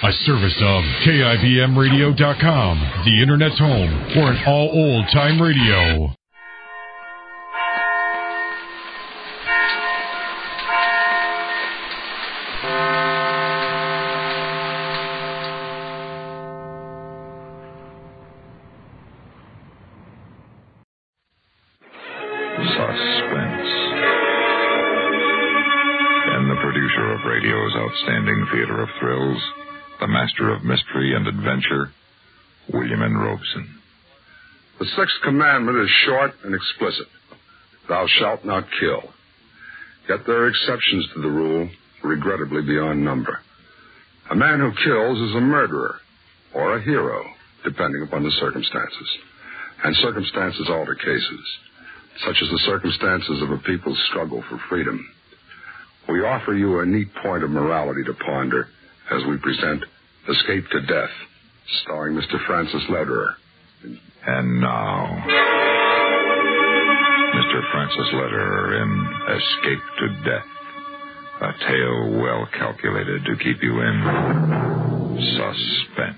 A service of KIBMradio.com, the Internet's home for an all old-time radio. Suspense. And the producer of radio's outstanding theater of thrills, the master of mystery and adventure, William N. Robeson. The sixth commandment is short and explicit. Thou shalt not kill. Yet there are exceptions to the rule, regrettably beyond number. A man who kills is a murderer or a hero, depending upon the circumstances. And circumstances alter cases, such as the circumstances of a people's struggle for freedom. We offer you a neat point of morality to ponder as we present Escape to Death, starring Mr. Francis Lederer. And now, Mr. Francis Lederer in Escape to Death, a tale well calculated to keep you in suspense.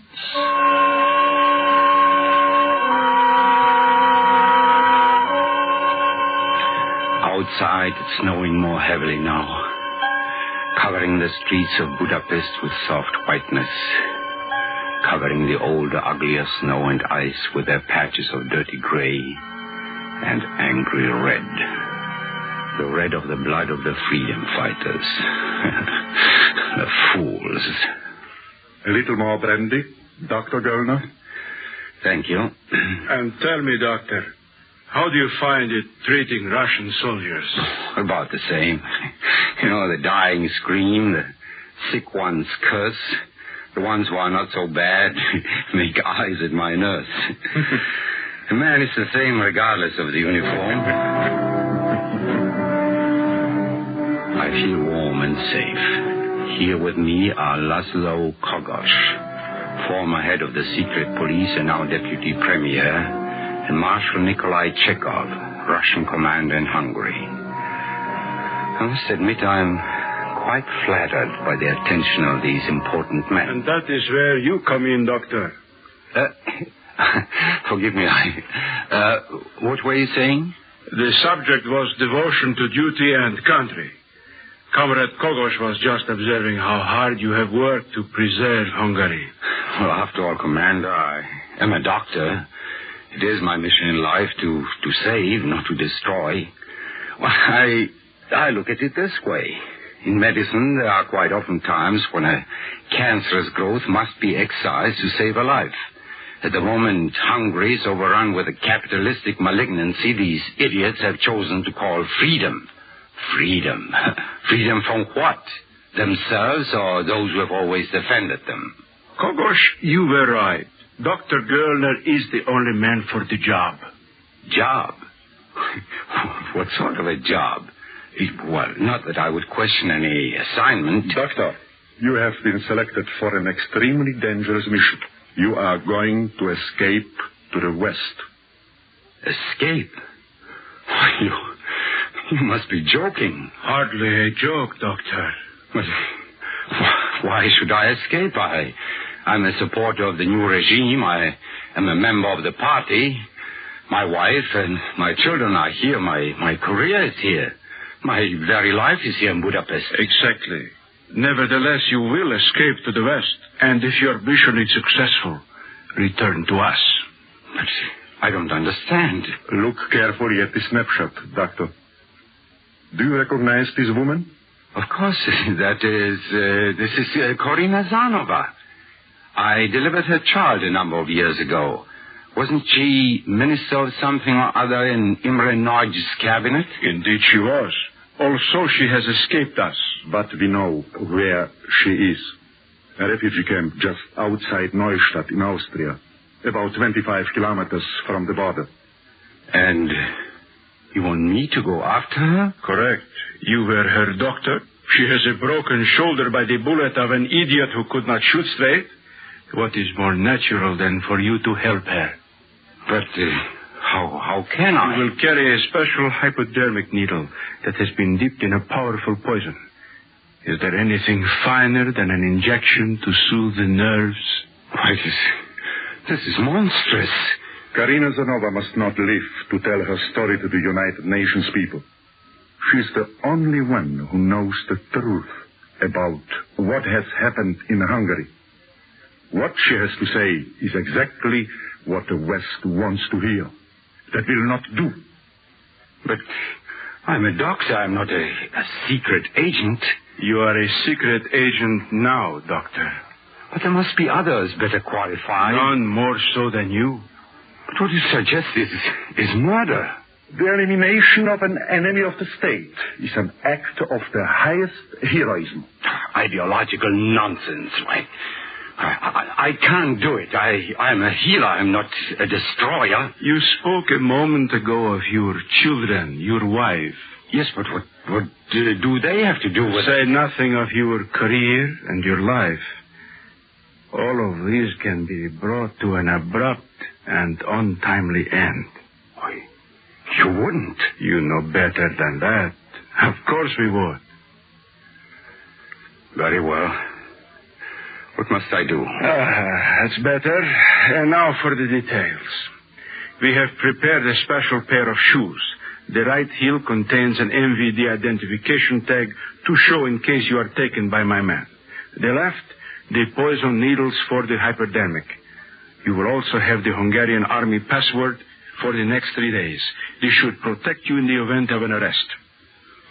Outside, it's snowing more heavily now, covering the streets of Budapest with soft whiteness, covering the older, uglier snow and ice with their patches of dirty gray and angry red. The red of the blood of the freedom fighters. The fools. A little more brandy, Dr. Göllner? Thank you. And tell me, Doctor, how do you find it treating Russian soldiers? About the same. You know, the dying scream, the sick ones curse, the ones who are not so bad make eyes at my nurse. The man is the same regardless of the uniform. I feel warm and safe. Here with me are Laszlo Kogosh, former head of the secret police and now deputy premier, and Marshal Nikolai Chekhov, Russian commander in Hungary. I must admit I'm quite flattered by the attention of these important men. And that is where you come in, Doctor. Forgive me, what were you saying? The subject was devotion to duty and country. Comrade Kogosh was just observing how hard you have worked to preserve Hungary. Well, after all, Commander, I am a doctor. It is my mission in life to save, not to destroy. Well, I look at it this way. In medicine, there are quite often times when a cancerous growth must be excised to save a life. At the moment, Hungary is overrun with a capitalistic malignancy these idiots have chosen to call freedom. Freedom. Freedom from what? Themselves or those who have always defended them? Kogosh, you were right. Dr. Göllner is the only man for the job. Job? What sort of a job? Well, not that I would question any assignment. Doctor, you have been selected for an extremely dangerous mission. You are going to escape to the west. Escape? You must be joking. Hardly a joke, Doctor. But why should I escape? I'm a supporter of the new regime. I am a member of the party. My wife and my children are here. My career is here. My very life is here in Budapest. Exactly. Nevertheless, you will escape to the west. And if your mission is successful, return to us. But I don't understand. Look carefully at the snapshot, Doctor. Do you recognize this woman? Of course. This is Korina Zanova. I delivered her child a number of years ago. Wasn't she minister of something or other in Imre Nagy's cabinet? Indeed she was. Also, she has escaped us. But we know where she is. A refugee camp just outside Neustadt in Austria. About 25 kilometers from the border. And you want me to go after her? Correct. You were her doctor. She has a broken shoulder by the bullet of an idiot who could not shoot straight. What is more natural than for you to help her? But how can I? You will carry a special hypodermic needle that has been dipped in a powerful poison. Is there anything finer than an injection to soothe the nerves? Why, this is monstrous. Karina Zanova must not live to tell her story to the United Nations people. She's the only one who knows the truth about what has happened in Hungary. What she has to say is exactly what the West wants to hear. That will not do. But I'm a doctor. I'm not a secret agent. You are a secret agent now, Doctor. But there must be others better qualified. None more so than you. But what you suggest is murder. The elimination of an enemy of the state is an act of the highest heroism. Ideological nonsense. I can't do it. I'm a healer. I'm not a destroyer. You spoke a moment ago of your children, your wife. Yes, but what do they have to do with... Say nothing of your career and your life. All of these can be brought to an abrupt and untimely end. Why, you wouldn't. You know better than that. Of course we would. Very well. What must I do? That's better. And now for the details. We have prepared a special pair of shoes. The right heel contains an MVD identification tag to show in case you are taken by my man. The left, the poison needles for the hypodermic. You will also have the Hungarian army password for the next 3 days. This should protect you in the event of an arrest.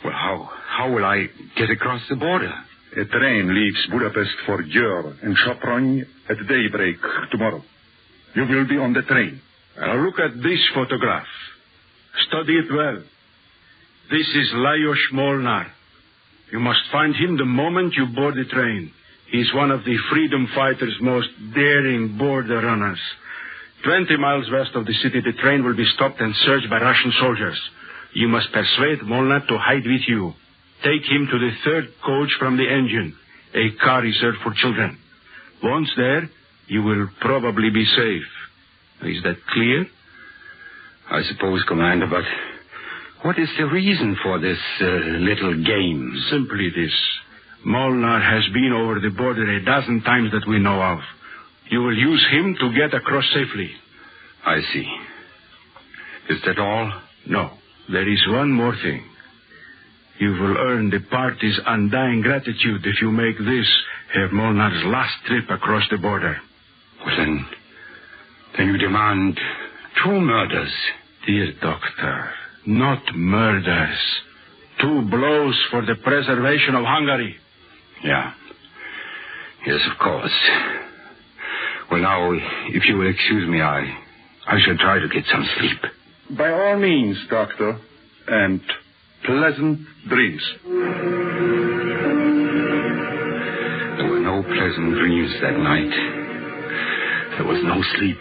Well, how will I get across the border? A train leaves Budapest for Győr and Sopron at daybreak tomorrow. You will be on the train. Now look at this photograph. Study it well. This is Lajos Molnár. You must find him the moment you board the train. He's one of the freedom fighters' most daring border runners. 20 miles west of the city, the train will be stopped and searched by Russian soldiers. You must persuade Molnár to hide with you. Take him to the third coach from the engine, a car reserved for children. Once there, you will probably be safe. Is that clear? I suppose, Commander, but what is the reason for this little game? Simply this. Molnár has been over the border a dozen times that we know of. You will use him to get across safely. I see. Is that all? No. There is one more thing. You will earn the party's undying gratitude if you make this Herr Molnár's last trip across the border. Well, then you demand 2 murders. Dear Doctor, not murders. 2 blows for the preservation of Hungary. Yeah. Yes, of course. Well, now, if you will excuse me, I shall try to get some sleep. By all means, Doctor. And pleasant dreams. There were no pleasant dreams that night. There was no sleep.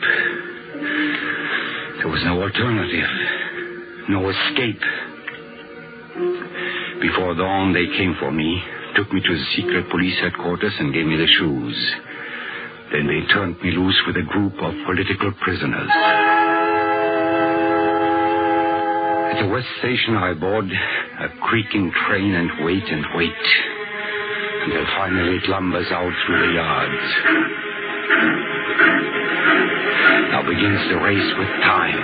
There was no alternative. No escape. Before dawn, they came for me, took me to the secret police headquarters and gave me the shoes. Then they turned me loose with a group of political prisoners. At the West Station, I board a creaking train and wait until finally it lumbers out through the yards. Now begins the race with time.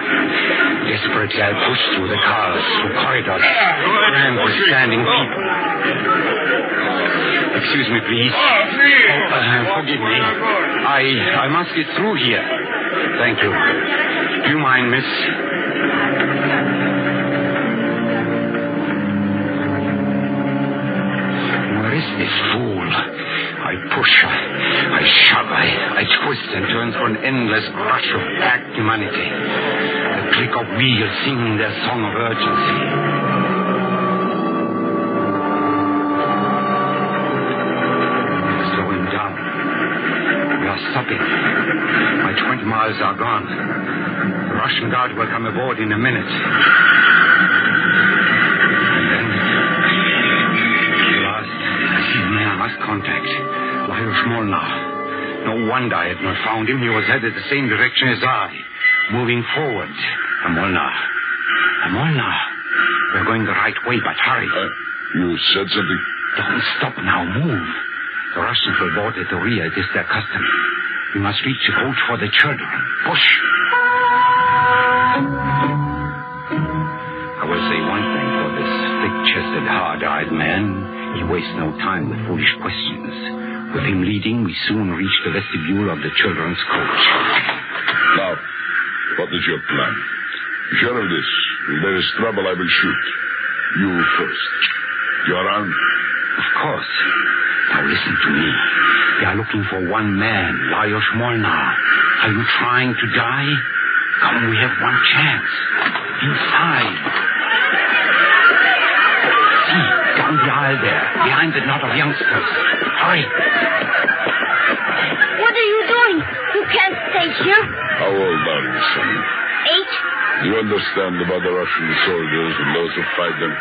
Desperately, I push through the cars, through corridors, crammed with standing people. Excuse me, please. Forgive me. I must get through here. Thank you. Do you mind, miss? Where is this fool? I push, I shove, I twist and turn through an endless rush of packed humanity. The click of wheels singing their song of urgency. We're slowing down. We are stopping. My 20 miles are gone. The Russian guard will come aboard in a minute. And then, at last, I see the man I must contact. Lajos Molnár. No wonder I had not found him. He was headed the same direction as I, moving forward. Molnár. We're going the right way, but hurry. You said something? Don't stop now. Move. The Russians will board at the rear. It is their custom. We must reach the coach for the children. Push. I will say one thing for this thick-chested, hard-eyed man. He wastes no time with foolish questions. With him leading, we soon reach the vestibule of the children's coach. Now, what is your plan? Sure of this. If there is trouble, I will shoot. You first. Your arm? Of course. Now listen to me. We are looking for one man, Lajos Molnar. Are you trying to die? Come, we have one chance. Inside. See, down the aisle there, behind the knot of youngsters. Hurry. What are you doing? You can't stay here. How old are you, son? 8. Do you understand about the Russian soldiers and those who fight them?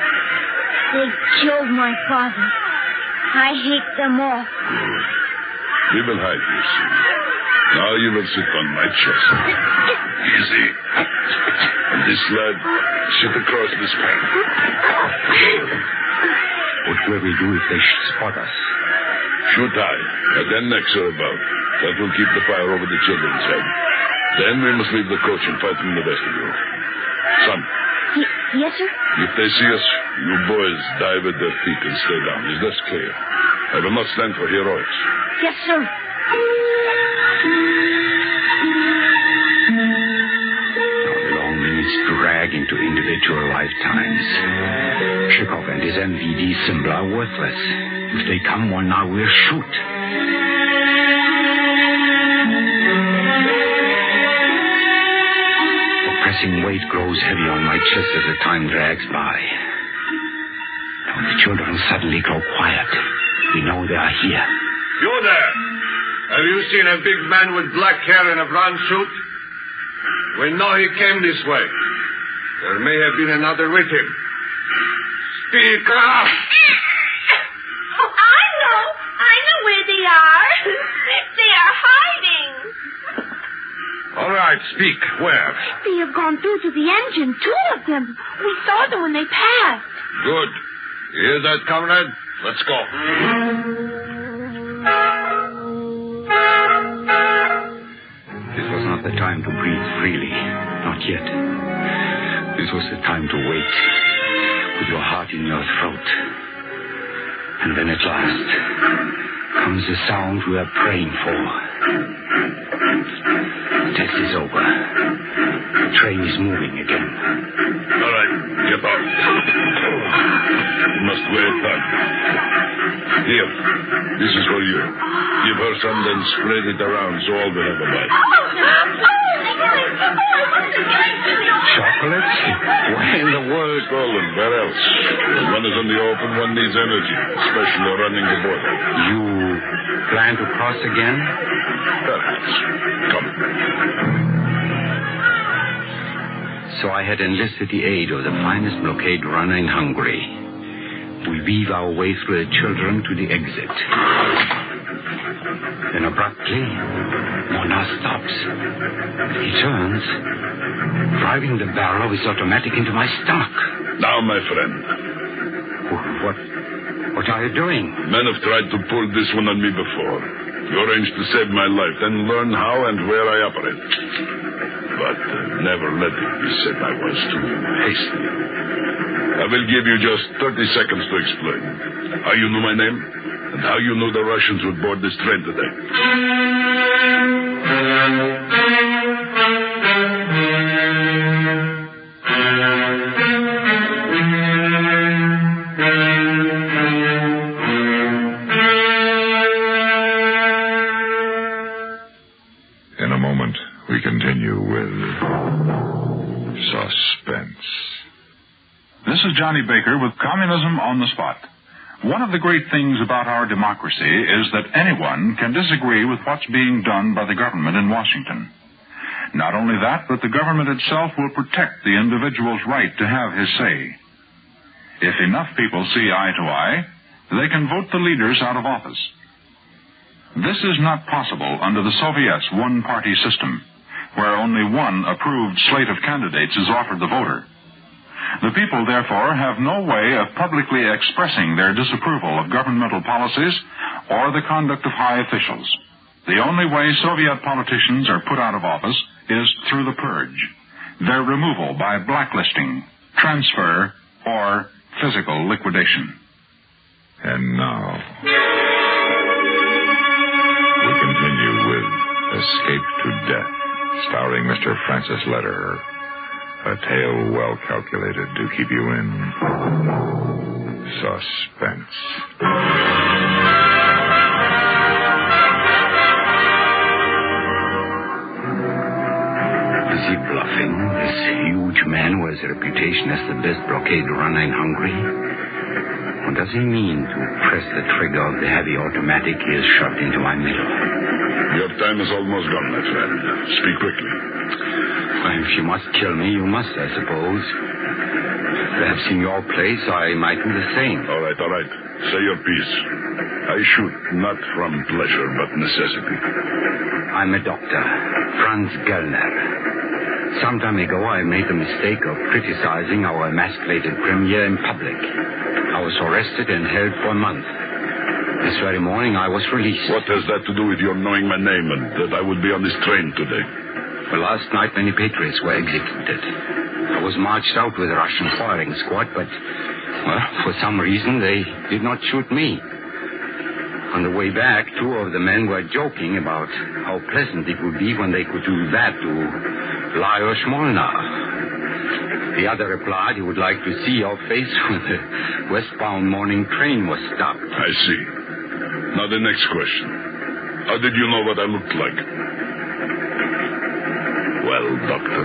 They killed my father. I hate them all. Good. We will hide you, son. Now you will sit on my chest. Easy. And this lad, sit across this pan. What will we do if they spot us? Shoot high, and then necks are about. That will keep the fire over the children's head. Then we must leave the coach and fight from the vestibule. Son. Yes, sir? If they see us, you boys dive at their feet and stay down. Is that clear? I will not stand for heroics. Yes, sir. Our long minutes drag into individual lifetimes. Chekhov and his MVD symbol are worthless. If they come one now, we'll shoot. The pressing weight grows heavy on my chest as the time drags by. Now the children suddenly grow quiet. We know they are here. You there! Have you seen a big man with black hair and a brown suit? We know he came this way. There may have been another with him. Speak up! Oh, I know where they are. They are hiding. All right, speak. Where? They have gone through to the engine, 2 of them. We saw them when they passed. Good. You hear that, comrade? Let's go. This was not the time to breathe freely. Not yet. This was the time to wait, with your heart in your throat. And then at last comes the sound we are praying for. The test is over. The train is moving again. All right, get off. You must wait time. Here, this is for you. Give her some, then spread it around so all will have a bite. Chocolate? Why in the world? Stolen, where else? When one is in the open, one needs energy, especially running the border. You plan to cross again? Perhaps. Come. So I had enlisted the aid of the finest blockade runner in Hungary. We weave our way through the children to the exit. Then abruptly, Molnar stops. He turns, driving the barrel of his automatic into my stomach. Now, my friend. What are you doing? Men have tried to pull this one on me before. You arranged to save my life, then learn how and where I operate. But never let it be said I was too hasty. I will give you just 30 seconds to explain how you knew my name and how you knew the Russians would board this train today. In a moment, we continue with Suspense. This is Johnny Baker with Communism on the Spot. One of the great things about our democracy is that anyone can disagree with what's being done by the government in Washington. Not only that, but the government itself will protect the individual's right to have his say. If enough people see eye to eye, they can vote the leaders out of office. This is not possible under the Soviets' one-party system, where only one approved slate of candidates is offered the voter. The people, therefore, have no way of publicly expressing their disapproval of governmental policies or the conduct of high officials. The only way Soviet politicians are put out of office is through the purge, their removal by blacklisting, transfer, or physical liquidation. And now, we continue with Escape to Death, starring Mr. Francis Lederer. A tale well calculated to keep you in suspense. Is he bluffing, this huge man who has a reputation as the best blockade runner in Hungary? What does he mean to press the trigger of the heavy automatic he has shoved into my middle? Your time is almost gone, my friend. Speak quickly. Well, if you must kill me, you must, I suppose. Perhaps in your place, I might do the same. All right. Say your piece. I shoot not from pleasure, but necessity. I'm a doctor, Franz Gellner. Some time ago, I made the mistake of criticizing our emasculated premier in public. I was arrested and held for a month. This very morning, I was released. What has that to do with your knowing my name and that I would be on this train today? Well, last night, many patriots were executed. I was marched out with a Russian firing squad, but, well, for some reason, they did not shoot me. On the way back, two of the men were joking about how pleasant it would be when they could do that to Lajos Molnar. The other replied he would like to see your face when the westbound morning train was stopped. I see. Now the next question. How did you know what I looked like? Well, Doctor.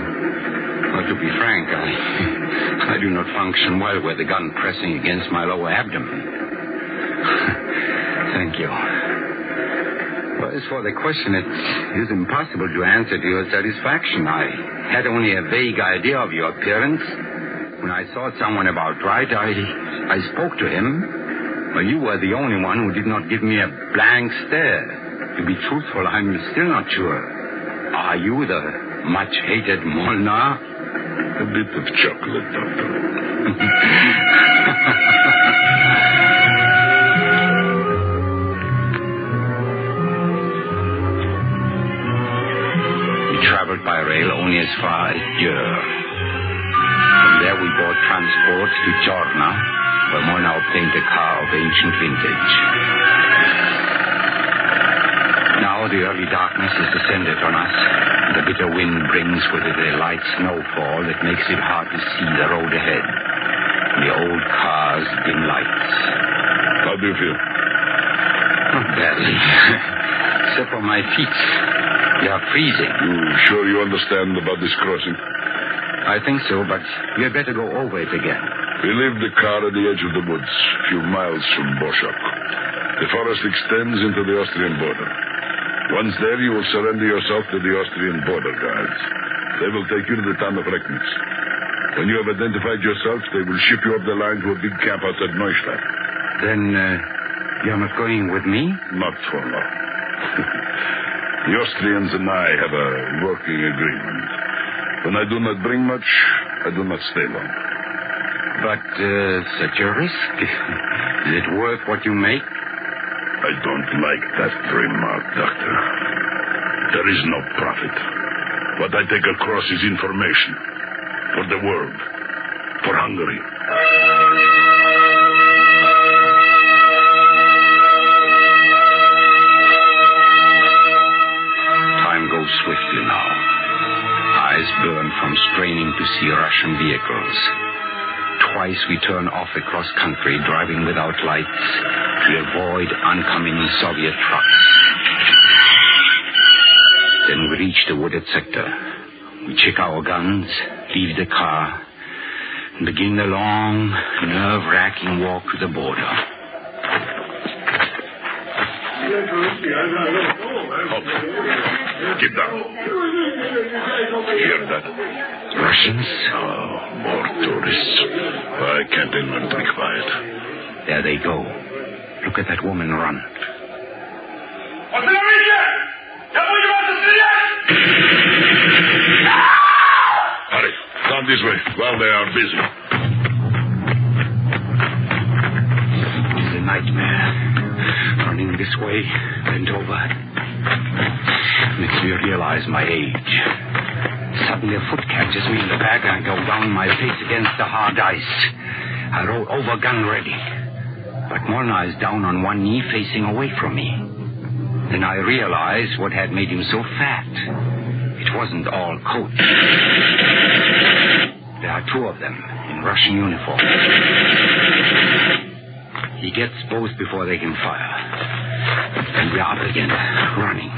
Well, to be frank, I do not function well with the gun pressing against my lower abdomen. Thank you. Well, as for the question, it is impossible to answer to your satisfaction. I had only a vague idea of your appearance. When I saw someone about right, I spoke to him. Well, you were the only one who did not give me a blank stare. To be truthful, I'm still not sure. Are you the much-hated Molnar? A bit of chocolate, Doctor. Traveled by rail only as far as Dürr. From there we bought transport to Chorna, where Molnar obtained a car of ancient vintage. Now the early darkness has descended on us. The bitter wind brings with it a light snowfall that makes it hard to see the road ahead. The old car's dim lights. How do you feel? Not badly. Except for my feet. They are freezing. You sure you understand about this crossing? I think so, but you had better go over it again. We leave the car at the edge of the woods, a few miles from Boschok. The forest extends into the Austrian border. Once there, you will surrender yourself to the Austrian border guards. They will take you to the town of Recknitz. When you have identified yourself, they will ship you up the line to a big camp outside Neustadt. Then, you're not going with me? Not for long. The Austrians and I have a working agreement. When I do not bring much, I do not stay long. But such a risk. Is it worth what you make? I don't like that remark, Doctor. There is no profit. What I take across is information. For the world. For Hungary. Time goes swiftly now. Eyes burn from straining to see Russian vehicles. Twice we turn off across country, driving without lights, to avoid oncoming Soviet trucks. Then we reach the wooded sector. We check our guns, leave the car, and begin the long, nerve-wracking walk to the border. Halt. Get down. Hear that? Russians? Oh, more tourists. Why can't anyone be quiet? There they go. Look at that woman run. Hurry, down this way while they are busy. nightmare. Running this way, bent over. Makes me realize my age. Suddenly a foot catches me in the back and I go down my face against the hard ice. I roll over, gun ready. But Molnar is down on one knee facing away from me. Then I realize what had made him so fat. It wasn't all coat. There are two of them in Russian uniform. He gets both before they can fire. And we're up again, running.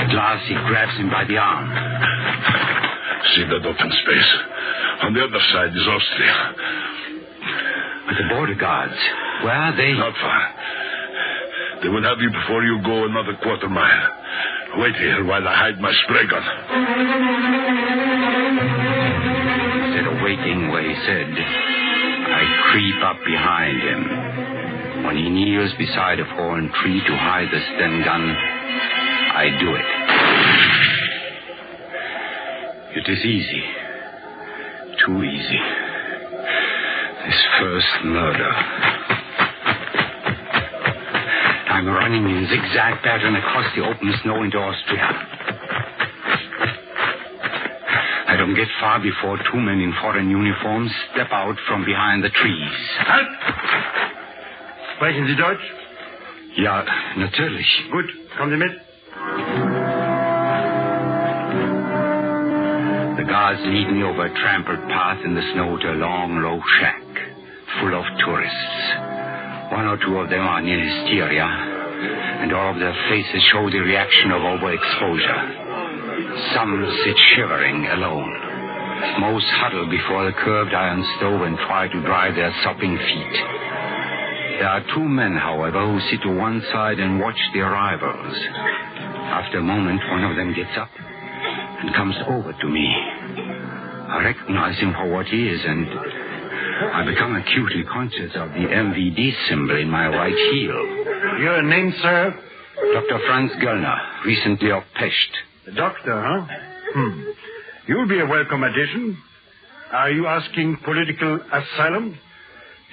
At last he grabs him by the arm. See that open space? On the other side is Austria. But the border guards, where are they? Not far. They will have you before you go another quarter mile. Wait here while I hide my spray gun. Instead of waiting where he said, I creep up behind him. When he kneels beside a fallen tree to hide the Sten gun, I do it. It is easy. Too easy. This first murder. I'm running in zigzag pattern across the open snow into Austria. I don't get far before two men in foreign uniforms step out from behind the trees. Halt! Sprechen Sie Deutsch? Ja, natürlich. Gut, kommen Sie mit. The guards lead me over a trampled path in the snow to a long, low shack full of tourists. One or two of them are near hysteria, and all of their faces show the reaction of overexposure. Some sit shivering alone. Most huddle before the curved iron stove and try to dry their sopping feet. There are two men, however, who sit to one side and watch the arrivals. After a moment, one of them gets up and comes over to me. I recognize him for what he is, and I become acutely conscious of the MVD symbol in my right heel. Your name, sir? Dr. Franz Göllner, recently of Pest. The doctor, huh? You'll be a welcome addition. Are you asking political asylum?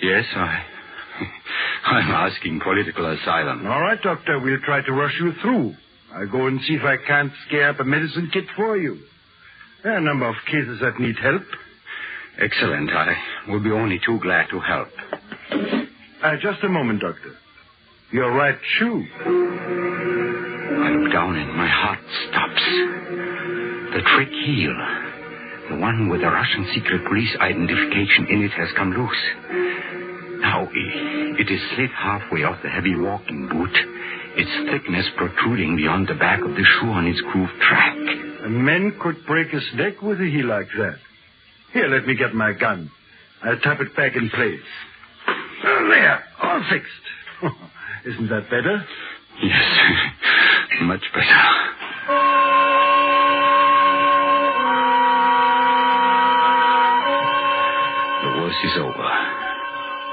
Yes, I'm asking political asylum. All right, doctor, we'll try to rush you through. I'll go and see if I can't scare up a medicine kit for you. There are a number of cases that need help. Excellent. I will be only too glad to help. Just a moment, doctor. Your right shoe. I look down and my heart stops. The trick heel, the one with the Russian secret police identification in it, has come loose. Now it is slid halfway off the heavy walking boot, its thickness protruding beyond the back of the shoe on its grooved track. A man could break his neck with a heel like that. Here, let me get my gun. I'll tap it back in place. There, all fixed. Isn't that better? Yes, much better. The worst is over.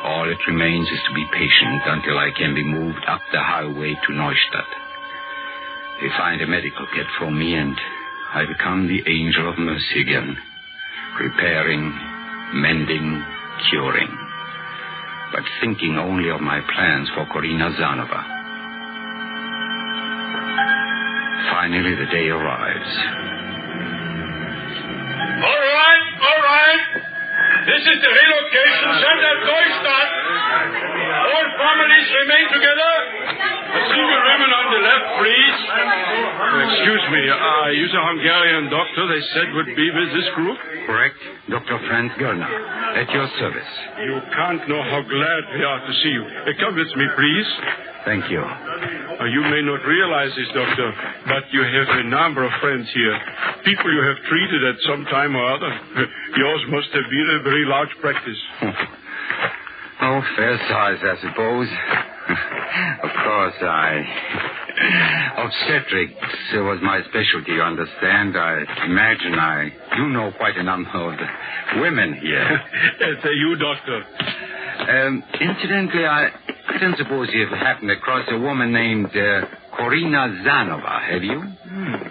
All it remains is to be patient until I can be moved up the highway to Neustadt. They find a medical kit for me, and I become the angel of mercy again. Repairing, mending, curing. But thinking only of my plans for Korina Zanova. Finally, the day arrives. All right. This is the relocation center at Neustadt. All families remain together. A single woman on the left, please. Excuse me, are you the Hungarian doctor they said would be with this group? Correct. Dr. Franz Göllner. At your service. You can't know how glad we are to see you. Come with me, please. Thank you. You may not realize this, doctor, but you have a number of friends here. People you have treated at some time or other. Yours must have been a very large practice. Oh, fair size, I suppose. Of course, obstetrics was my specialty, you understand. I imagine I do know quite a number of the women here. Yes, you, doctor. Incidentally, I don't suppose you've happened across a woman named Korina Zanova, have you?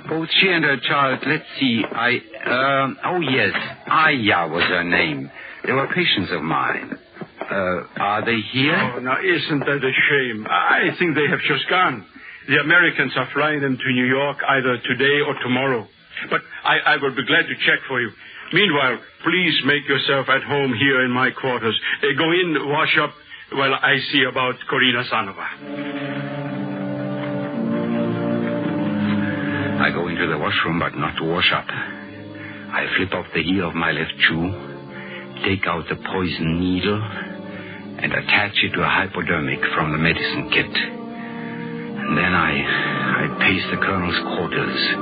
Both she and her child, let's see, oh yes, Aya was her name. They were patients of mine. Are they here? Oh, now, isn't that a shame? I think they have just gone. The Americans are flying them to New York either today or tomorrow. But I will be glad to check for you. Meanwhile, please make yourself at home here in my quarters. Go in, wash up, while I see about Korina Sanova. I go into the washroom, but not to wash up. I flip off the heel of my left shoe, take out the poison needle, and attach it to a hypodermic from the medicine kit. And then I pace the colonel's quarters,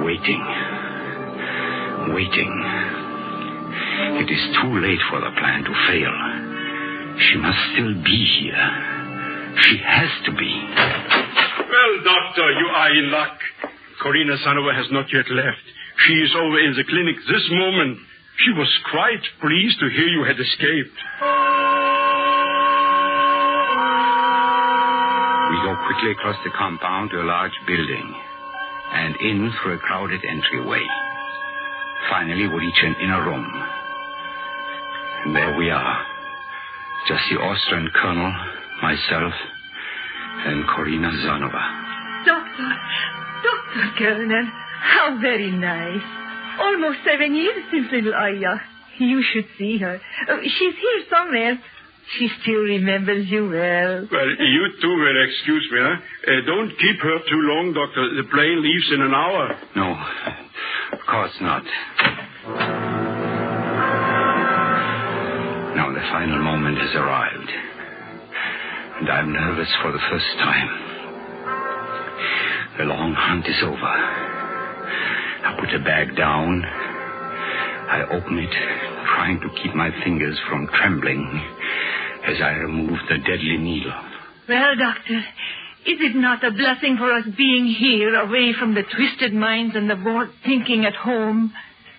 waiting. It is too late for the plan to fail. She must still be here. She has to be. Well, Doctor, you are in luck. Korina Sanova has not yet left. She is over in the clinic this moment. She was quite pleased to hear you had escaped. We go quickly across the compound to a large building and in through a crowded entryway. Finally, we reach an inner room. And there we are. Just the Austrian colonel, myself, and Korina Sanova. Dr. Colonel, how very nice. Almost 7 years since little Aya. You should see her. She's here somewhere. She still remembers you well. Well, you two will excuse me, huh? Don't keep her too long, Doctor. The plane leaves in an hour. No, of course not. Now the final moment has arrived. And I'm nervous for the first time. The long hunt is over. I put the bag down. I open it, trying to keep my fingers from trembling as I remove the deadly needle. Well, Doctor, is it not a blessing for us being here, away from the twisted minds and the bored thinking at home?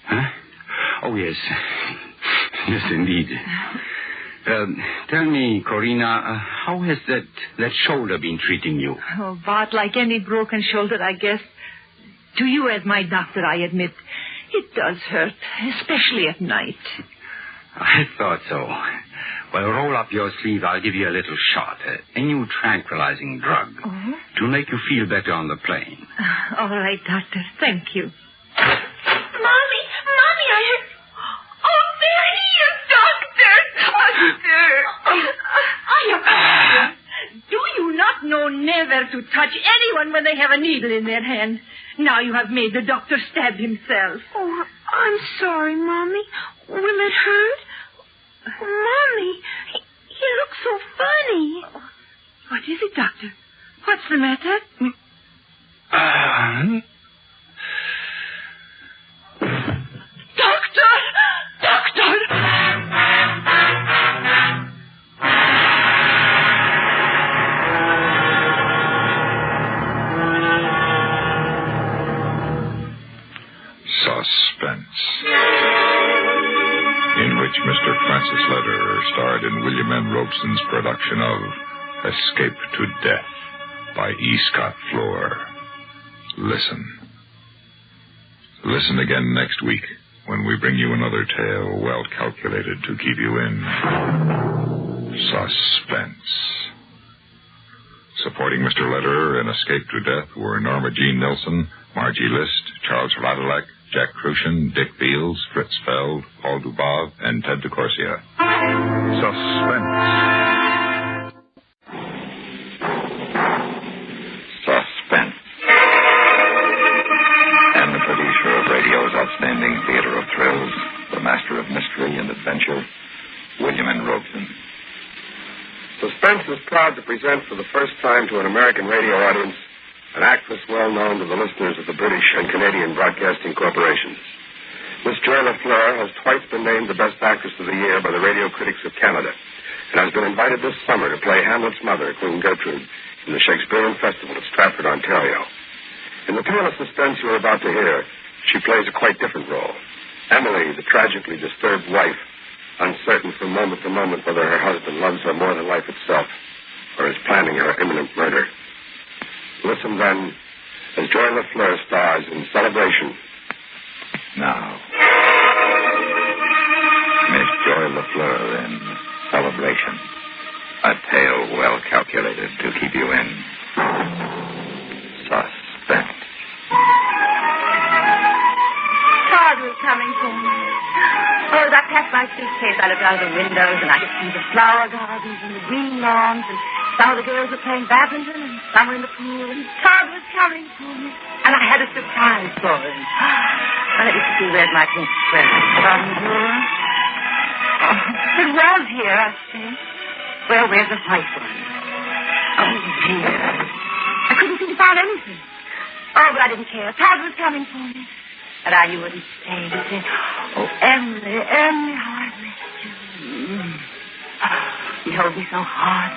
Huh? Oh, yes. Yes, indeed. Tell me, Korina, how has that shoulder been treating you? Oh, about like any broken shoulder, I guess. To you as my doctor, I admit, it does hurt, especially at night. I thought so. Well, roll up your sleeve. I'll give you a little shot, a new tranquilizing drug, to make you feel better on the plane. All right, Doctor. Thank you. Mommy, I heard... Oh, there he is, Doctor. Doctor. Do you not know never to touch anyone when they have a needle in their hand? Now you have made the doctor stab himself. Oh, I'm sorry, Mommy. Will it hurt? Mommy, he looks so funny. What is it, Doctor? What's the matter? Doctor! Suspense, in which Mr. Francis Lederer starred in William M. Robeson's production of Escape to Death by E. Scott Floor. Listen again next week when we bring you another tale well calculated to keep you in suspense. Supporting Mr. Lederer in Escape to Death were Norma Jean Nilsson, Margie List, Charles Radilek, Jack Crucian, Dick Beals, Fritz Feld, Paul Dubov, and Ted DeCorsia. Suspense. Suspense. And the producer of radio's outstanding theater of thrills, the master of mystery and adventure, William N. Robeson. Suspense is proud to present for the first time to an American radio audience an actress well known to the listeners of the British and Canadian Broadcasting Corporations. Miss Joy LaFleur has twice been named the Best Actress of the Year by the Radio Critics of Canada and has been invited this summer to play Hamlet's mother, Queen Gertrude, in the Shakespearean Festival at Stratford, Ontario. In the tale of suspense you are about to hear, she plays a quite different role. Emily, the tragically disturbed wife, uncertain from moment to moment whether her husband loves her more than life itself or is planning her imminent murder. Listen, then, as Joy LaFleur stars in Celebration. Now, Miss Joy LaFleur in Celebration. situation. A tale well calculated to keep you in suspense. Todd was coming for me. Oh, as I passed my suitcase, I looked out of the windows and I could see the flower gardens and the green lawns, and some of the girls were playing badminton and some were in the pool, and Todd was coming for me. And I had a surprise for him. Well, let me see, where's my pink sweater? On the door. Oh, it was here, I think. Well, where's the white one? Oh, dear. I couldn't seem to find anything. Oh, but I didn't care. Todd was coming for me. And you wouldn't stay. He said, oh, Emily, how I missed you. He held me so hard.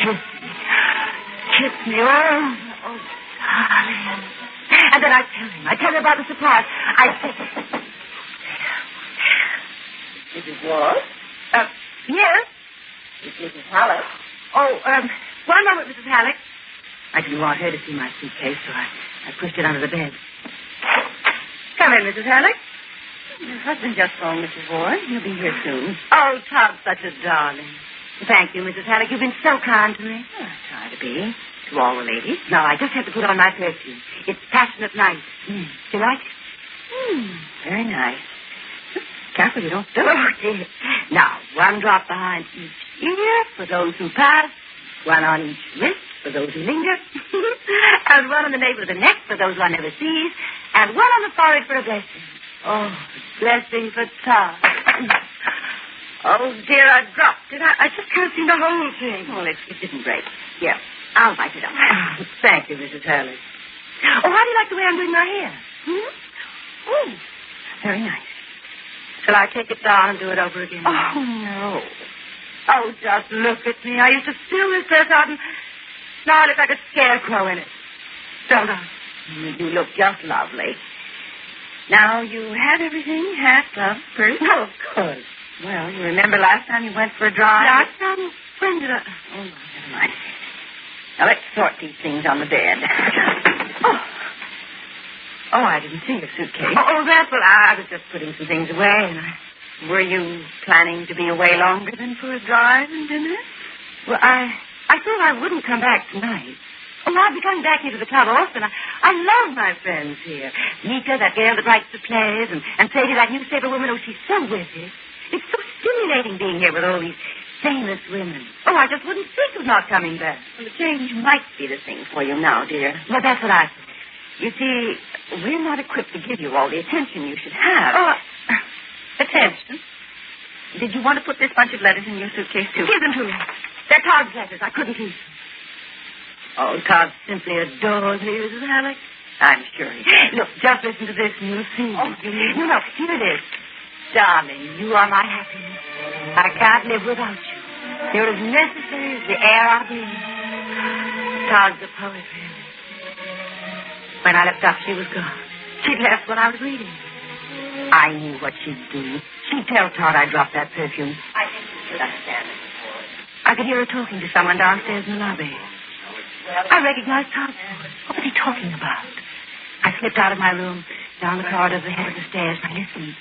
Kiss me. Oh, darling. And then I tell him about the surprise. I said, Mrs. Ward? Yes? It's Mrs. Halleck. Oh, one moment, Mrs. Halleck. I didn't want her to see my suitcase, so I pushed it under the bed. Come in, Mrs. Halleck. Your husband just phoned, Mrs. Ward. He'll be here soon. Oh, Todd's such a darling. Thank you, Mrs. Halleck. You've been so kind to me. Oh, I try to be. To all the ladies. No, I just have to put on my perfume. It's Passionate Night. Do you like it? Very nice. Careful, you don't spill it. Now, one drop behind each ear for those who pass, one on each wrist for those who linger, and one on the nape of the neck for those one never sees, and one on the forehead for a blessing. Oh, blessing for Todd. Oh, dear, I dropped it. I just can't seem to hold things. Well, it didn't break. Here, I'll wipe it up. Thank you, Mrs. Hurley. Oh, how do you like the way I'm doing my hair? Oh, very nice. Shall I take it down and do it over again? Oh, no. Oh, just look at me. I used to fill this dress out, and now I look like a scarecrow in it. Don't I? You look just lovely. Now, you had everything, hat, glove, purse? Oh, of course. Well, you remember last time you went for a drive? Last time? When did I? Oh, never mind. Now, let's sort these things on the bed. Oh, I didn't see your suitcase. Oh, that's what I was just putting some things away. And were you planning to be away longer than for a drive and dinner? Well, I thought I wouldn't come back tonight. Oh, I'll be coming back here to the club often. I love my friends here. Nika, that girl that writes the plays, and Sadie, that newspaper woman. Oh, she's so wicked. It's so stimulating being here with all these famous women. Oh, I just wouldn't think of not coming back. Well, the change might be the thing for you now, dear. Well, that's what I thought. You see, we're not equipped to give you all the attention you should have. Oh, attention? Did you want to put this bunch of letters in your suitcase, too? Give them to me. They're Todd's letters. I couldn't keep them. Oh, Todd simply adores me, Mrs. Halleck. I'm sure he does. Look, just listen to this and you'll see. Oh, no, here it is. Darling, you are my happiness. I can't live without you. You're as necessary as the air I breathe. Todd's a poet, really. When I looked up, she was gone. She'd left when I was reading. I knew what she'd do. She'd tell Todd I dropped that perfume. I think you should understand it. I could hear her talking to someone downstairs in the lobby. I recognized Todd's voice. What was he talking about? I slipped out of my room, down the corridor to the head of the stairs, and I listened.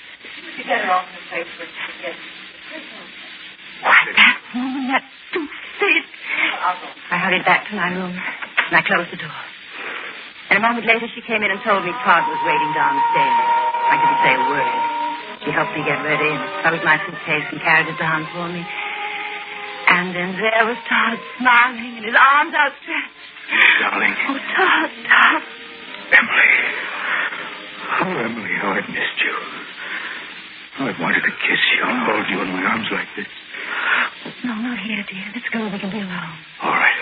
You get her off in the place where she gets. Why, that woman, that two-faced. I hurried back to my room, and I closed the door. And a moment later, she came in and told me Todd was waiting downstairs. I didn't say a word. She helped me get ready and closed my suitcase and carried it down for me. And then there was Todd smiling and his arms outstretched. Darling. Oh, Todd. Emily. Oh, Emily, how I've missed you. Oh, I wanted to kiss you and hold you in my arms like this. No, not here, dear. Let's go. We can be alone. All right.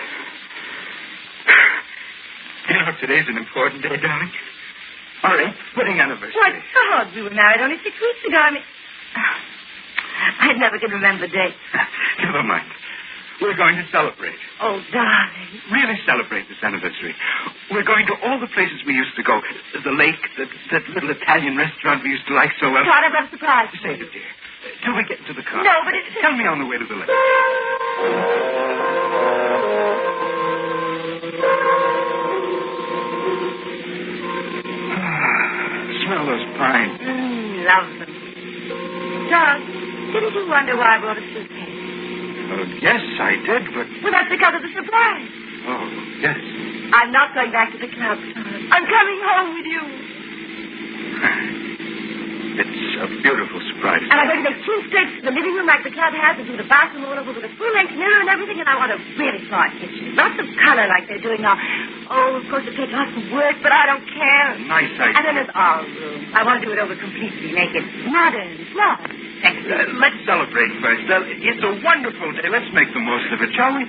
You know, today's an important day, darling. Our 8th wedding anniversary. Why, Todd, we were married only 6 weeks ago. I never can remember the date. Never mind. We're going to celebrate. Oh, darling. Really celebrate this anniversary. We're going to all the places we used to go. The lake, that little Italian restaurant we used to like so well. Todd, I've got a surprise. Save it, dear. Till we get into the car. No, but it's... Tell me on the way to the lake. Smell those pines. Love them. Todd, didn't you wonder why I brought a suitcase? Yes, I did, but... Well, that's because of the surprise. Oh, yes. I'm not going back to the club, Todd. I'm coming home with you. It's a beautiful surprise. And I'm going to make 2 steps to the living room like the club has and do the bathroom all over with a full-length mirror and everything, and I want a really smart kitchen. Lots of color like they're doing now. Oh, of course, it takes lots of work, but I don't care. Nice idea. And then there's our room. I want to do it over completely, make it modern, smart, sexy. Let's celebrate first. It's a wonderful day. Let's make the most of it, shall we?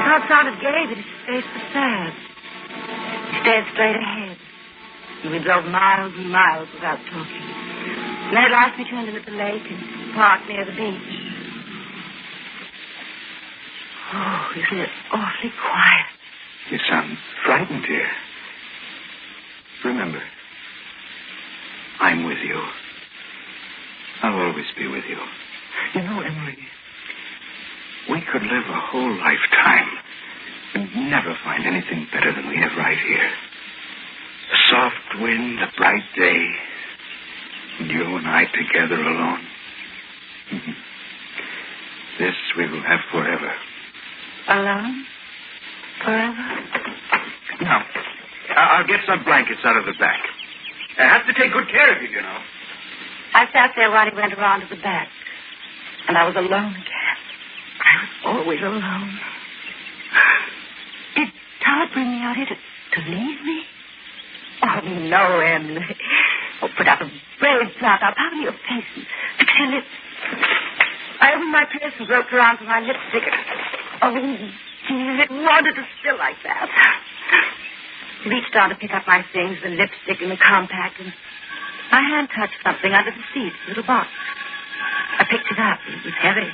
Todd sounded gay, but his face was sad. He stared straight ahead. And we drove miles and miles without talking. And then at last we turned in at the lake and parked near the beach. Oh, isn't it awfully quiet? You sound frightened, dear. Remember, I'm with you. I'll always be with you. You know, Emily, we could live a whole lifetime and never find anything better than we have right here. The soft wind, the bright day, and you and I together alone. This we will have forever. Alone? Forever? Now, I'll get some blankets out of the back. I have to take good care of you, you know. I sat there while he went around to the back, and I was alone again. I was always alone. Did Todd bring me out here to leave me? Oh, no, Emily. Oh, put up a brave flap. I'll powder your face and fix your lips. I opened my purse and groped around for my lipstick. Oh, dear, it wanted to still like that. Reached down to pick up my things, the lipstick and the compact, and my hand touched something under the seat, a little box. I picked it up. It was heavy.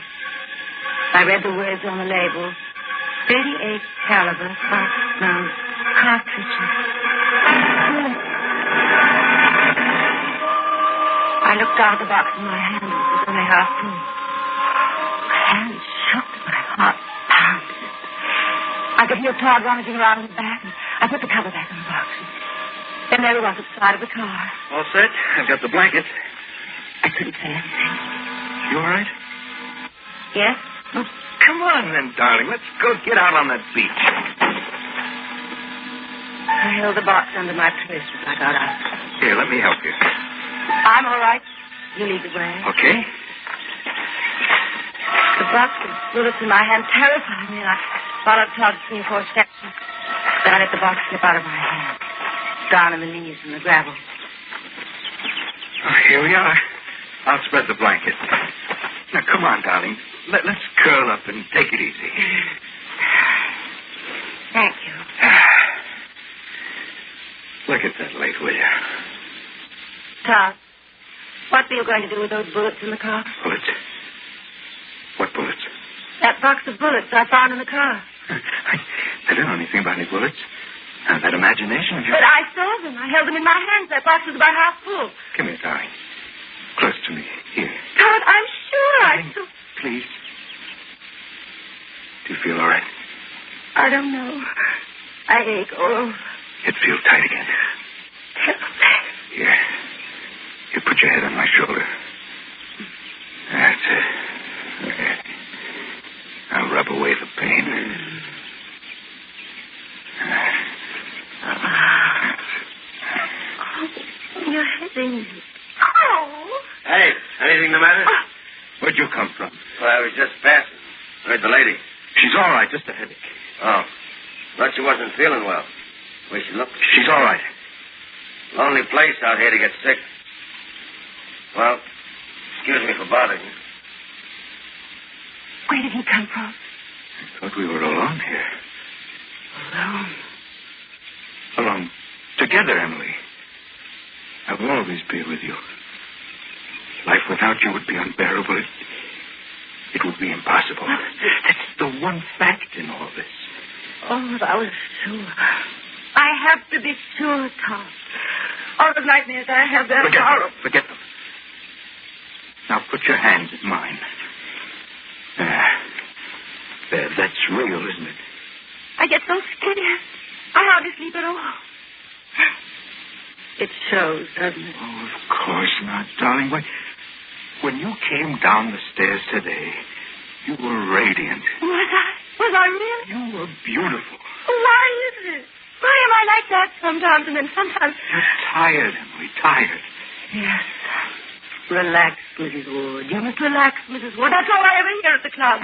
I read the words on the label. 38 caliber box-mounted cartridges. I looked down at the box in my hand. It was only half full. My hand shook and my heart pounded. I could hear Todd rummaging around in the back, and I put the cover back on the box. Then there he was at the side of the car. All set? I've got the blankets. I couldn't say anything. You all right? Yes? Oh, come on then, darling. Let's go get out on that beach. I held the box under my purse as I got out. Here, let me help you. I'm all right. You lead the way. Okay. The box with bullets in my hand terrified me, and I followed Todd 3 or 4 steps. Then I let the box slip out of my hand, down on the knees in the gravel. Oh, here we are. I'll spread the blanket. Now, come on, darling. Let's curl up and take it easy. Thank you. Look at that lake, will you? Todd, what were you going to do with those bullets in the car? Bullets? What bullets? That box of bullets I found in the car. I don't know anything about any bullets. Now, that imagination of yours. But I saw them. I held them in my hands. That box was about half full. Come here, darling. Close to me. Here. Todd, I'm sure darling, please. Do you feel all right? I don't know. I ache all over. It feels tight again. Terribly. Here. You put your head on my shoulder. That's it. There. I'll rub away the pain. Oh, your head is... Oh! Hey, anything the matter? Where'd you come from? Well, I was just passing. Heard the lady. She's all right, just a headache. Oh. Thought she wasn't feeling well. Way she looked. She's all right. Lonely place out here to get sick. Well, excuse me for bothering you. Where did he come from? I thought we were alone here. Alone? Alone. Together, Emily. I will always be with you. Life without you would be unbearable. It would be impossible. That's the one fact in all this. Oh, I was sure. I have to be sure, Tom. All the nightmares I have, they're horrible. Forget them. Now put your hands in mine. There, that's real, isn't it? I get so scared. I hardly sleep at all. It shows, doesn't it? Oh, of course not, darling. when you came down the stairs today, you were radiant. Was I really? You were beautiful. Why is it? Why am I like that sometimes and then sometimes... You're tired, Emily, tired. Yes. Relax, Mrs. Ward. You must relax, Mrs. Ward. That's all I ever hear at the club.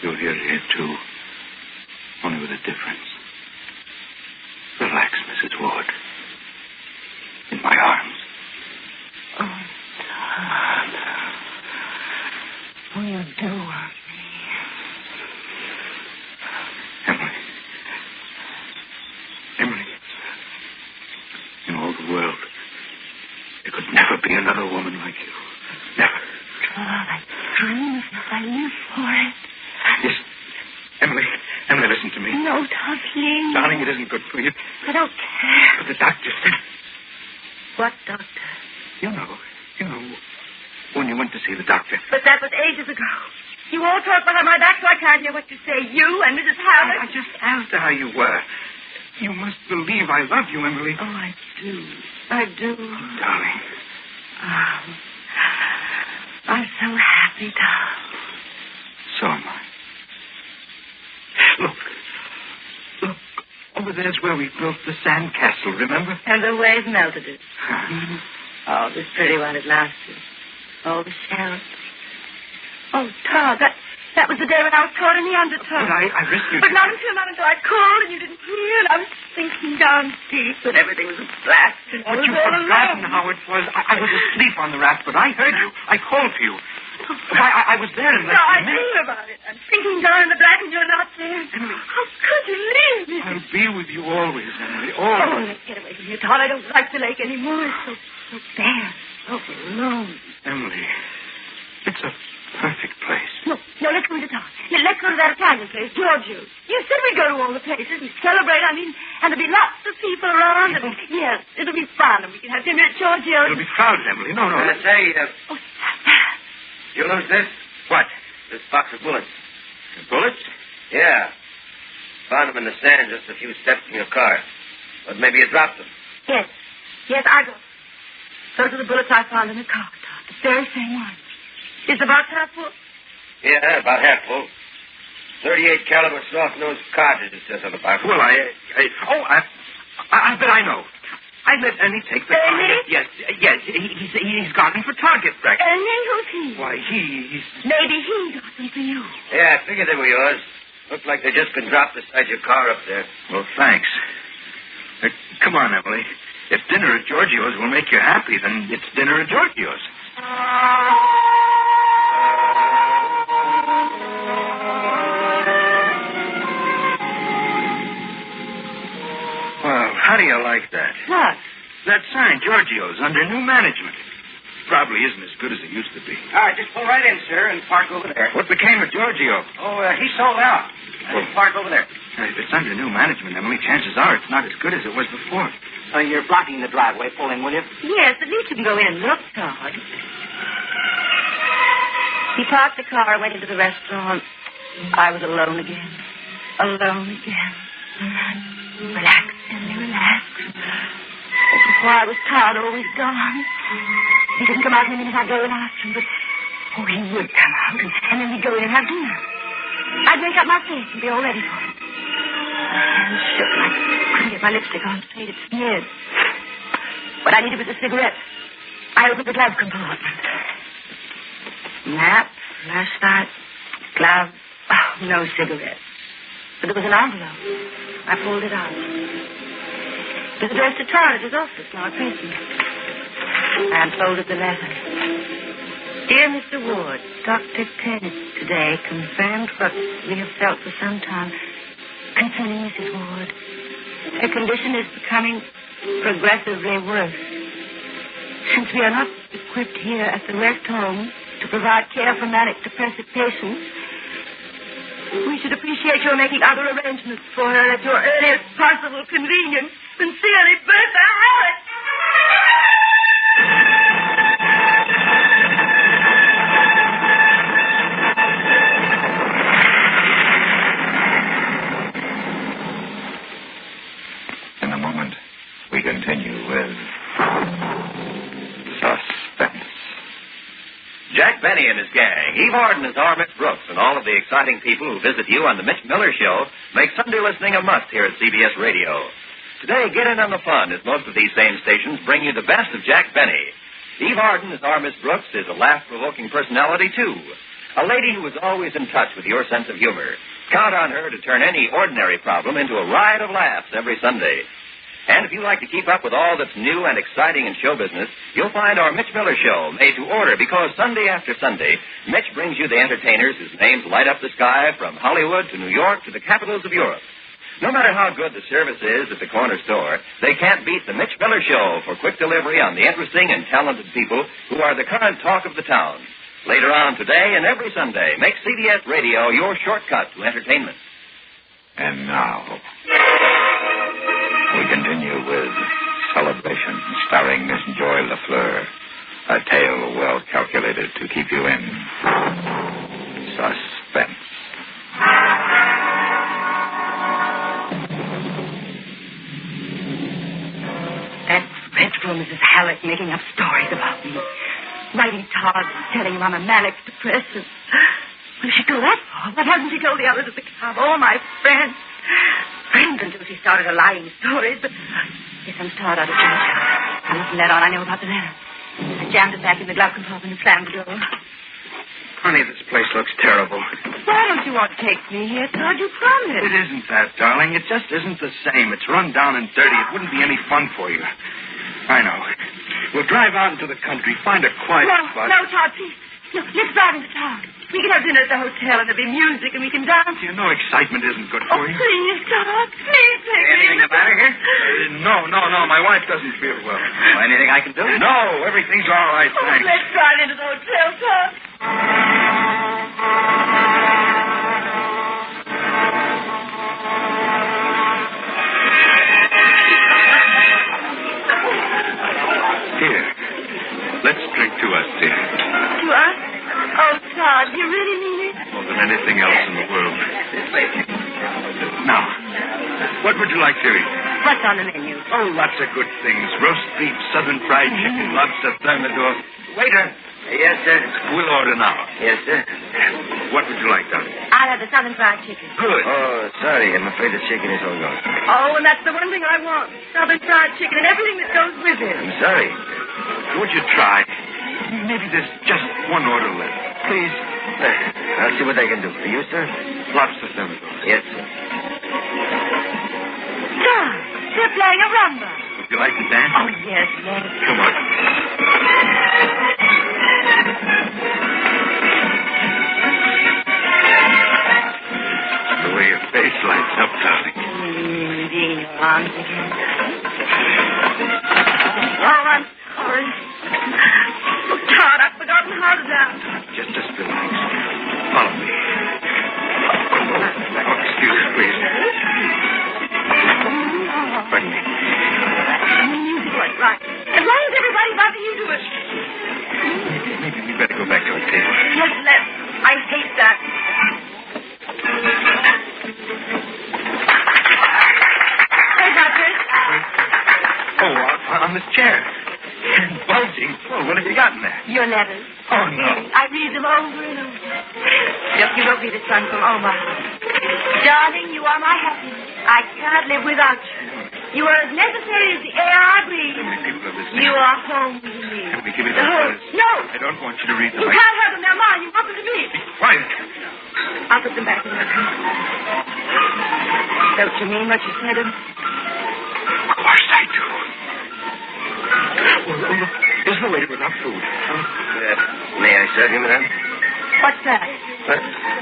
You'll hear it here, too. Only with a difference. Relax, Mrs. Ward. In my arms. Oh, darling. Oh, you do want me. Emily, in all the world, there could never be another woman like you. Never. Oh, I dream of it. I live for it. Yes. Emily, listen to me. No, Tom, please. Darling, it isn't good for you. I don't care. But the doctor said... What doctor? You know, when you went to see the doctor. But that was ages ago. You all talk behind my back, so I can't hear what you say. You and Mrs. Howard. I just asked her how you were. You must believe I love you, Emily. Oh, I do. I do. Darling. Oh, I'm so happy, Tom. So am I. Look. Over there's where we built the sand castle, remember? And the waves melted it. Oh, this pretty one at last. Oh, the shells. Oh, Todd, that was the day when I was caught in the undertow. But I rescued you. But not until I called and you didn't hear, and I was sinking down deep, and everything was a blast. But you've forgotten how it was. I was asleep on the raft, but I heard you. I called to you. Why, I was there in less No, than a I minute. dream about it. I'm sinking down in the black and you're not there. Emily. How could you leave me? I'll be with you always, Emily, Oh, always. let's get away from here, Todd. I don't like the lake anymore. It's so bare, so alone. Emily, it's a perfect place. No, let's go to town. Let's go to that Italian place, Giorgio's. You said we'd go to all the places and celebrate, and there'll be lots of people around. And, yes, it'll be fun, and we can have dinner at Giorgio's. It'll be crowded, Emily. No. Oh, You lose this? What? This box of bullets. Bullets? Yeah. Found them in the sand just a few steps from your car. But maybe you dropped them. Yes, I got them. Those are the bullets I found in the car, Todd. The very same one. Is the box half full? Yeah, about half full. 38 caliber soft-nosed cartridge, it says on the box. Well, I bet I know. I let Ernie take the car. Ernie? Yes. He's got me for target practice. Ernie? Who's he? Why, he's... Maybe he got them for you. Yeah, I figured they were yours. Looked like they just been dropped beside your car up there. Well, thanks. Come on, Emily. If dinner at Giorgio's will make you happy, then it's dinner at Giorgio's. Well, how do you like that? What? That sign, Giorgio's, under new management. Probably isn't as good as it used to be. All right, just pull right in, sir, and park over there. What became of Giorgio? Oh, he sold out. Park over there. If it's under new management, Emily, chances are it's not as good as it was before. You're blocking the driveway. Pull in, will you? Yes, at least you can go in and look, Todd. He parked the car and went into the restaurant. I was alone again. Relax, Emily, relax. Before I was tired, always gone. He didn't come out in a minute. I'd go and ask him, but he would come out, and then we'd go in and have dinner. I'd make up my face and be all ready for him. And shook. I couldn't get my lipstick on straight. It smeared. What I needed was a cigarette. I opened the glove compartment. Map, flashlight, glove. Oh, no cigarette. But there was an envelope. I pulled it out. It was addressed to Todd at his office, now at prison. I unfolded the letter. Dear Mr. Ward, Dr. Tennant today confirmed what we have felt for some time concerning Mrs. Ward. Her condition is becoming progressively worse. Since we are not equipped here at the rest home to provide care for manic depressive patients, we should appreciate your making other arrangements for her at your earliest possible convenience. Sincerely, Bertha Howard. In a moment, we continue with Suspense Jack Benny and his gang, Eve Arden as our Miss Brooks, and all of the exciting people who visit you on the Mitch Miller Show make Sunday listening a must here at CBS Radio. Today, get in on the fun as most of these same stations bring you the best of Jack Benny. Eve Arden as our Miss Brooks is a laugh-provoking personality, too. A lady who is always in touch with your sense of humor. Count on her to turn any ordinary problem into a riot of laughs every Sunday. And if you like to keep up with all that's new and exciting in show business, you'll find our Mitch Miller Show made to order because Sunday after Sunday, Mitch brings you the entertainers whose names light up the sky from Hollywood to New York to the capitals of Europe. No matter how good the service is at the corner store, they can't beat the Mitch Miller Show for quick delivery on the interesting and talented people who are the current talk of the town. Later on today and every Sunday, make CBS Radio your shortcut to entertainment. And now, we continue with Celebration, starring Miss Joy LaFleur. A tale well calculated to keep you in suspense. That dreadful Mrs. Halleck making up stories about me. Writing cards and telling him I'm a manic depressed. What did she go that for? What hasn't she told the others at the club? All my friends. Friends until she started her lying stories, but yes, I'm tired out of drink. I mustn't let on I know about the letter. I jammed it back in the glove compartment and slammed the door. Honey, this place looks terrible. Why don't you want to take me here, Todd? You promised. It isn't that, darling. It just isn't the same. It's run down and dirty. It wouldn't be any fun for you. I know. We'll drive out into the country, find a quiet spot. No, Todd, please. No, let's drive into town. We can have dinner at the hotel, and there'll be music, and we can dance. You know excitement isn't good for you. Please, Todd. Please take me. Anything the matter here? No. My wife doesn't feel well. Anything I can do? No, everything's all right, thanks. Let's drive into the hotel, Todd. Here. Let's drink to us, dear. To us? Oh, Todd, you really mean it? More than anything else in the world. Now, what would you like to eat? What's on the menu? Oh, lots of good things. Roast beef, southern fried chicken, lobster thermidor. Waiter. Yes, sir. We'll order now. Yes, sir. What would you like, darling? I'll have the southern fried chicken. Good. Oh, sorry. I'm afraid the chicken is all gone. Oh, and that's the one thing I want. Southern fried chicken and everything that goes with it. I'm sorry. Would you try? Maybe there's just one order left. Please. I'll see what I can do. For you, sir? Lobster thermidor. Yes, sir. Todd, they're playing a rumba. Would you like to dance? Oh, yes. Come on. The way your face lights up, darling. Being your arms again. Oh, I'm sorry. Oh, Todd, I've forgotten how to dance. Just relax. Follow me. Oh, excuse me, please. Pardon me. The music was right. As long as everybody's about you do it. Maybe we better go back to our table. Yes, let's. I hate that. Where's that, Chris? Oh, on this chair. Bulging full. What have you got in there? Your letters. Oh, no. I read them over and over. Just you wrote me this one from Omaha. Darling, you are my happiness. I cannot live without you. You are as necessary as the air I breathe. People are listening. You are home with me. Can we give me those letters? No. I don't want you to read them. You can't have them. They're mine. You want them to me. Quiet. I'll put them back in your coat. Don't you mean what you said? Of course I do. Well, look, there's no waiter without food. May I serve you, madame? What's that?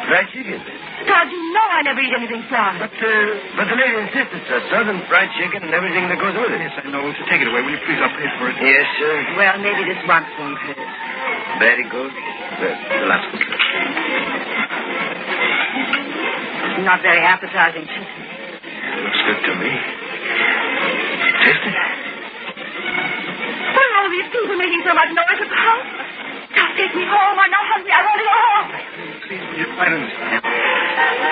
Fried chicken. Todd, you know I never eat anything fried. But the lady insisted, sir. Southern fried chicken and everything that goes with it. Yes, I know. So take it away. Will you please? I'll pay for it. Yes, sir. Well, maybe this once won't hurt. Very good. The last one, sir. Not very appetizing chicken. Looks good to me. Taste it. What are all these people making so much noise at the house? Just take me home. I'm not hungry. I want to go home. Please, will you try to understand?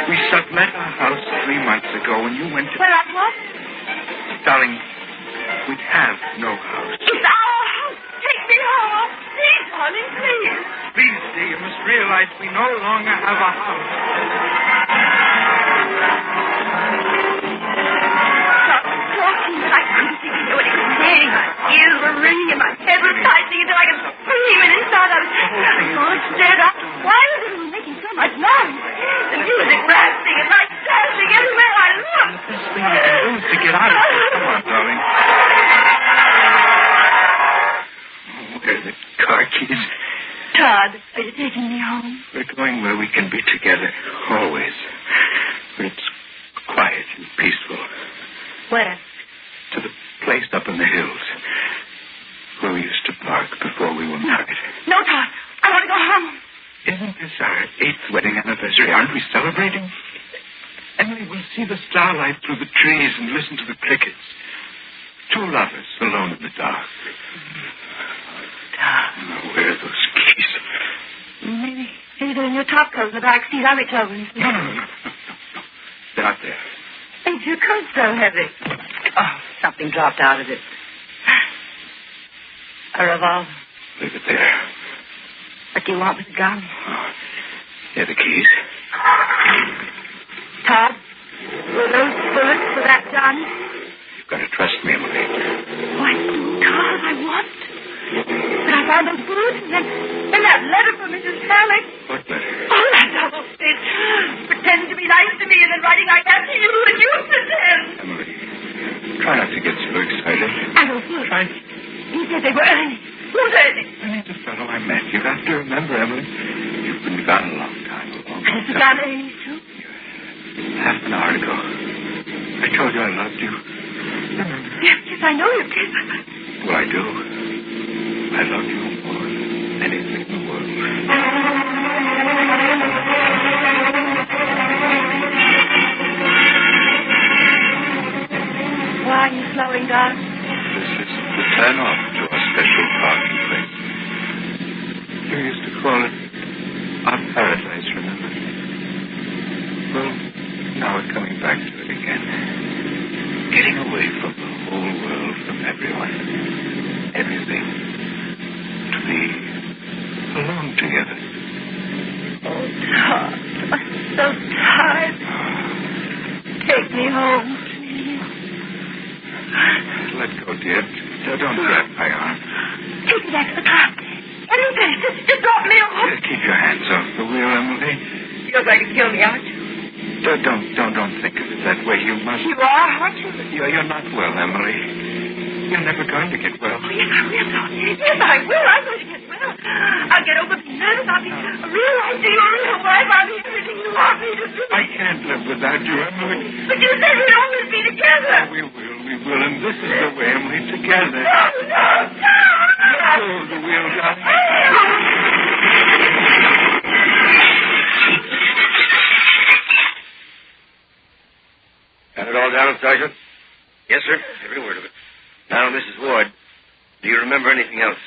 We sublet our house 3 months ago when you went to... Well, I what? Darling, we'd have no house. It's our house. Take me home. Please, darling, please. Please, dear, you must realize we no longer have a house. Stop talking, but I couldn't think you knew what he was saying. My ears were ringing and my head was tightening until I could scream, and inside I was so scared up. Why was it making so much noise? The music rasping and lights flashing everywhere I looked. The best thing you can do is to get out of here. Come on, darling. Where are the car keys? Todd, are you taking me home? We're going where we can be together, always. Where it's quiet and peaceful. Where? To the place up in the hills where we used to park before we were married. No, Todd. I want to go home. Isn't this our 8th wedding anniversary? Aren't we celebrating? Emily, we'll see the starlight through the trees and listen to the crickets. Two lovers alone in the dark. Now, where are those keys? Maybe they're in your top coat in the back seat. I'll reach over and see. No. They're out there. Ain't your coat so heavy? Oh, something dropped out of it. A revolver. Leave it there. What do you want with the gun? Oh, here are the keys. Todd, were those bullets for that gun? You've got to trust me, Emily. Why, Todd, I want to. But I found those bullets and then that letter from Mrs. Halleck. What letter? Oh, that double bitch. Pretending to be nice to me and then writing like that to you and you pretend. Emily, try not to get so excited. I don't feel Try. You said they were Ernie. Who's Ernie? Ernie's a fellow I met. You have to remember, Emily. You've been gone a long time. And it's about Ernie, too? Half an hour ago. I told you I loved you. Remember? Yes, I know you did. Well, I do. I love you more than anything in the world. Why are you slowing down? This is the turn-off to our special parking place. You used to call it our paradise, remember? Well, now we're coming back to it again. Getting away from the whole world, from everyone. Everything. To be alone together. Oh, Todd, I'm so tired. Take me home, please. Let go, dear. Don't grab my arm. Take me back to the car. Anything. Just drop me off. Keep your hands off the wheel, Emily. You're going to kill me, aren't you? Don't think of it that way. You must. You are, aren't you? You're not well, Emily. You're never going to get well. Oh, yes, I will. Yes, I will. I'm going to get well. I'll get over being nervous. I'll be a real life to your real wife. I'll be everything you want me to do. I can't live without you, Emily. But you said we'd always be together. We will, and this is the way, Emily, together. No. Let go of the wheel, darling. Got it all down, Sergeant? Yes, sir. Every word of it. Now, Mrs. Ward, do you remember anything else?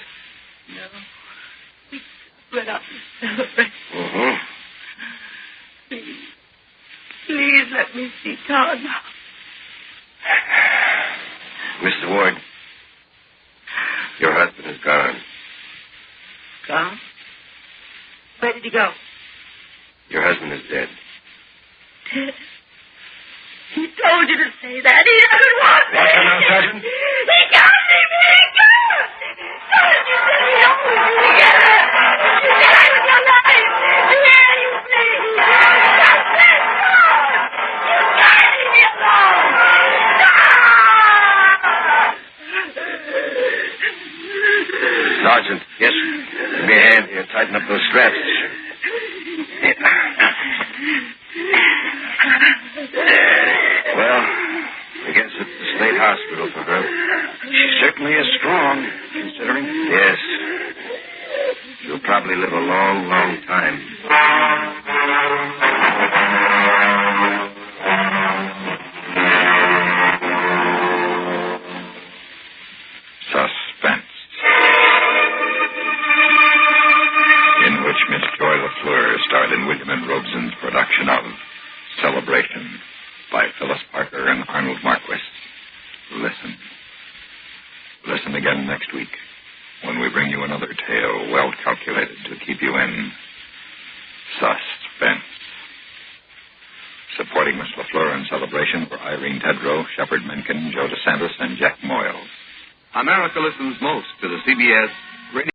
No. We went out to celebrate. Mm-hmm. Please let me see Todd now. Mr. Ward, your husband is gone. Gone? Where did he go? Your husband is dead. Dead? He told you to say that. He doesn't want me. What's the now, Sergeant? He can't leave me. He can't. Told you said we always be together. You said I was your life. Here you please. That's it, Todd. You can't leave me alone. Sergeant, yes, give me a hand here. Tighten up those straps. Well, I guess it's the state hospital for her. She certainly is strong, considering. Yes. She'll probably live a long, long time. Suspense. In which Miss Joy LaFleur starred in William and Robeson's production of Celebration by Phyllis Parker and Arnold Marquis. Listen. Listen again next week when we bring you another tale well calculated to keep you in suspense. Supporting Miss LaFleur in celebration were Irene Tedrow, Shepard Mencken, Joe DeSantis, and Jack Moyles. America listens most to the CBS radio.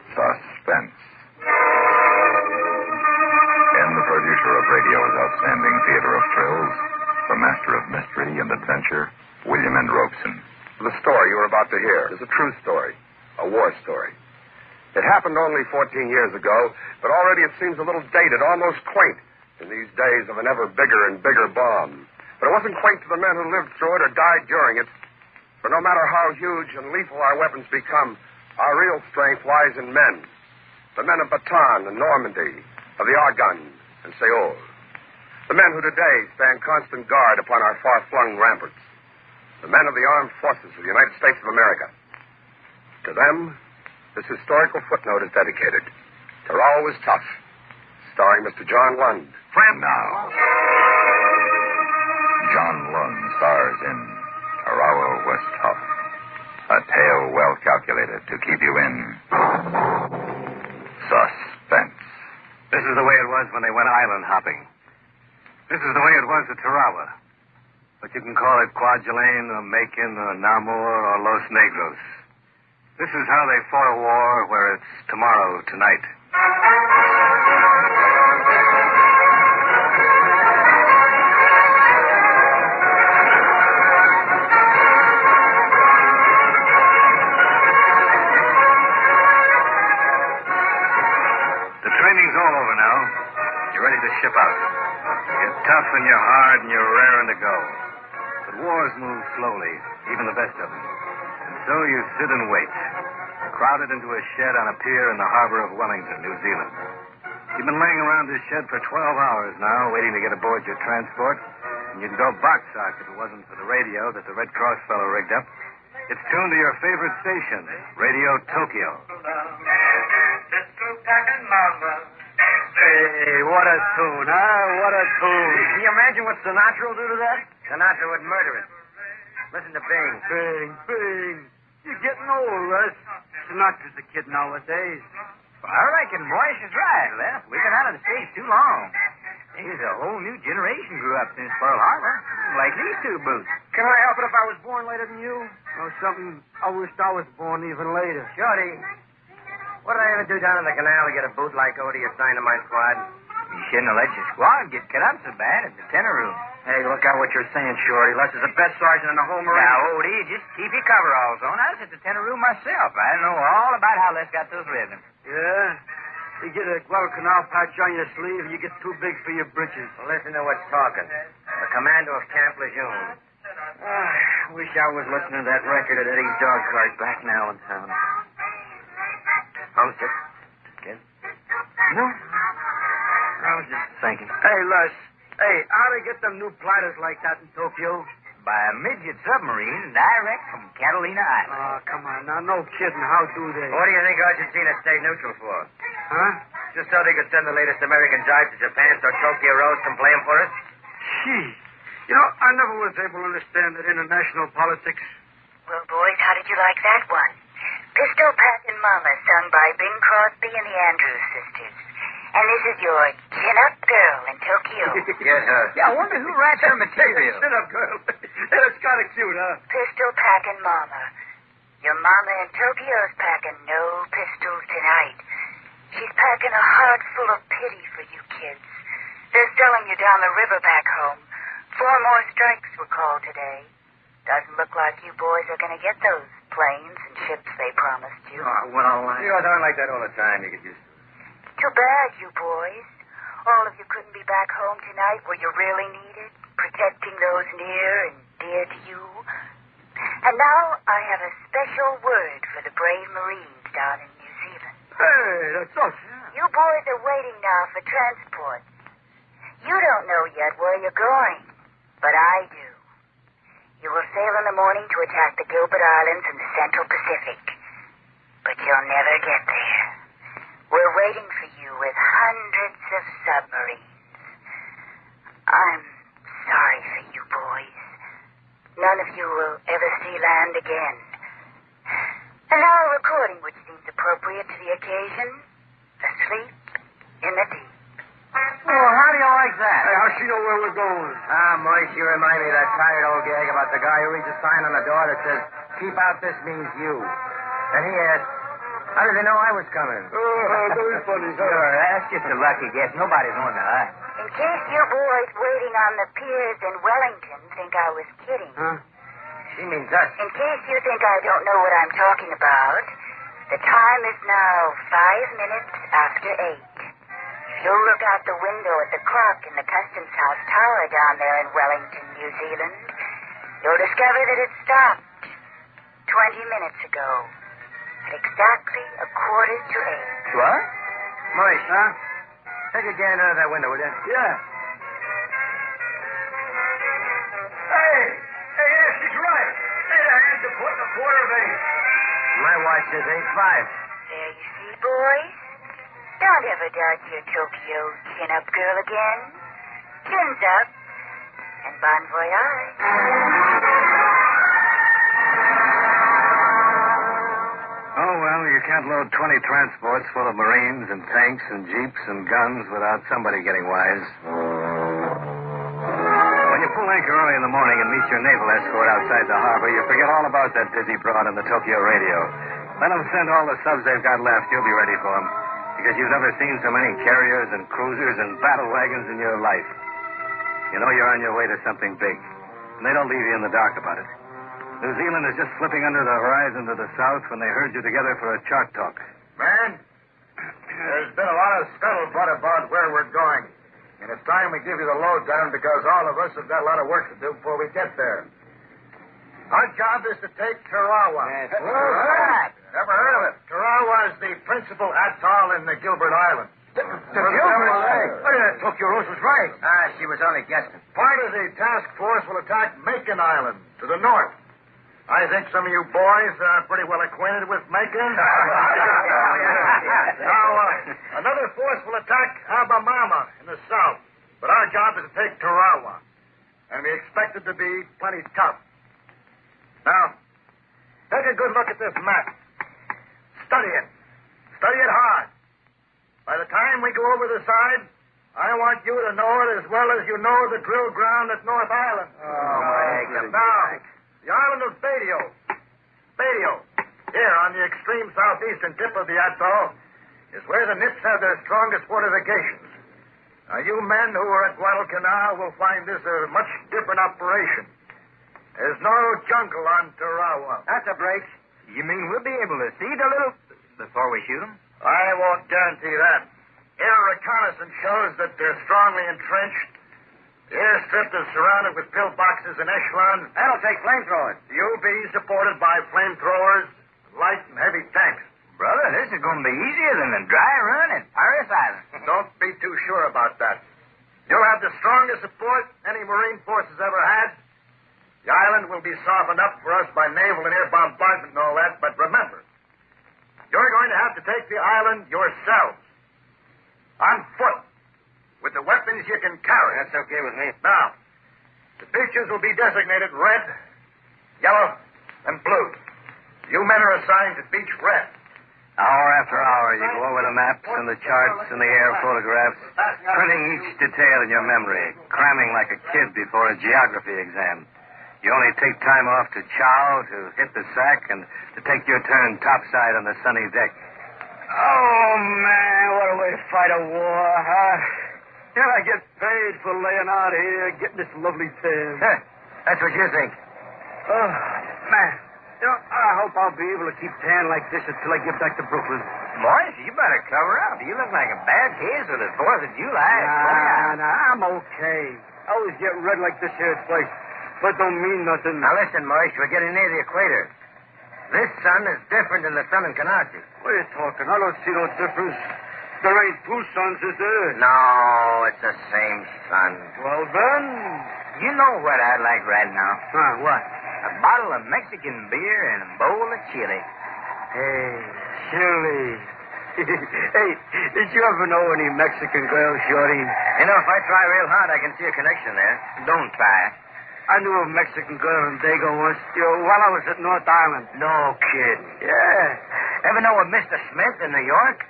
Suspense. And the producer of radio's outstanding theater of thrills, the master of mystery and adventure, William N. Robeson. The story you were about to hear is a true story, a war story. It happened only 14 years ago, but already it seems a little dated, almost quaint, in these days of an ever bigger and bigger bomb. But it wasn't quaint to the men who lived through it or died during it. For no matter how huge and lethal our weapons become, our real strength lies in men. The men of Bataan and Normandy, of the Argonne and Seoul. The men who today stand constant guard upon our far-flung ramparts. The men of the armed forces of the United States of America. To them, this historical footnote is dedicated. Tarawa Was Tough, starring Mr. John Lund. Now, John Lund stars in Tarawa Was Tough, a tale well calculated to keep you in suspense. This is the way it was when they went island hopping. This is the way it was at Tarawa. But you can call it Kwajalein or Macon or Namur or Los Negros. This is how they fought a war where it's tomorrow tonight. The training's all over now. You're ready to ship out. You're tough and you're hard and you're raring to go. But wars move slowly, even the best of them. So you sit and wait, crowded into a shed on a pier in the harbor of Wellington, New Zealand. You've been laying around this shed for 12 hours now, waiting to get aboard your transport, and you'd go box-sock if it wasn't for the radio that the Red Cross fellow rigged up. It's tuned to your favorite station, Radio Tokyo. Hey, what a tune, huh? What a tune. Can you imagine what Sinatra will do to that? Sinatra would murder it. Listen to Bing. Bing, Bing. You're getting old, Russ. Sinatra's a kid nowadays. Well, I reckon Boyce is right, Les. We've been out of the States too long. There's a whole new generation grew up since Pearl Harbor. Like these two boots. Can I help it if I was born later than you? Oh, something I wished I was born even later. Shorty, what did I ever do down in the canal to get a boot like Odie assigned to my squad? You shouldn't have let your squad get cut up so bad at the tenor room. Hey, look out what you're saying, Shorty. Les is the best sergeant in the whole Marine. Now, Odie, just keep your coveralls on. I was at the tenor room myself. I know all about how Les got those ribbons. Yeah? You get a Guadalcanal patch on your sleeve and you get too big for your britches. Well, listen to what's talking. The commando of Camp Lejeune. Wish I was listening to that record at Eddie's dog cart back now in town. Homesick? Kid? No. I was just thinking. Hey, Les. Hey, how'd they get them new gliders like that in Tokyo? By a midget submarine direct from Catalina Island. Oh, come on now. No kidding. How do they? What do you think Argentina stayed neutral for? Huh? Just so they could send the latest American jive to Japan so Tokyo Rose can play them for us? Gee. You know, I never was able to understand that international politics. Well, boys, how did you like that one? Pistol Packin' Mama, sung by Bing Crosby and the Andrews Sisters. And this is your chin-up girl in Tokyo. Get her. Yeah, I wonder who writes her material. Chin-up girl. That's kind of cute, huh? Pistol Packin' Mama. Your mama in Tokyo's packing no pistols tonight. She's packing a heart full of pity for you kids. They're selling you down the river back home. 4 more strikes were called today. Doesn't look like you boys are going to get those planes and ships they promised you. Oh, well, You guys aren't like that all the time. You get used to it. Too bad, you boys. All of you couldn't be back home tonight where you really needed, protecting those near and dear to you. And now I have a special word for the brave Marines down in New Zealand. Hey, that's us. You boys are waiting now for transport. You don't know yet where you're going, but I do. You will sail in the morning to attack the Gilbert Islands in the Central Pacific. But you'll never get there. We're waiting for you with hundreds of submarines. I'm sorry for you boys, none of you will ever see land again. And now a recording which seems appropriate to the occasion. Asleep in the deep. Oh, how do you like that? Hey, how's she know where we're going? Moise, you remind me of that tired old gag about the guy who reads a sign on the door that says, "Keep out, this means you." And he asked, how did they know I was coming? Very funny, huh? Sure, that's just a lucky guess. Nobody's known that. In case you boys waiting on the piers in Wellington think I was kidding. Huh? She means us. In case you think I don't know what I'm talking about, the time is now 5 minutes after 8. If you'll look out the window at the clock in the Customs House Tower down there in Wellington, New Zealand, you'll discover that it stopped 20 minutes ago at exactly 7:45. What? Moise, huh? Take a gander out of that window, will you? Yeah. Hey, yeah, she's right. Hey, the hands are putting 7:45. My watch says 8:05. There you see, boys. Don't ever doubt your Tokyo chin-up girl again. Chins up, and bon voyage. Oh, well, you can't load 20 transports full of Marines and tanks and jeeps and guns without somebody getting wise. When you pull anchor early in the morning and meet your naval escort outside the harbor, you forget all about that busy broad on the Tokyo radio. Let them send all the subs they've got left. You'll be ready for them. Because you've never seen so many carriers and cruisers and battle wagons in your life. You know you're on your way to something big. And they don't leave you in the dark about it. New Zealand is just slipping under the horizon to the south when they herd you together for a chart talk. Man, there's been a lot of scuttlebutt about where we're going. And it's time we give you the lowdown because all of us have got a lot of work to do before we get there. Our job is to take Tarawa. Where's that? Never heard of it. Tarawa is the principal atoll in the Gilbert Islands. The Gilbert? Tokyo Rose was right. She was only guessing. Part of the task force will attack Macon Island to the north. I think some of you boys are pretty well acquainted with Macon. Now, another force will attack Alabama in the south. But our job is to take Tarawa. And we expect it to be plenty tough. Now, take a good look at this map. Study it. Study it hard. By the time we go over the side, I want you to know it as well as you know the drill ground at North Island. Now, the island of Badio, here on the extreme southeastern tip of the atoll, is where the Nips have their strongest fortifications. Now, you men who are at Guadalcanal will find this a much different operation. There's no jungle on Tarawa. That's a break. You mean we'll be able to see the little... before we shoot them? I won't guarantee that. Air reconnaissance shows that they're strongly entrenched. The airstrip is surrounded with pillboxes and echelons. That'll take flamethrowers. You'll be supported by flamethrowers, light and heavy tanks. Brother, this is going to be easier than a dry run at Paris Island. Don't be too sure about that. You'll have the strongest support any Marine force has ever had. The island will be softened up for us by naval and air bombardment and all that, but remember, you're going to have to take the island yourselves. On foot. With the weapons you can carry. That's okay with me. Now, the beaches will be designated red, yellow, and blue. You men are assigned to beach red. Hour after hour, you go over the maps and the charts and the air photographs, printing each detail in your memory, cramming like a kid before a geography exam. You only take time off to chow, to hit the sack, and to take your turn topside on the sunny deck. Oh, man, what a way to fight a war, huh? Yeah, I get paid for laying out here, getting this lovely tan. That's what you think. Oh, man. You know, I hope I'll be able to keep tan like this until I get back to Brooklyn. Boys, you better cover up. You look like a bad case of the 4th of July. Nah, I'm okay. I always get red like this here twice, but don't mean nothing. Now, listen, Maurice, we're getting near the equator. This sun is different than the sun in Canarsie. What are you talking? I don't see no difference. There ain't two suns, is there? No, it's the same sun. Well, then... You know what I'd like right now? Huh, what? A bottle of Mexican beer and a bowl of chili. Hey, chili. Hey, did you ever know any Mexican girls, Shorty? You know, if I try real hard, I can see a connection there. Don't try. I knew a Mexican girl in Dago once, while I was at North Island. No kidding. Yeah. Ever know a Mr. Smith in New York?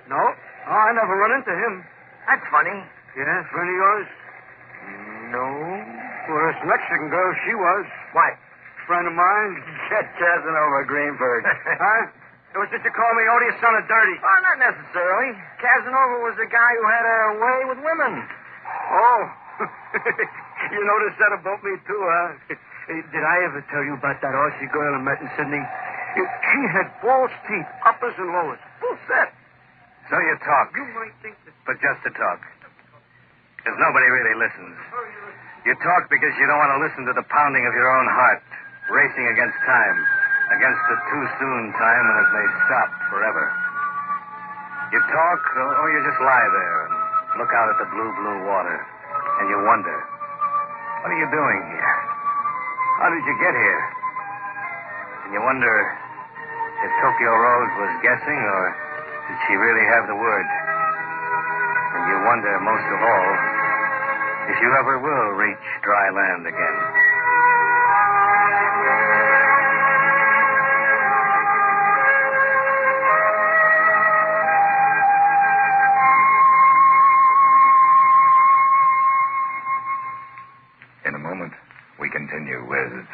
No. Oh, I never run into him. That's funny. Yeah, friend of yours? No. Well, this Mexican girl, she was. What? Friend of mine. Get Casanova Greenberg. Huh? Was it you call me odious son of dirty? Oh, not necessarily. Casanova was the guy who had a way with women. Oh. You noticed that about me, too, huh? Hey, did I ever tell you about that Aussie girl I met in Sydney? She had false teeth, uppers and lowers. Full set. So you talk. You might think that... But just to talk. Because nobody really listens. You talk because you don't want to listen to the pounding of your own heart, racing against time, against the too-soon time when it may stop forever. You talk, or you just lie there and look out at the blue, blue water, and you wonder, what are you doing here? How did you get here? And you wonder if Tokyo Rose was guessing, or did she really have the word? And you wonder, most of all, if you ever will reach dry land again. In a moment, we continue with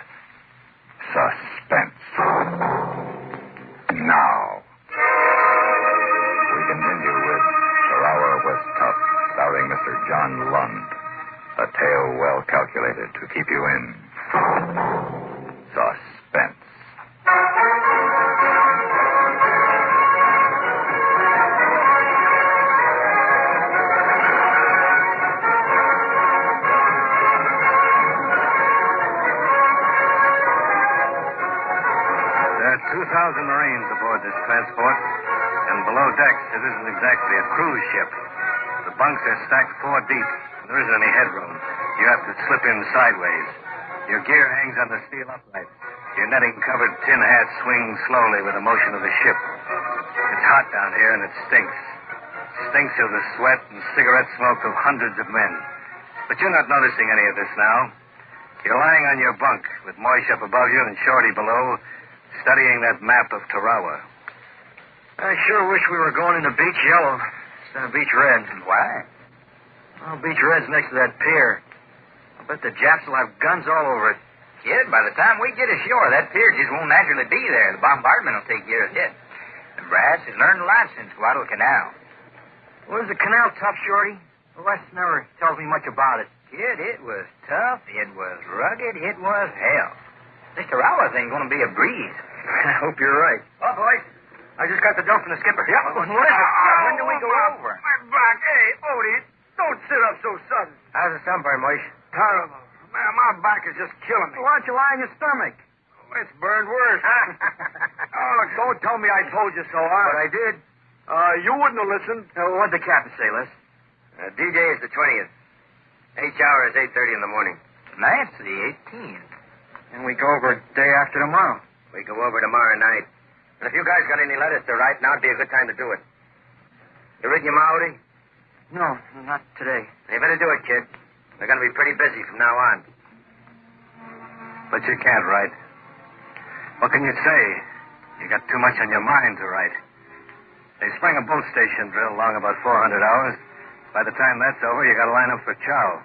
Suspense. Now, we continue with Tarawa Was Rough, starring Mr. John Lund. A tale well calculated to keep you in suspense. There are 2,000 Marines aboard this transport, and below decks it isn't exactly a cruise ship. The bunks are stacked 4 deep. There isn't any headroom. You have to slip in sideways. Your gear hangs on the steel upright. Your netting-covered tin hat swings slowly with the motion of the ship. It's hot down here, and it stinks. It stinks of the sweat and cigarette smoke of hundreds of men. But you're not noticing any of this now. You're lying on your bunk with Moish up above you and Shorty below, studying that map of Tarawa. I sure wish we were going into beach yellow instead of beach red. Why? Well, beach red's next to that pier. I bet the Japs will have guns all over it. Kid, by the time we get ashore, that pier just won't naturally be there. The bombardment will take care of it. And Brass has learned a lot since Guadalcanal. Was the canal tough, Shorty? Well, Wes never tells me much about it. Kid, it was tough, it was rugged, it was hell. This Tarawa thing's going to be a breeze. I hope you're right. Oh, boys, I just got the dope from the skipper. Yeah, what is it? When do we go over? My back. Hey, Odie, don't sit up so sudden. How's the sunburn, Moish? Terrible. Man, my back is just killing me. Why don't you lie on your stomach? Oh, it's burned worse. Oh, look, don't tell me I told you so, huh? But I did. You wouldn't have listened. What'd the captain say, Les? D-Day is the 20th. H-hour is 8:30 in the morning. That's the 18th. And we go over day after tomorrow. We go over tomorrow night. And if you guys got any letters to write, now'd be a good time to do it. You reading your Maori? No, not today. You better do it, kid. They're going to be pretty busy from now on. But you can't write. What can you say? You got too much on your mind to write. They spring a boat station drill long about 400 hours. By the time that's over, you got to line up for chow.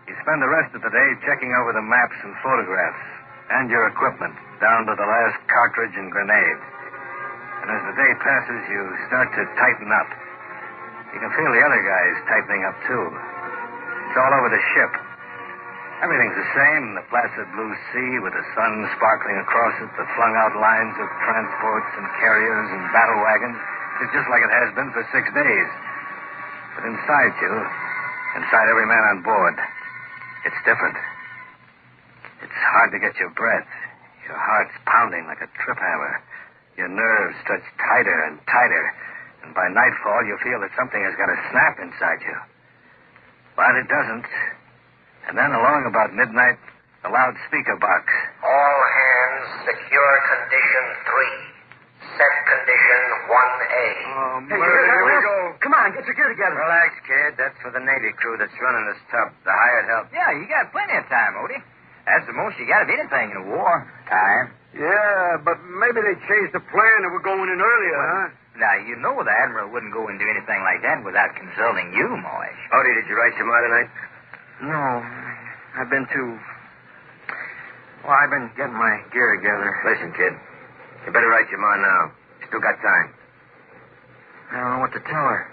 You spend the rest of the day checking over the maps and photographs and your equipment down to the last cartridge and grenade. And as the day passes, you start to tighten up. You can feel the other guys tightening up, too. It's all over the ship. Everything's the same, the placid blue sea with the sun sparkling across it, the flung-out lines of transports and carriers and battle wagons. It's just like it has been for 6 days. But inside you, inside every man on board, it's different. It's hard to get your breath. Your heart's pounding like a trip hammer. Your nerves stretch tighter and tighter. And by nightfall, you feel that something has got to snap inside you. But it doesn't. And then along about midnight, the loudspeaker box. All hands, secure condition 3. set condition 1A. Here we go. Come on, get your gear together. Relax, kid. That's for the Navy crew that's running this tub. The hired help. Yeah, you got plenty of time, Odie. That's the most you got of anything in a war. Time. Yeah, but maybe they changed the plan and we're going in earlier, huh? Now, you know the Admiral wouldn't go and do anything like that without consulting you, Moish. Odie, did you write your mind tonight? No, I've been getting my gear together. Listen, kid. You better write your mind now. Still got time. I don't know what to tell her.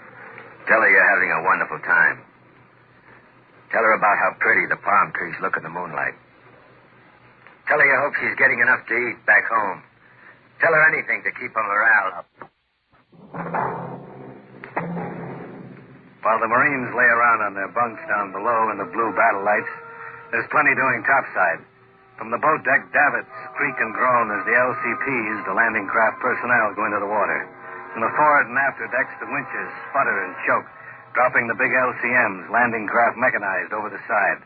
Tell her you're having a wonderful time. Tell her about how pretty the palm trees look in the moonlight. Tell her you hope she's getting enough to eat back home. Tell her anything to keep her morale up. While the Marines lay around on their bunks down below in the blue battle lights, there's plenty doing topside. From the boat deck, davits creak and groan as the LCPs, the landing craft personnel, go into the water. From the forward and after decks, the winches sputter and choke, dropping the big LCMs, landing craft mechanized, over the side.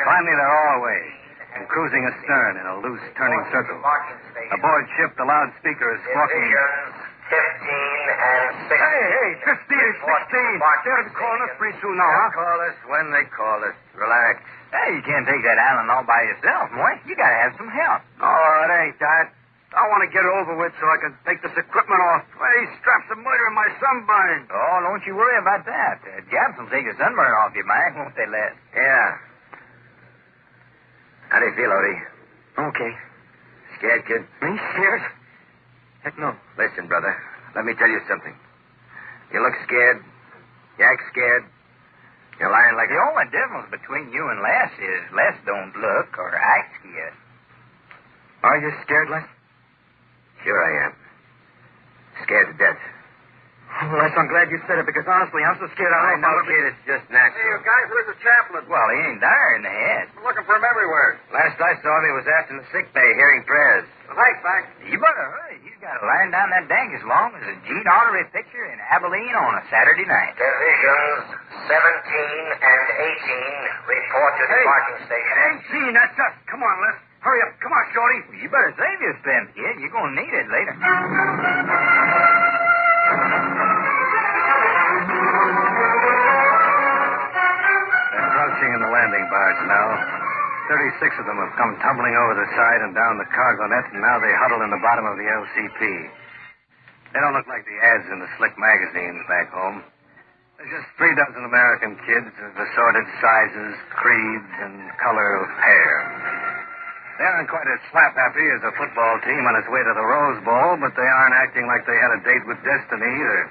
Finally, they're all away and cruising astern in a loose turning circle. Aboard ship, the loudspeaker is squawking. 15 and 16. Hey, 15 and 16. They'll be calling us pretty soon now, huh? They'll call us when they call us. Relax. Hey, you can't take that island all by yourself, Moish. You gotta have some help. Oh, it ain't that. I want to get it over with so I can take this equipment off. These straps are murdering my sunburn. Oh, don't you worry about that. Japs will take the sunburn off your back, won't they, Les? Yeah. How do you feel, Odie? Okay. Scared, kid? Me scared? Heck no. Listen, brother. Let me tell you something. You look scared. You act scared. You're lying like the only difference between you and Les is Les don't look or act scared. Are you scared, Les? Sure I am. Scared to death. Oh, Les, I'm glad you said it, because honestly, I'm so scared I don't know. kid, it's just natural. Hey, you guys, where's the chaplain? Well, he ain't there in the head. I'm looking for him everywhere. Last I saw him, he was aft in the sick bay hearing prayers. Thanks, Mac. You better hurry. He's got to line down that deck as long as a Gene Autry picture in Abilene on a Saturday night. Divisions 17 and 18 report to the parking station. 18, that's us. Come on, Les. Hurry up. Come on, Shorty. Well, you better save your spend, kid. You're going to need it later. They're crouching in the landing bars now. 36 of them have come tumbling over the side and down the cargo net, and now they huddle in the bottom of the LCP. They don't look like the ads in the slick magazines back home. They're just 3 dozen American kids of assorted sizes, creeds, and color of hair. They aren't quite as slap-happy as a football team on its way to the Rose Bowl, but they aren't acting like they had a date with destiny either.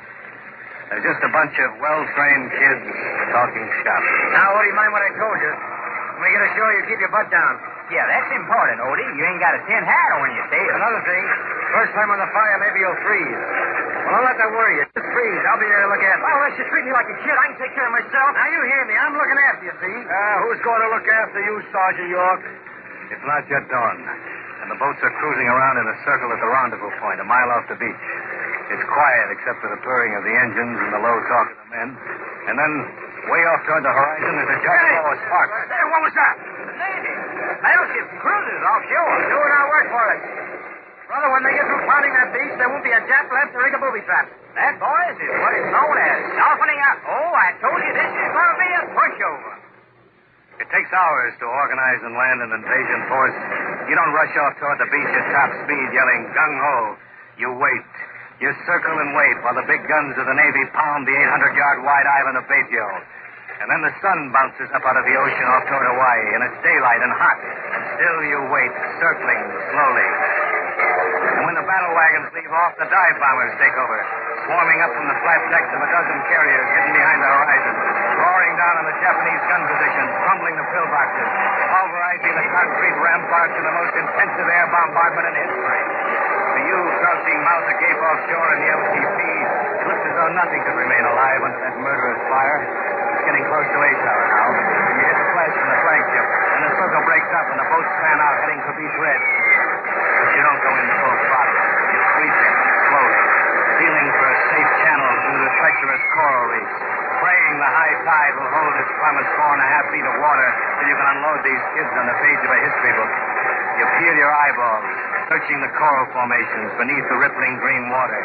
They're just a bunch of well-trained kids talking shop. Now, what do you mind what I told you? When we get ashore, you keep your butt down. Yeah, that's important, Odie. You ain't got a tin hat on your tail. Another thing, first time on the fire, maybe you'll freeze. Well, don't let that worry you. Just freeze. I'll be there to look after you. Oh, Les, you treat me like a kid. I can take care of myself. Now, you hear me. I'm looking after you, see? Who's going to look after you, Sergeant York? It's not yet dawn, and the boats are cruising around in a circle at the rendezvous point, a mile off the beach. It's quiet except for the purring of the engines and the low talk of the men. And then, way off toward the horizon, there's a giant spark. Hey, what was that? The Navy. Battleship cruisers offshore. Doing our work for us. Brother, when they get through pounding that beach, there won't be a Jap left to rig a booby trap. That, boys, is what is known as softening up. Oh, I told you this is going to be a pushover. It takes hours to organize and land an invasion force. You don't rush off toward the beach at top speed yelling gung-ho. You wait. You circle and wait while the big guns of the Navy pound the 800-yard wide island of Batio. And then the sun bounces up out of the ocean off toward Hawaii, and it's daylight and hot. And still you wait, circling slowly. And when the battle wagons leave off, the dive bombers take over, swarming up from the flat decks of a dozen carriers hidden behind the horizon, roaring down on the Japanese gun positions, crumbling the pillboxes, pulverizing the concrete ramparts in the most intensive air bombardment in history. For you, crouching mouth agape offshore in the LCP, it looks as though nothing could remain alive under that murderous fire. It's getting close to 8 hours now. You hit the flash from the flagship, and the circle breaks up, and the boats fan out, heading for Beach Red. But you don't go in full throttle. You squeeze in, slowly, feeling for a safe channel through the treacherous coral reefs, praying the high tide will hold its promised 4.5 feet of water till you can unload these kids on the page of a history book. You You peel your eyeballs, searching the coral formations beneath the rippling green water.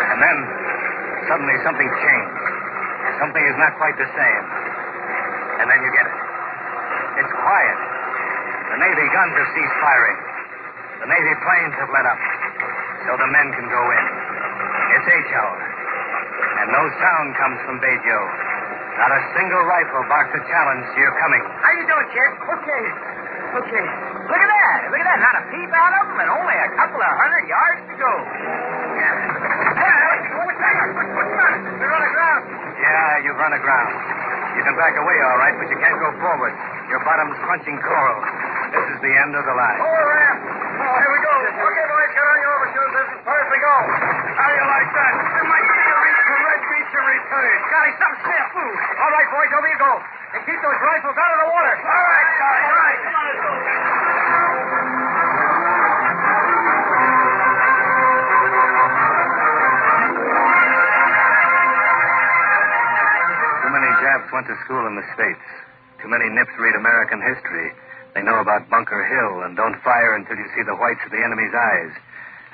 And then, suddenly something changed. Something is not quite the same. And then you get it. It's quiet. The Navy guns have ceased firing. The Navy planes have let up. So the men can go in. It's 8 hour. And no sound comes from Bejo. Not a single rifle barks a challenge to your coming. How you doing, kid? Okay. Look at that. Not a peep out of them and only a couple of 100 yards to go. What's that? We run aground. Yeah, you've run aground. You can back away all right, but you can't go forward. Your bottom's crunching coral. This is the end of the line. Oh, ramp. Oh, here we go. Okay, boys, get on your overshoes. Where does we go? How do you like that? There might be a reach from Red Beach and return. Golly, some snafu. All right, boys, over you go. And keep those rifles out of the water. All right, Charlie. All right. Come on, let's go. Too many Japs went to school in the States. Too many Nips read American history. They know about Bunker Hill and don't fire until you see the whites of the enemy's eyes.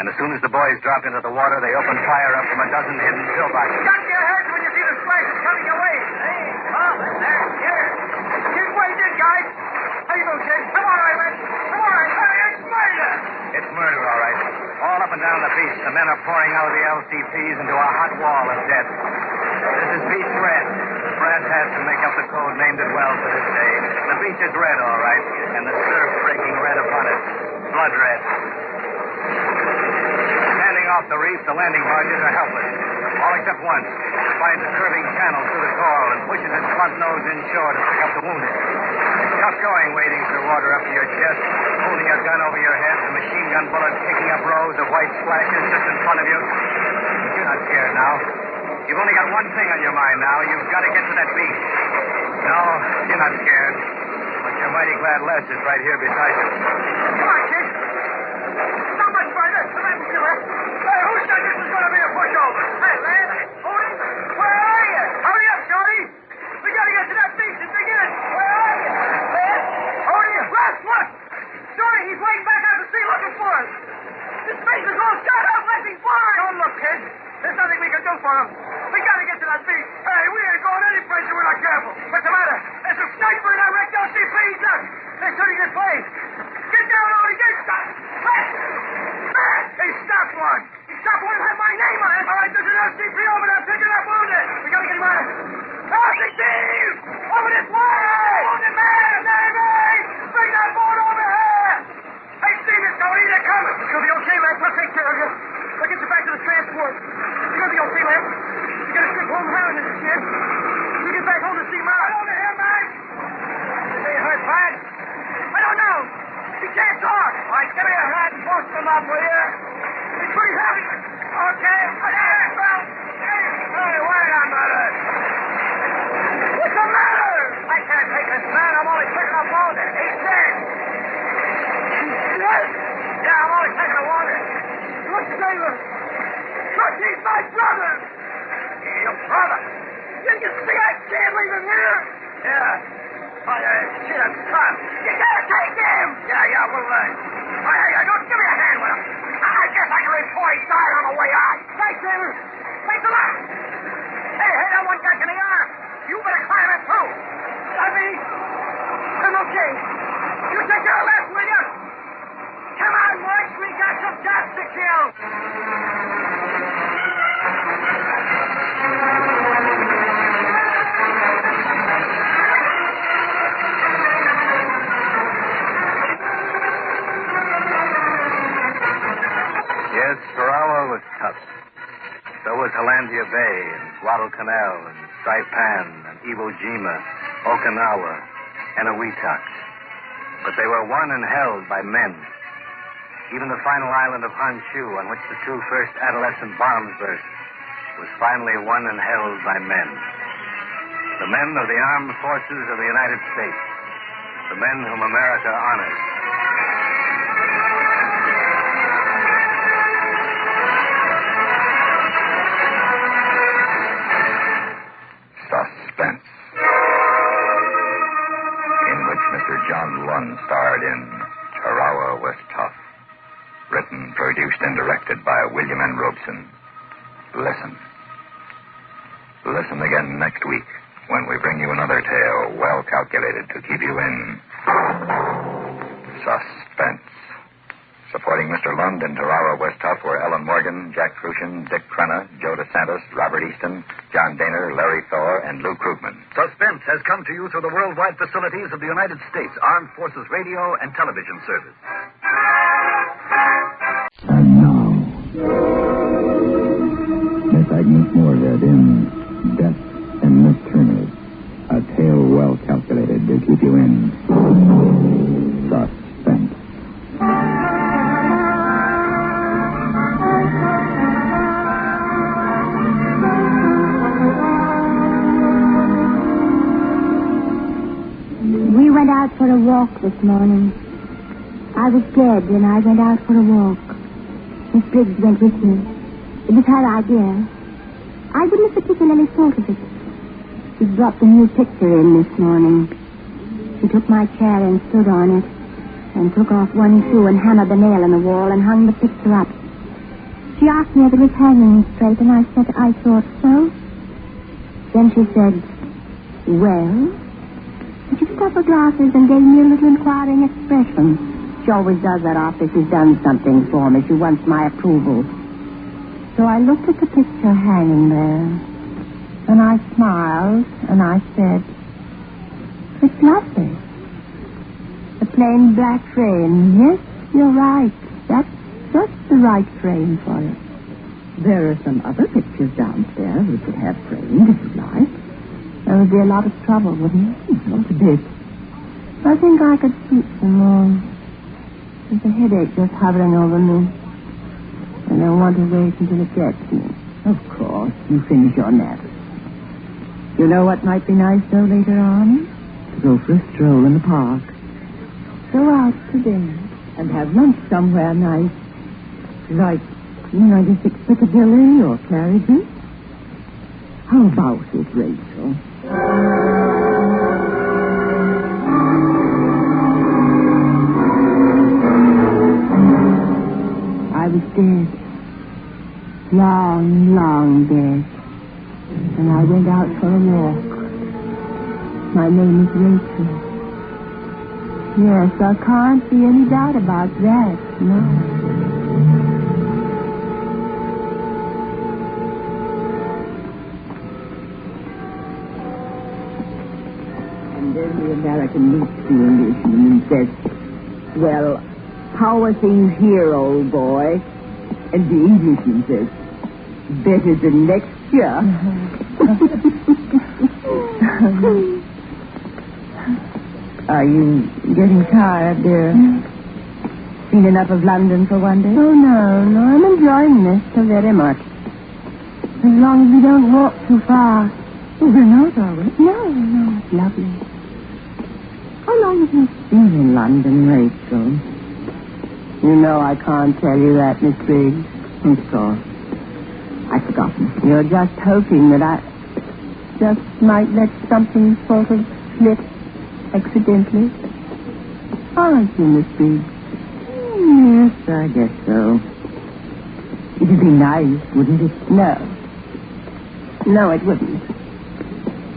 And as soon as the boys drop into the water, they open fire up from a dozen hidden pillboxes. Duck your heads when you see the splashes coming your way. Hey, Tom, there, here. Here's what he did, guys. How you doing, kid? Come on, Ivan. Come on. Hey, it's murder. It's murder, all right. All up and down the beach, the men are pouring out of the LCPs into a hot wall of death. This is beach red. Brass hats to make up the code named it well for this day. The beach is red, all right, and the surf breaking red upon it. Blood red. Standing off the reef, the landing barges are helpless. All except one. It finds a curving channel through the coral and pushes its front nose inshore to pick up the wounded. It's tough going wading through water up to your chest, holding your gun over your head, the machine gun bullets kicking up rows of white splashes just in front of you. You're not scared now. You've only got one thing on your mind now. You've got to get to that beach. No, you're not scared. But you're mighty glad Les is right here beside you. Come on, kid. Not much further. Come on, Stuart. Hey, who said this was going to be a pushover? Hey, Lance. Odin, where are you? Hurry up, Shorty. We got to get to that beach and dig in. Where are you? Lance? Odin, Les, look. Shorty, he's waiting back out to sea looking for us. His face is all shot up, looking for us. Don't look, kid. There's nothing we can do for him. We got to get to that beach. Hey, we ain't going any place if we're not careful. What's the matter? There's a sniper in that wrecked LCP. Look, they're shooting his plane. Get down, Odie. Get stop. Hey, stop one. Stop one that had my name on it. All right, there's an LCP over there picking up wounded. We got to get him out of here. LCP! Over this way! Wounded man! Navy! Bring that boat over here! Hey, Stevens, Odie, they're coming. You'll be okay, man. We'll take care of you. We'll get you back to the transport. You're going to be okay, man. You got to stick home hard in this kid. You get back home to see Mom. Over here, man. Is he hurt bad? I don't know. He can't talk. All right, give me a hand and post him up, will you? He's pretty heavy. Okay. Hey, wait a minute. What's the matter? I can't take this man. I'm only picking up wounded. He's dead. He's dead? Yeah, I'm only taking a wounded. Look, Sailor. Look, he's my brother. Your brother? You see I can't leave him here? Yeah. Oh, yeah, shit, I'm tough. You gotta take him. Yeah, we'll hey, don't give me a hand with him. I guess I can report he died on the way out. Thanks, Sailor. Thanks a lot. Hey, that one got in the arm. You better climb it, too. I mean, I'm okay. You take care of that, will you? Come on, boys. We got some jobs to kill. Yes, Tarawa was tough. So was Hollandia Bay and Guadalcanal and Saipan and Iwo Jima, Okinawa, and Awetak. But they were won and held by men. Even the final island of Honshu, on which the two first adolescent bombs burst, was finally won and held by men. The men of the armed forces of the United States. The men whom America honors. Suspense, in which Mr. John Lund starred starred in Tarawa Was Rough. Written, produced, and directed by William N. Robeson. Listen. Listen again next week when we bring you another tale well calculated to keep you in suspense. Supporting Mr. Lund in Tarawa Was Rough were Ellen Morgan, Jack Crucian, Dick Crenna, Joe DeSantis, Robert Easton, John Daner, Larry Thor, and Lou Krugman. Suspense has come to you through the worldwide facilities of the United States Armed Forces Radio and Television Service. And now, Miss Agnes Moorehead in Death and Miss Turner. A tale well calculated to keep you in suspense. We went out for a walk this morning. I was dead, and I went out for a walk. Miss Briggs went with me. It was her idea. I wouldn't have particularly thought of it. She brought the new picture in this morning. She took my chair and stood on it, and took off one shoe and hammered the nail in the wall and hung the picture up. She asked me if it was hanging straight, and I said I thought so. Then she said, well? And she took off her glasses and gave me a little inquiring expression. She always does that after she's done something for me. She wants my approval. So I looked at the picture hanging there, and I smiled, and I said, it's lovely. The plain black frame. Yes, you're right. That's just the right frame for it. There are some other pictures downstairs we could have framed if you like. There would be a lot of trouble, wouldn't it? Not a bit. I think I could sleep some more. There's a headache just hovering over me. And I want to wait until it gets me. Of course, you finish your nap. You know what might be nice, though, later on? To go for a stroll in the park. Go out to dinner and have lunch somewhere nice. Like 96 Piccadilly or Claridge's. How about it, Rachel? I was dead. Long, long dead. And I went out for a walk. My name is Rachel. Yes, there can't be any doubt about that, no. And then the American meets the Englishman and says, well, how are things here, old boy? And the Englishman says, better than next year. Are you getting tired, dear? Seen enough of London for one day? Oh, no. I'm enjoying this so very much. As long as we don't walk too far. Oh, we're not, are we? No, it's lovely. How long have you been in London, Rachel? You know I can't tell you that, Miss Briggs. Of course. I've forgotten. You're just hoping that I just might let something sort of slip accidentally. Aren't you, Miss Briggs? Yes, I guess so. It'd be nice, wouldn't it? No, it wouldn't.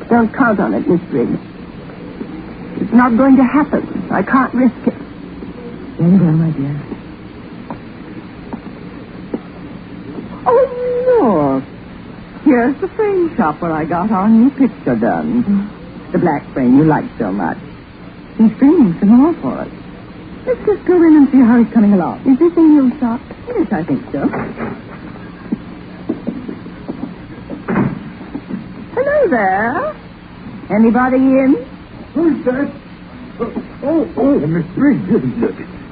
Don't count on it, Miss Briggs. It's not going to happen. I can't risk it. Very well, my dear. Oh, look. Here's the frame shop where I got our new picture done. The black frame you like so much. He's framing some more for us. Let's just go in and see how he's coming along. Is this a new shop? Yes, I think so. Hello there. Anybody in? Who's that? Oh, Miss Briggs.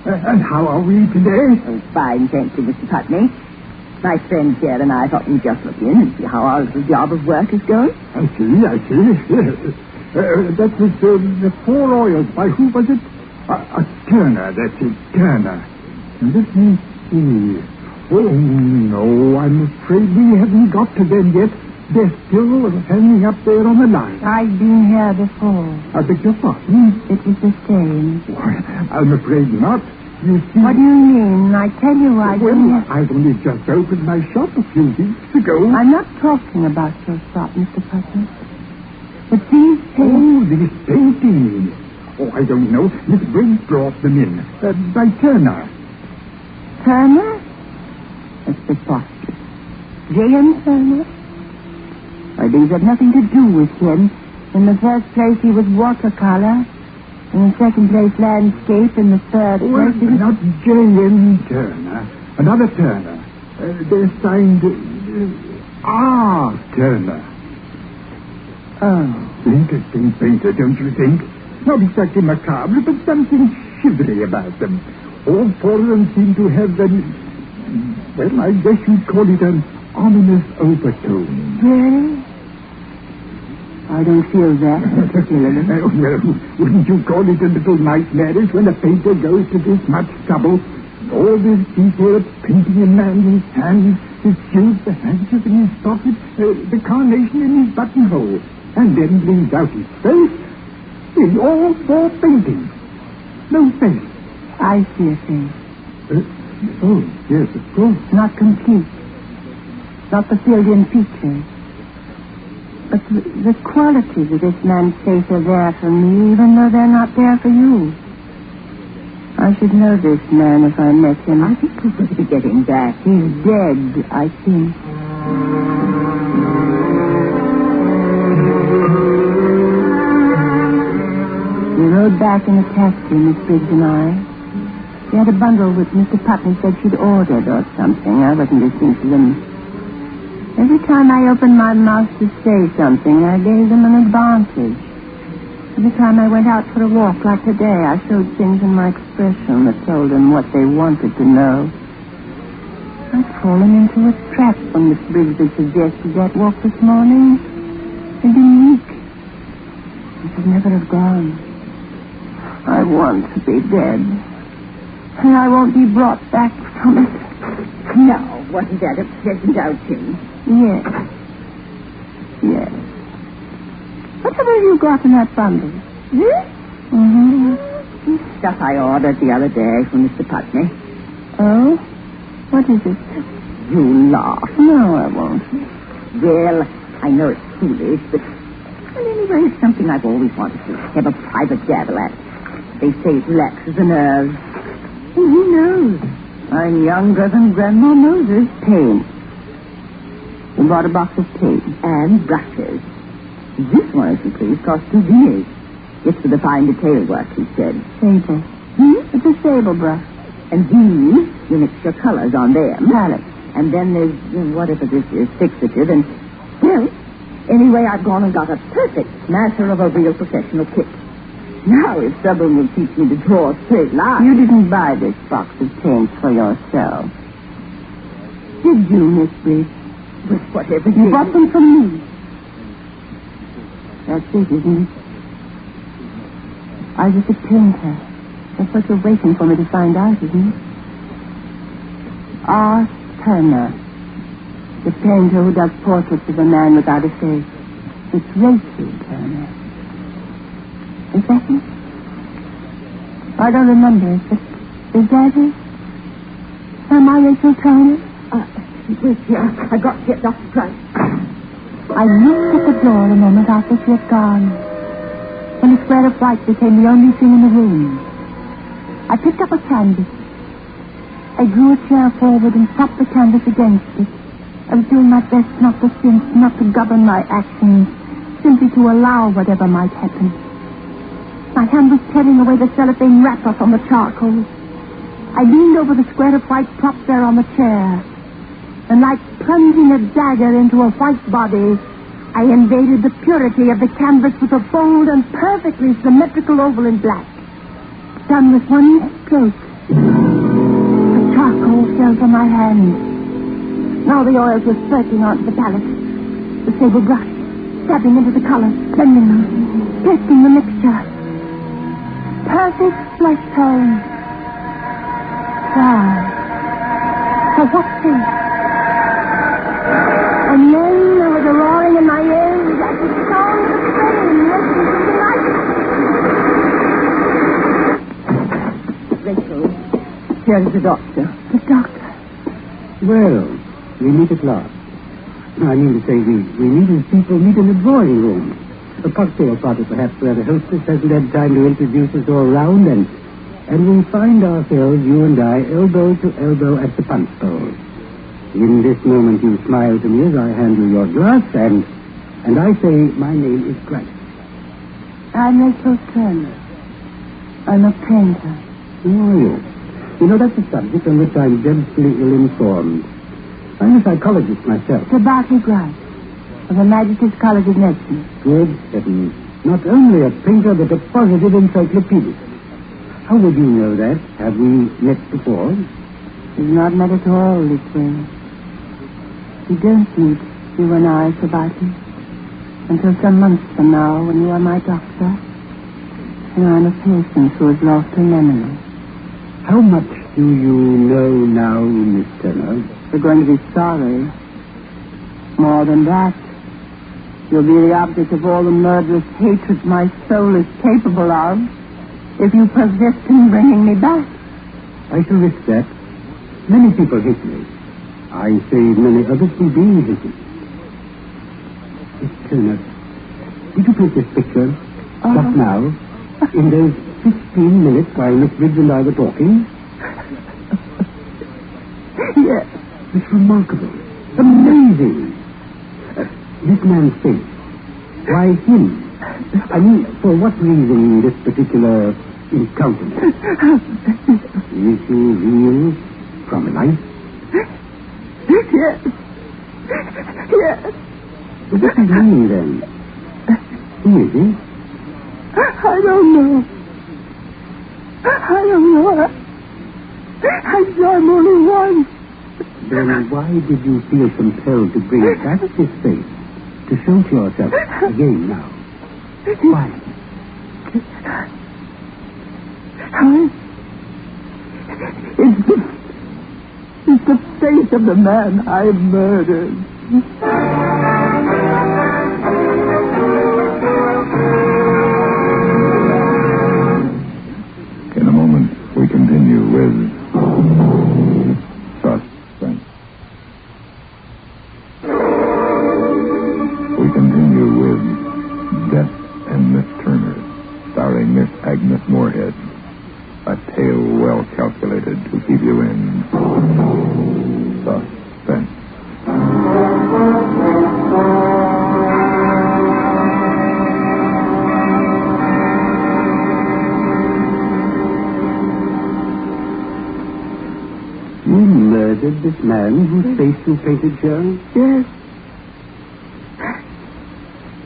And how are we today? Oh, fine, thank you, Mr. Putney. My friend here and I thought we'd just look in and see how our little job of work is going. I see. Yes. That was the Four Oils. By who was it? Turner, that's it, Turner. Let me see. Oh, no, I'm afraid we haven't got to them yet. They're still hanging up there on the line. I've been here before. I beg your pardon? It was the same. Why, I'm afraid not. You see... What do you mean? I tell you I Well, I've only just opened my shop a few weeks ago. I'm not talking about your shop, Mr. Putnam. But these paintings... Oh, these paintings. Oh, I don't know. Miss Briggs brought them in. By Turner. Turner? That's preposterous. J.M. Turner? Why, these had nothing to do with him. In the first place, he was watercolor. In the second place, landscape. In the third place... Not J.M. Turner. Another Turner. They're signed... R. Turner. Oh. Interesting painter, don't you think? Not exactly macabre, but something shivery about them. All four of them seem to have an... Well, I guess you'd call it an ominous overtone. Really? I don't feel that particularly. Well, wouldn't you call it a little nightmarish when a painter goes to this much trouble? All this detail of painting a man in his hands, his shoes, the handkerchief in his pocket, the carnation in his buttonhole, and then brings out his face in all four paintings. No face. I see a face. Oh, yes, of course. Not complete. Not the filled-in features. But the qualities of this man's face are there for me, even though they're not there for you. I should know this man if I met him. I think we're going to be getting back. He's dead, I think. We rode back in a taxi, Miss Briggs and I. She had a bundle which Mr. Putney said she'd ordered or something. I wasn't listening to them. Every time I opened my mouth to say something, I gave them an advantage. Every time I went out for a walk like today, I showed things in my expression that told them what they wanted to know. I'd fallen into a trap when Miss Briggs had suggested that walk this morning. I'd been weak. I should never have gone. I want to be dead. And I won't be brought back from it. Now, wasn't that a pleasant outing? Yes. Yes. Whatever have you got in that bundle? This? Mm-hmm. Stuff I ordered the other day from Mr. Putney. Oh? What is it? You laugh. No, I won't. Well, I know it's foolish, but... Well, anyway, it's something I've always wanted to have a private dabble at. They say it relaxes the nerves. Well, who knows? I'm younger than Grandma Moses. Paint. We bought a box of paint. And brushes. This one, if you please, cost 2 guineas. It's for the fine detail work, he said. Sable. It's a sable brush. And these, you mix your colors on them. Palettes. And then there's, whatever this is, fixative, and, well, anyway, I've gone and got a perfect smasher of a real professional kit. Now, if someone will teach me to draw a straight line... You didn't buy this box of paint for yourself. Did you, Miss Briggs? With whatever you bought them from me. That's it, isn't it? I was a painter. That's what you're waiting for me to find out, isn't it? R. Turner. The painter who does portraits of a man without a face. It's Rachel Turner. Is that it? I don't remember it, but is that it? Am I Rachel Turner? Wait here. I got to get Dr. Price. I looked at the door a moment after she had gone. When the square of white became the only thing in the room. I picked up a canvas. I drew a chair forward and propped the canvas against it. I was doing my best not to think, not to govern my actions, simply to allow whatever might happen. My hand was tearing away the cellophane wrapper from the charcoal. I leaned over the square of white propped there on the chair. And like plunging a dagger into a white body, I invaded the purity of the canvas with a bold and perfectly symmetrical oval in black. Done with one stroke. The charcoal fell from my hand. Now the oils were spurting onto the palette. The sable brush, stabbing into the colors, blending them, testing the mixture. Perfect flesh tone. Why? For what sake? And then there was a roaring Here's the doctor. The doctor? Well, we meet at last. I mean to say, we meet as people meet in a drawing room. A cocktail party, perhaps, where the hostess hasn't had time to introduce us all round, and we find ourselves, you and I, elbow to elbow at the punch bowl. In this moment, you smile to me as I hand you your glass, and I say, my name is Christ. I'm Rachel Turner. I'm a painter. Who are you? You know, that's a subject on which I'm dreadfully ill-informed. I'm a psychologist myself. Sir Bartley Grice, of the Majesty's College of Medicine. Good heavens. Not only a painter, but a positive encyclopedist. How would you know that? Have we met before? We've not met at all, this way. We don't meet, you and I, Sir Bartley, until some months from now, when you are my doctor, and I'm a patient who has lost her memory. How much do you know now, Miss Turner? You're going to be sorry. More than that, you'll be the object of all the murderous hatred my soul is capable of if you persist in bringing me back. I shall risk that. Many people hate me. I say many others will be hated. Miss Turner, did you take this picture just now, in those 15 minutes while Miss Briggs and I were talking? Yes. It's remarkable. Amazing. This man's face. Why him? I mean, for what reason this particular encounter? Is he real from life? Yes. Yes. What does he mean, then? Who is he? I don't know. I saw him only once. Then why did you feel compelled to bring back this face, to show to yourself again now? Why? It's the face of the man I murdered. In a moment, we continue with Suspense. We continue with Daeth and Miss Turner, starring Miss Agnes Moorehead. A tale well calculated to keep you in suspense. You murdered this man whose face you painted, Sharon? Yes.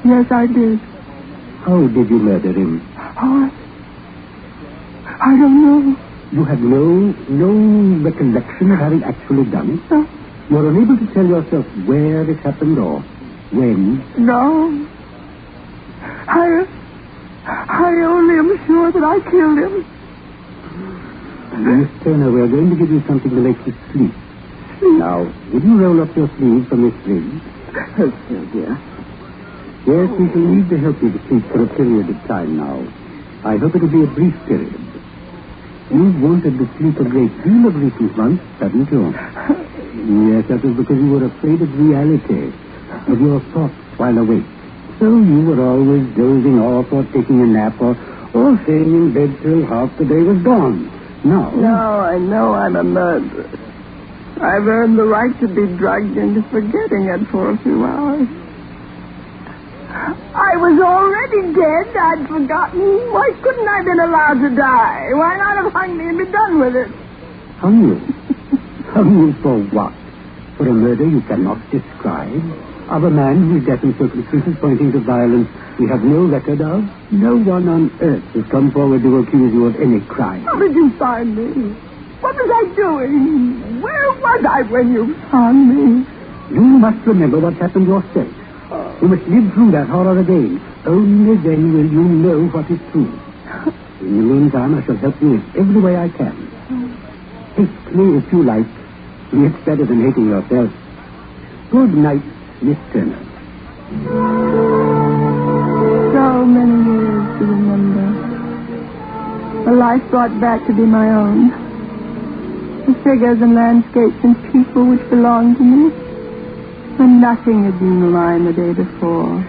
Yes, I did. How did you murder him? Oh, I don't know. You have no recollection of having actually done it? No. You're unable to tell yourself where it happened or when? No. I only am sure that I killed him. Miss Turner, we're going to give you something to make you sleep. Now, will you roll up your sleeve for Miss Briggs? Oh, dear. Yes, we shall need to help you to sleep for a period of time now. I hope it'll be a brief period. You've wanted to sleep a great deal of recent months, haven't you? Yes, that was because you were afraid of reality, of your thoughts while awake. So you were always dozing off or taking a nap or staying in bed till half the day was gone. Now I know I'm a murderer. I've earned the right to be drugged into forgetting it for a few hours. I was already dead. I'd forgotten. Why couldn't I have been allowed to die? Why not have hung me and be done with it? Hung you? Hung you for what? For a murder you cannot describe? Of a man whose death and circumstances pointing to violence we have no record of? No one on earth has come forward to accuse you of any crime. How did you find me? What was I doing? Where was I when you found me? You must remember what happened yourself. You must live through that horror again. Only then will you know what is true. In the meantime, I shall help you in every way I can. Hate me if you like. It's better than hating yourself. Good night, Miss Turner. So many years to remember. A life brought back to be my own. the figures and landscapes and people which belonged to me, when nothing had been mine the day before.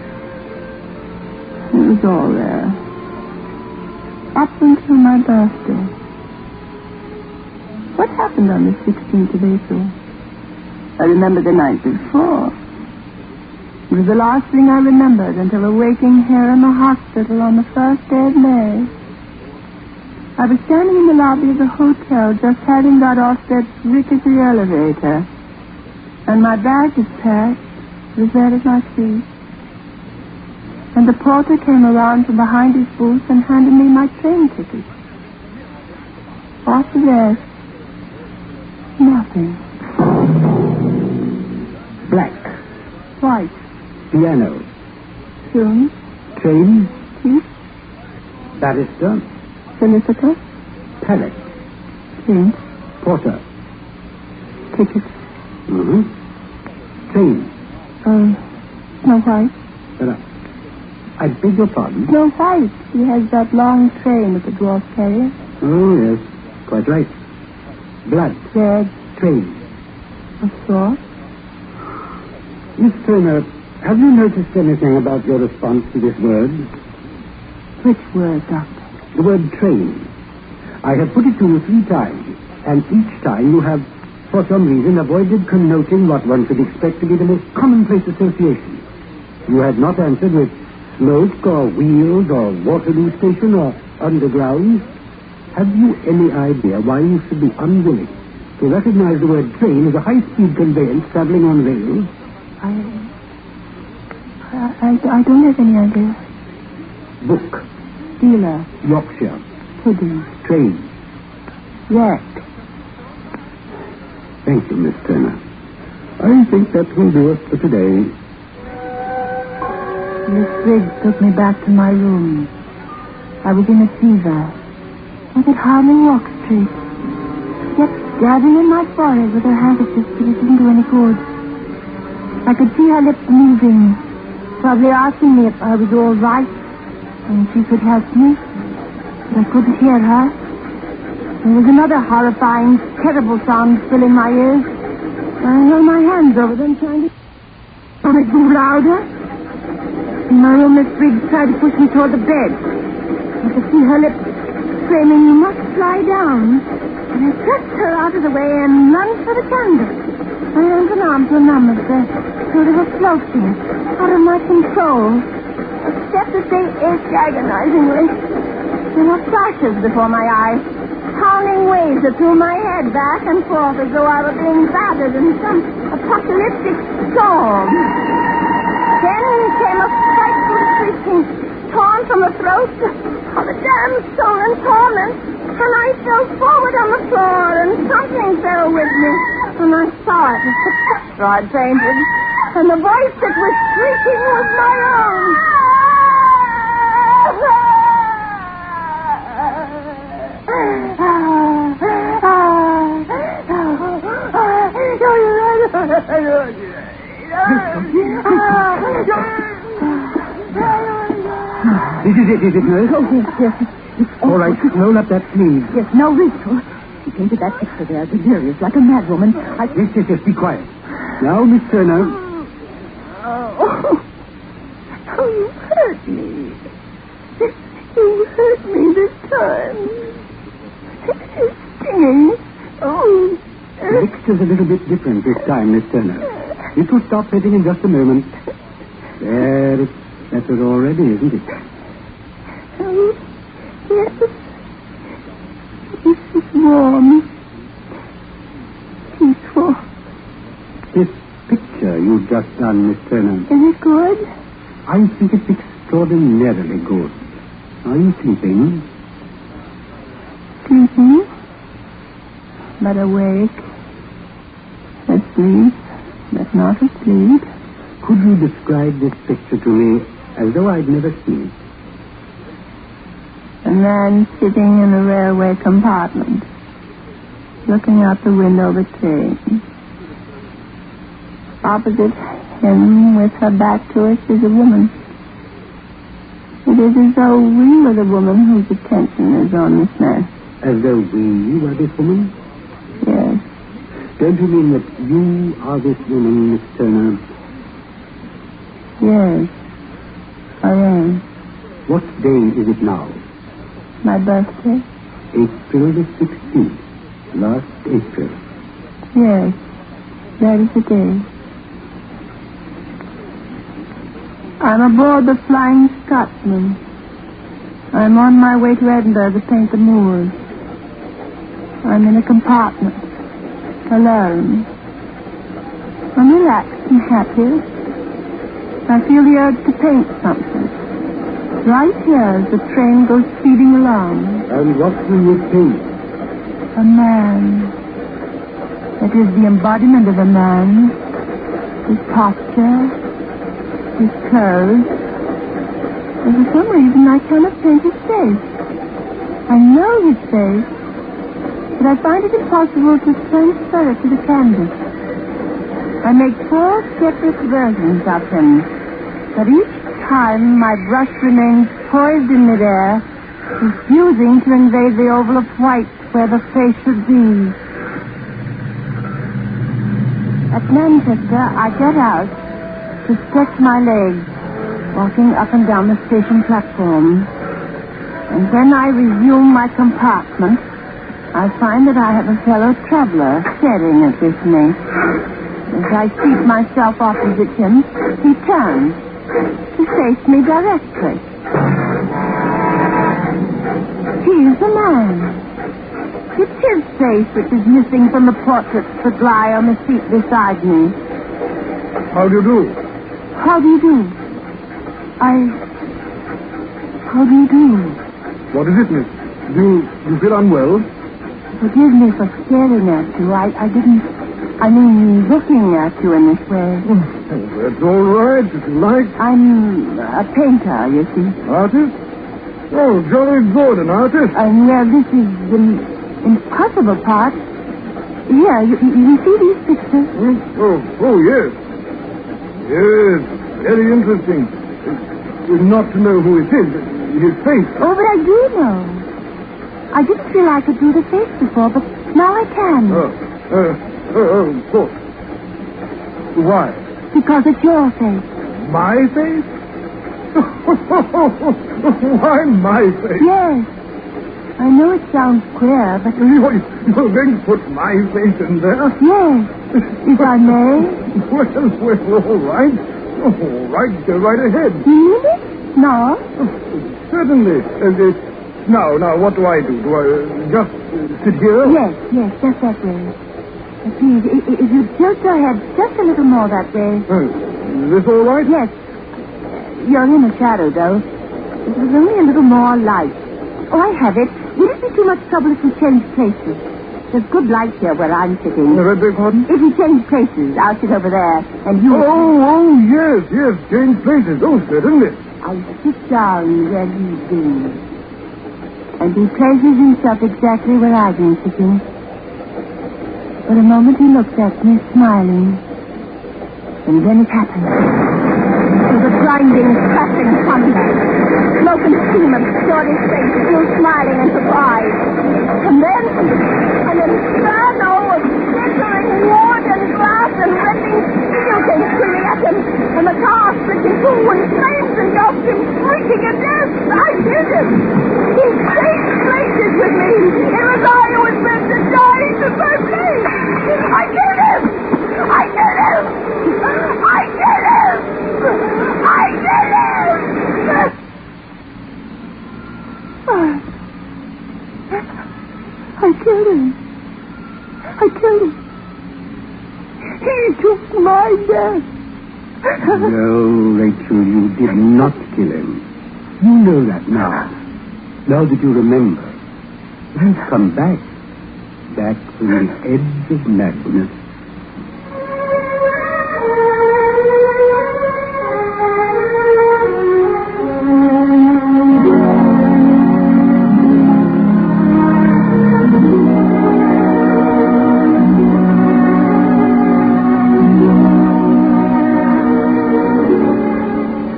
It was all there. Up until my birthday. What happened on the 16th of April? I remember the night before. It was the last thing I remembered until awaking here in the hospital on the first day of May. I was standing in the lobby of the hotel, just having got off that rickety elevator. And my bag was packed. It was there at my feet. And the porter came around from behind his booth and handed me my train ticket. After that, nothing. Black. White. Piano. Tune. Train. Chief. Barrister. Solicitor. Pallet. Paint. Porter. Ticket. Train. Snow White. I beg your pardon? Snow White. He has that long train with the dwarf carrier. Oh, yes. Quite right. Blood. Red. Train. A saw. Miss Turner, have you noticed anything about your response to this word? Which word, Doctor? The word train. I have put it to you 3 times, and each time you have, for some reason, avoided connoting what one should expect to be the most commonplace association. You had not answered with smoke or wheels or Waterloo Station or underground. Have you any idea why you should be unwilling to recognize the word train as a high-speed conveyance traveling on rails? I don't have any idea. Book. Dealer. Yorkshire. Pudding. Train. Wreck. Thank you, Miss Turner. I think that will do it for today. Miss Briggs took me back to my room. I was in a fever. I could hardly walk straight. She kept dabbing in my forehead with her handkerchief, but it didn't do any good. I could see her lips moving, probably asking me if I was all right, and she could help me. But I couldn't hear her. There was another horrifying, terrible sound filling my ears. I held my hands over them, trying to... So it grew louder. In my room, Miss Briggs tried to push me toward the bed. I could see her lips screaming, "You must lie down." And I pushed her out of the way and lunged for the candle. My hands and arms were numb as though they were floating, out of my control. Except that they ached agonizingly. There were flashes before my eyes, pounding waves that threw my head back and forth as though I were being battered in some apocalyptic storm. Then came a frightful shrieking, torn from the throat of a damned soul in torment, and I fell forward on the floor, and something fell with me, and I saw it. So I fainted, and the voice that was shrieking was my own. Is it nurse? Oh, yes. All right, roll up that sleeve. Yes, now, Rachel. She painted that picture there, delirious, like a madwoman. Yes, be quiet. Now, Miss Turner. Oh, you hurt me. You hurt me this time. It's stinging. Oh. The mixture's a little bit different this time, Miss Turner. It will stop hitting in just a moment. There, it's better already, isn't it? Oh, yes. This is warm. Peaceful. This picture you've just done, Miss Turner. Is it good? I think it's extraordinarily good. Are you sleeping? Sleeping? But awake. Asleep, but not asleep. Could you describe this picture to me as though I'd never seen it? A man sitting in a railway compartment, looking out the window of a train. Opposite him, with her back to us, is a woman. It is as though we were the woman whose attention is on this man. As though we were this woman? Yes. Don't you mean that you are this woman, Miss Turner? Yes, I am. What day is it now? My birthday? April the 16th. Last April. Yes, that is the day. I'm aboard the Flying Scotsman. I'm on my way to Edinburgh to paint the moors. I'm in a compartment, alone. I'm relaxed and happy. I feel the urge to paint something. Right here as the train goes speeding along. And what will you paint? A man. It is the embodiment of a man. His posture, his clothes. And for some reason I cannot paint his face. I know his face, but I find it impossible to transfer it to the canvas. I make 4 separate versions of him, but each time my brush remains poised in midair, refusing to invade the oval of white where the face should be. At Manchester, I get out to stretch my legs, walking up and down the station platform. And when I resume my compartment, I find that I have a fellow traveler staring at me. As I seat myself opposite him, he turns to face me directly. He's the man. It's his face which is missing from the portraits that lie on the seat beside me. How do you do? How do you do? How do you do? What is it, miss? Do you feel unwell? Forgive me for staring at you. I mean, looking at you in this way. Oh, that's all right, if you like. I'm a painter, you see. Artist? Oh, jolly good, an artist. Well, this is the impossible part. Here, you see these pictures? Oh, yes. Yes, very interesting. Not to know who it is, his face. Oh, but I do know. I didn't feel I could do the face before, but now I can. Of course. Why? Because it's your face. My face? Why my face? Yes. I know it sounds queer, but... You're going to put my face in there? Yes, if I may. Well, all right. All right, go right ahead. You mean it? No? Certainly. Now, what do I do? Do I just sit here? Yes, just that way. Please, if you tilt your head just a little more that way. Is this all right? Yes. You're in the shadow, though. It was only a little more light. Oh, I have it. Would it be too much trouble if we change places? There's good light here where I'm sitting. Beg pardon? If we change places, I'll sit over there, and you... Oh, yes, change places. Oh, certainly. I'll sit down where he's been. And he places himself exactly where I've been sitting. For a moment he looked at me, smiling. And then it happened. It was a blinding, crashing thunder. Smoke and steam obscured his face, still smiling and surprised. And then an inferno of glittering wood and glass and rending steel came screaming at him. And the car split in two and flames engulfed him, shrieking at death. I did him. He changed places with me. It was I who was meant to die the first day. I did him. I did him. I did him. I did him. I killed him. He took my death. No, Rachel, you did not kill him. You know that now. Now that you remember. You've come back. Back from the edge of madness.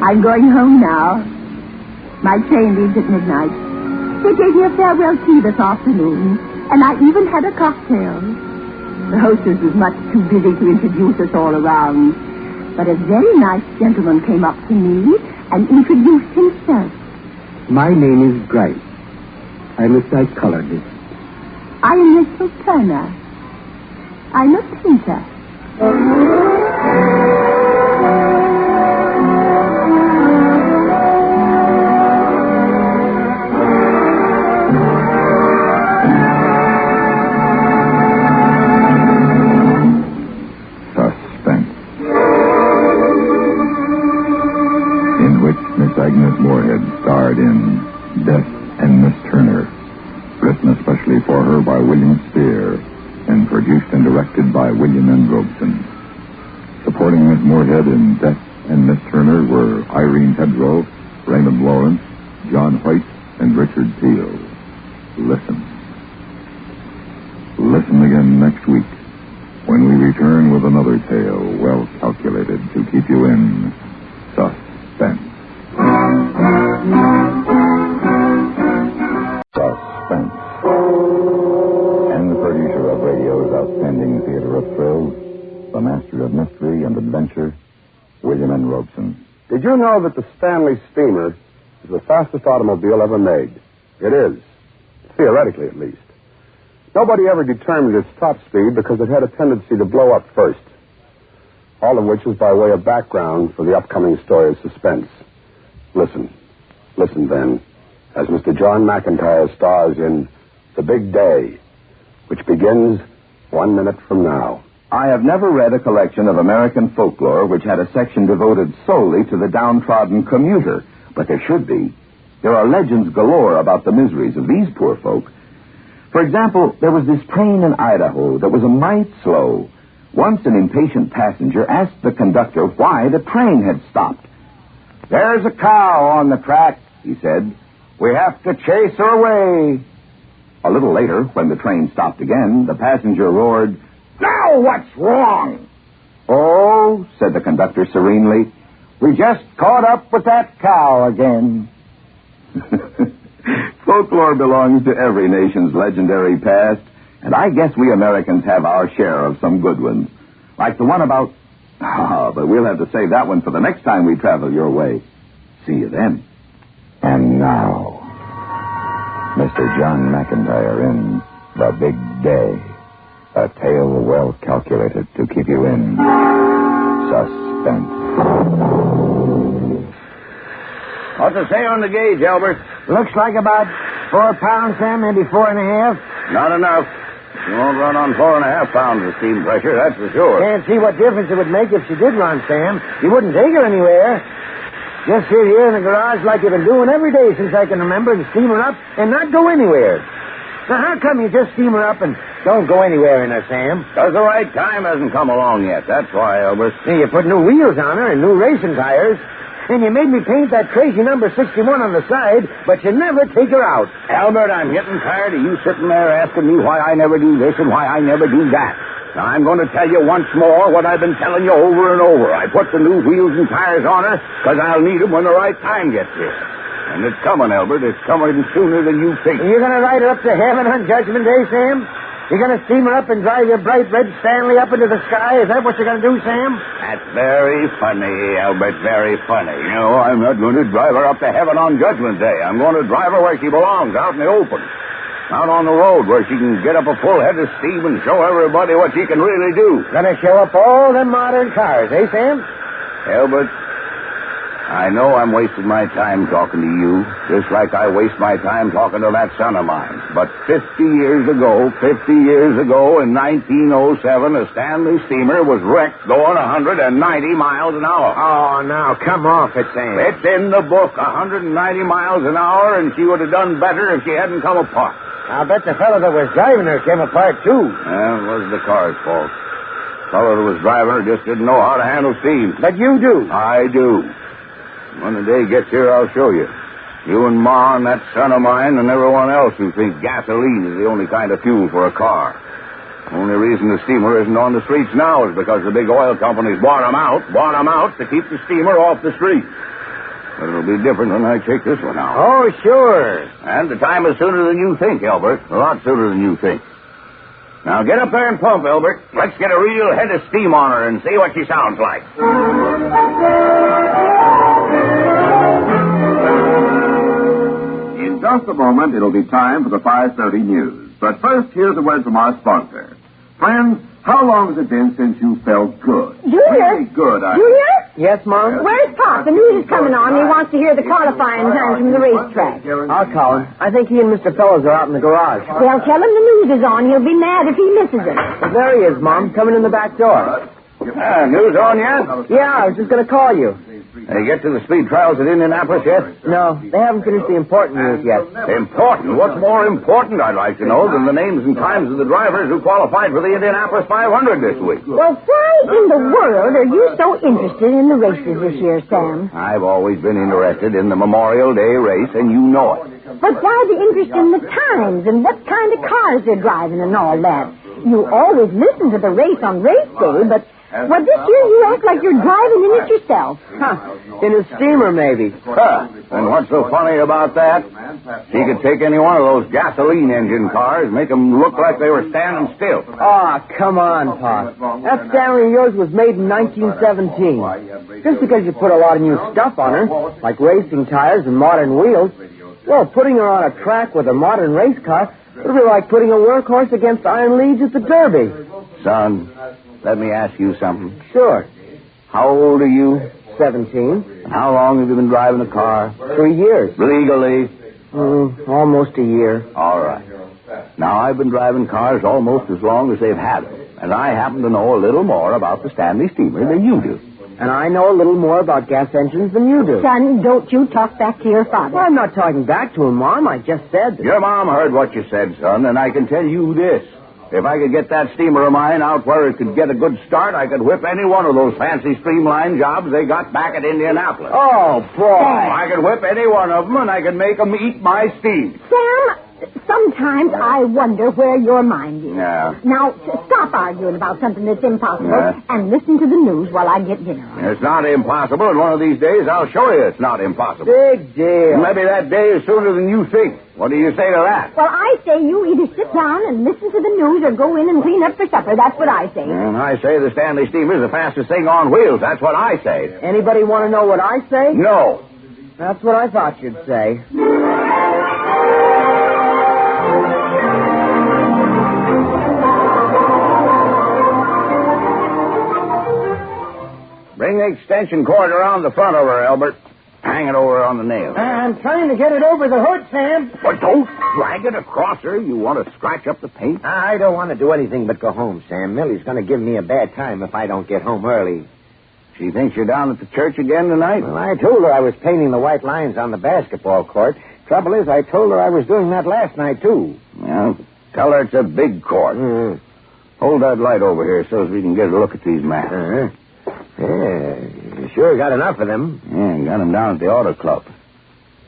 I'm going home now. My train leaves at midnight. They gave me a farewell tea this afternoon, and I even had a cocktail. The hostess was much too busy to introduce us all around. But a very nice gentleman came up to me and introduced himself. My name is Bryce. I'm a psychologist. I am Mr. Turner. I'm a painter. Suspense. In which Miss Agnes Moorehead starred in Daeth and Miss Turner. Written especially for her by William Spear and produced and directed by William N. Robeson. Supporting Miss Moorehead in Daeth and Miss Turner were Irene Hedgerow, Raymond Lawrence, John White, and Richard Peel. Listen. Listen again next week when we return with another tale well calculated to keep you in suspense. Suspense. And the producer of radio's outstanding theater of thrills, the master of mystery and adventure, William N. Robeson. Did you know that the Stanley Steamer is the fastest automobile ever made? It is. Theoretically, at least. Nobody ever determined its top speed because it had a tendency to blow up first. All of which is by way of background for the upcoming story of Suspense. Listen. Listen, then, as Mr. John McIntyre stars in The Big Day, which begins 1 minute from now. I have never read a collection of American folklore which had a section devoted solely to the downtrodden commuter, but there should be. There are legends galore about the miseries of these poor folk. For example, there was this train in Idaho that was a mite slow. Once an impatient passenger asked the conductor why the train had stopped. "There's a cow on the track," he said. "We have to chase her away." A little later, when the train stopped again, the passenger roared, "Now what's wrong?" "Oh," said the conductor serenely, "we just caught up with that cow again." Folklore belongs to every nation's legendary past, and I guess we Americans have our share of some good ones. Like the one about... but we'll have to save that one for the next time we travel your way. See you then. And now, Mr. John McIntyre in The Big Day. A tale well calculated to keep you in suspense. What's the say on the gauge, Albert? Looks like about 4 pounds, Sam, maybe 4.5. Not enough. You won't run on 4.5 pounds of steam pressure, that's for sure. Can't see what difference it would make if she did run, Sam. You wouldn't take her anywhere. Just sit here in the garage like you've been doing every day since I can remember and steam her up and not go anywhere. Now, how come you just steam her up and don't go anywhere in her, Sam? Because the right time hasn't come along yet. That's why, Albert. See, you put new wheels on her and new racing tires. And you made me paint that crazy number 61 on the side, but you never take her out. Albert, I'm getting tired of you sitting there asking me why I never do this and why I never do that. Now, I'm going to tell you once more what I've been telling you over and over. I put the new wheels and tires on her because I'll need them when the right time gets here. And it's coming, Albert. It's coming sooner than you think. You're going to ride her up to heaven on Judgment Day, Sam? You're going to steam her up and drive your bright red Stanley up into the sky? Is that what you're going to do, Sam? That's very funny, Albert, very funny. No, I'm not going to drive her up to heaven on Judgment Day. I'm going to drive her where she belongs, out in the open. Out on the road where she can get up a full head of steam and show everybody what she can really do. Going to show up all them modern cars, eh, Sam? Albert, I know I'm wasting my time talking to you, just like I waste my time talking to that son of mine. But 50 years ago, in 1907, a Stanley steamer was wrecked going 190 miles an hour. Oh, now, come off it, Sam. It's in the book, 190 miles an hour, and she would have done better if she hadn't come apart. I'll bet the fellow that was driving her came apart, too. Well, it was the car's fault. The fellow that was driving her just didn't know how to handle steam. But you do. I do. When the day gets here, I'll show you. You and Ma and that son of mine and everyone else who thinks gasoline is the only kind of fuel for a car. The only reason the steamer isn't on the streets now is because the big oil companies bought them out to keep the steamer off the street. But it'll be different when I take this one out. Oh, sure. And the time is sooner than you think, Albert. A lot sooner than you think. Now get up there and pump, Elbert. Let's get a real head of steam on her and see what she sounds like. In just a moment, it'll be time for the 5:30 news. But first, here's a word from our sponsor. Friends, how long has it been since you felt good? Junior? Really good, Junior? Yes, Mom? Where's Pop? The news is coming on. He wants to hear the qualifying times from the racetrack. I'll call him. I think he and Mr. Fellows are out in the garage. Well, tell him the news is on. He'll be mad if he misses it. Well, there he is, Mom, coming in the back door. News on yet? Yeah, I was just going to call you. They get to the speed trials at Indianapolis yet? No, they haven't finished the important news yet. Important? What's more important, I'd like to know, than the names and times of the drivers who qualified for the Indianapolis 500 this week? Well, why in the world are you so interested in the races this year, Sam? I've always been interested in the Memorial Day race, and you know it. But why the interest in the times and what kind of cars they're driving and all that? You always listen to the race on race day, but... Well, this year you act like you're driving in it yourself. Huh. In a steamer, maybe. Huh. And what's so funny about that? She could take any one of those gasoline engine cars, make them look like they were standing still. Oh, come on, Pop. That Stanley of yours was made in 1917. Just because you put a lot of new stuff on her, like racing tires and modern wheels, well, putting her on a track with a modern race car would be like putting a workhorse against iron leads at the Derby. Son, let me ask you something. Sure. How old are you? 17. And how long have you been driving a car? 3 years. Legally? Almost a year. All right. Now, I've been driving cars almost as long as they've had them, and I happen to know a little more about the Stanley steamer than you do. And I know a little more about gas engines than you do. Son, don't you talk back to your father. Well, I'm not talking back to him, Mom. I just said that. Your mom heard what you said, son, and I can tell you this. If I could get that steamer of mine out where it could get a good start, I could whip any one of those fancy streamline jobs they got back at Indianapolis. Oh, boy. I could whip any one of them, and I could make them eat my steam. Sam, sometimes I wonder where your mind is. Yeah. Now, stop arguing about something that's impossible Yeah. and listen to the news while I get dinner on. It's not impossible, and one of these days I'll show you it's not impossible. Big deal. Maybe that day is sooner than you think. What do you say to that? Well, I say you either sit down and listen to the news or go in and clean up for supper. That's what I say. And I say the Stanley steamer is the fastest thing on wheels. That's what I say. Anybody want to know what I say? No. That's what I thought you'd say. Bring the extension cord around the front over, Albert. Hang it over on the nail. I'm trying to get it over the hood, Sam. But don't drag it across her. You want to scratch up the paint? I don't want to do anything but go home, Sam. Millie's going to give me a bad time if I don't get home early. She thinks you're down at the church again tonight? Well, I told her I was painting the white lines on the basketball court. Trouble is, I told her I was doing that last night, too. Well, tell her it's a big court. Hold that light over here so as we can get a look at these maps. Yeah, you sure got enough of them. Yeah, got them down at the auto club.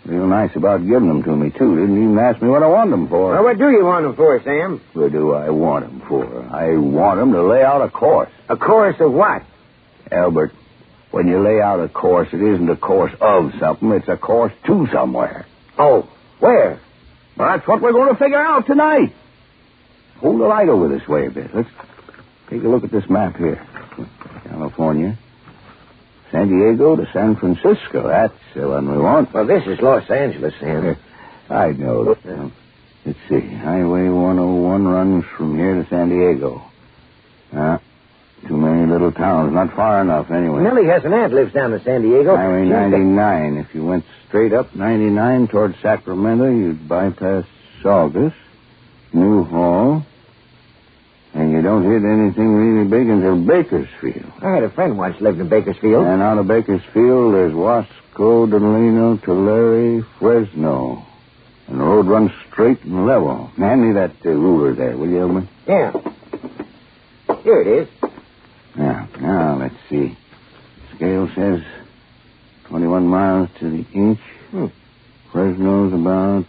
Real nice about giving them to me, too. Didn't even ask me what I want them for. Well, what do you want them for, Sam? What do I want them for? I want them to lay out a course. A course of what? Albert, when you lay out a course, it isn't a course of something. It's a course to somewhere. Oh, where? Well, that's what we're going to figure out tonight. Hold the light over this way a bit. Let's take a look at this map here. California, San Diego to San Francisco. That's the one we want. Well, this is Los Angeles, Sam. I know. Let's see. Highway 101 runs from here to San Diego. Too many little towns. Not far enough, anyway. Millie has an aunt lives down in San Diego. Highway 99. If you went straight up 99 towards Sacramento, you'd bypass Saugus, New Hall, and you don't hit anything really big until Bakersfield. I had a friend once lived in Bakersfield. And out of Bakersfield, there's Wasco, Delano, Tulare, Fresno. And the road runs straight and level. Hand me that ruler there, will you, Elmer? Yeah. Here it is. Now, let's see. Scale says 21 miles to the inch. Fresno's about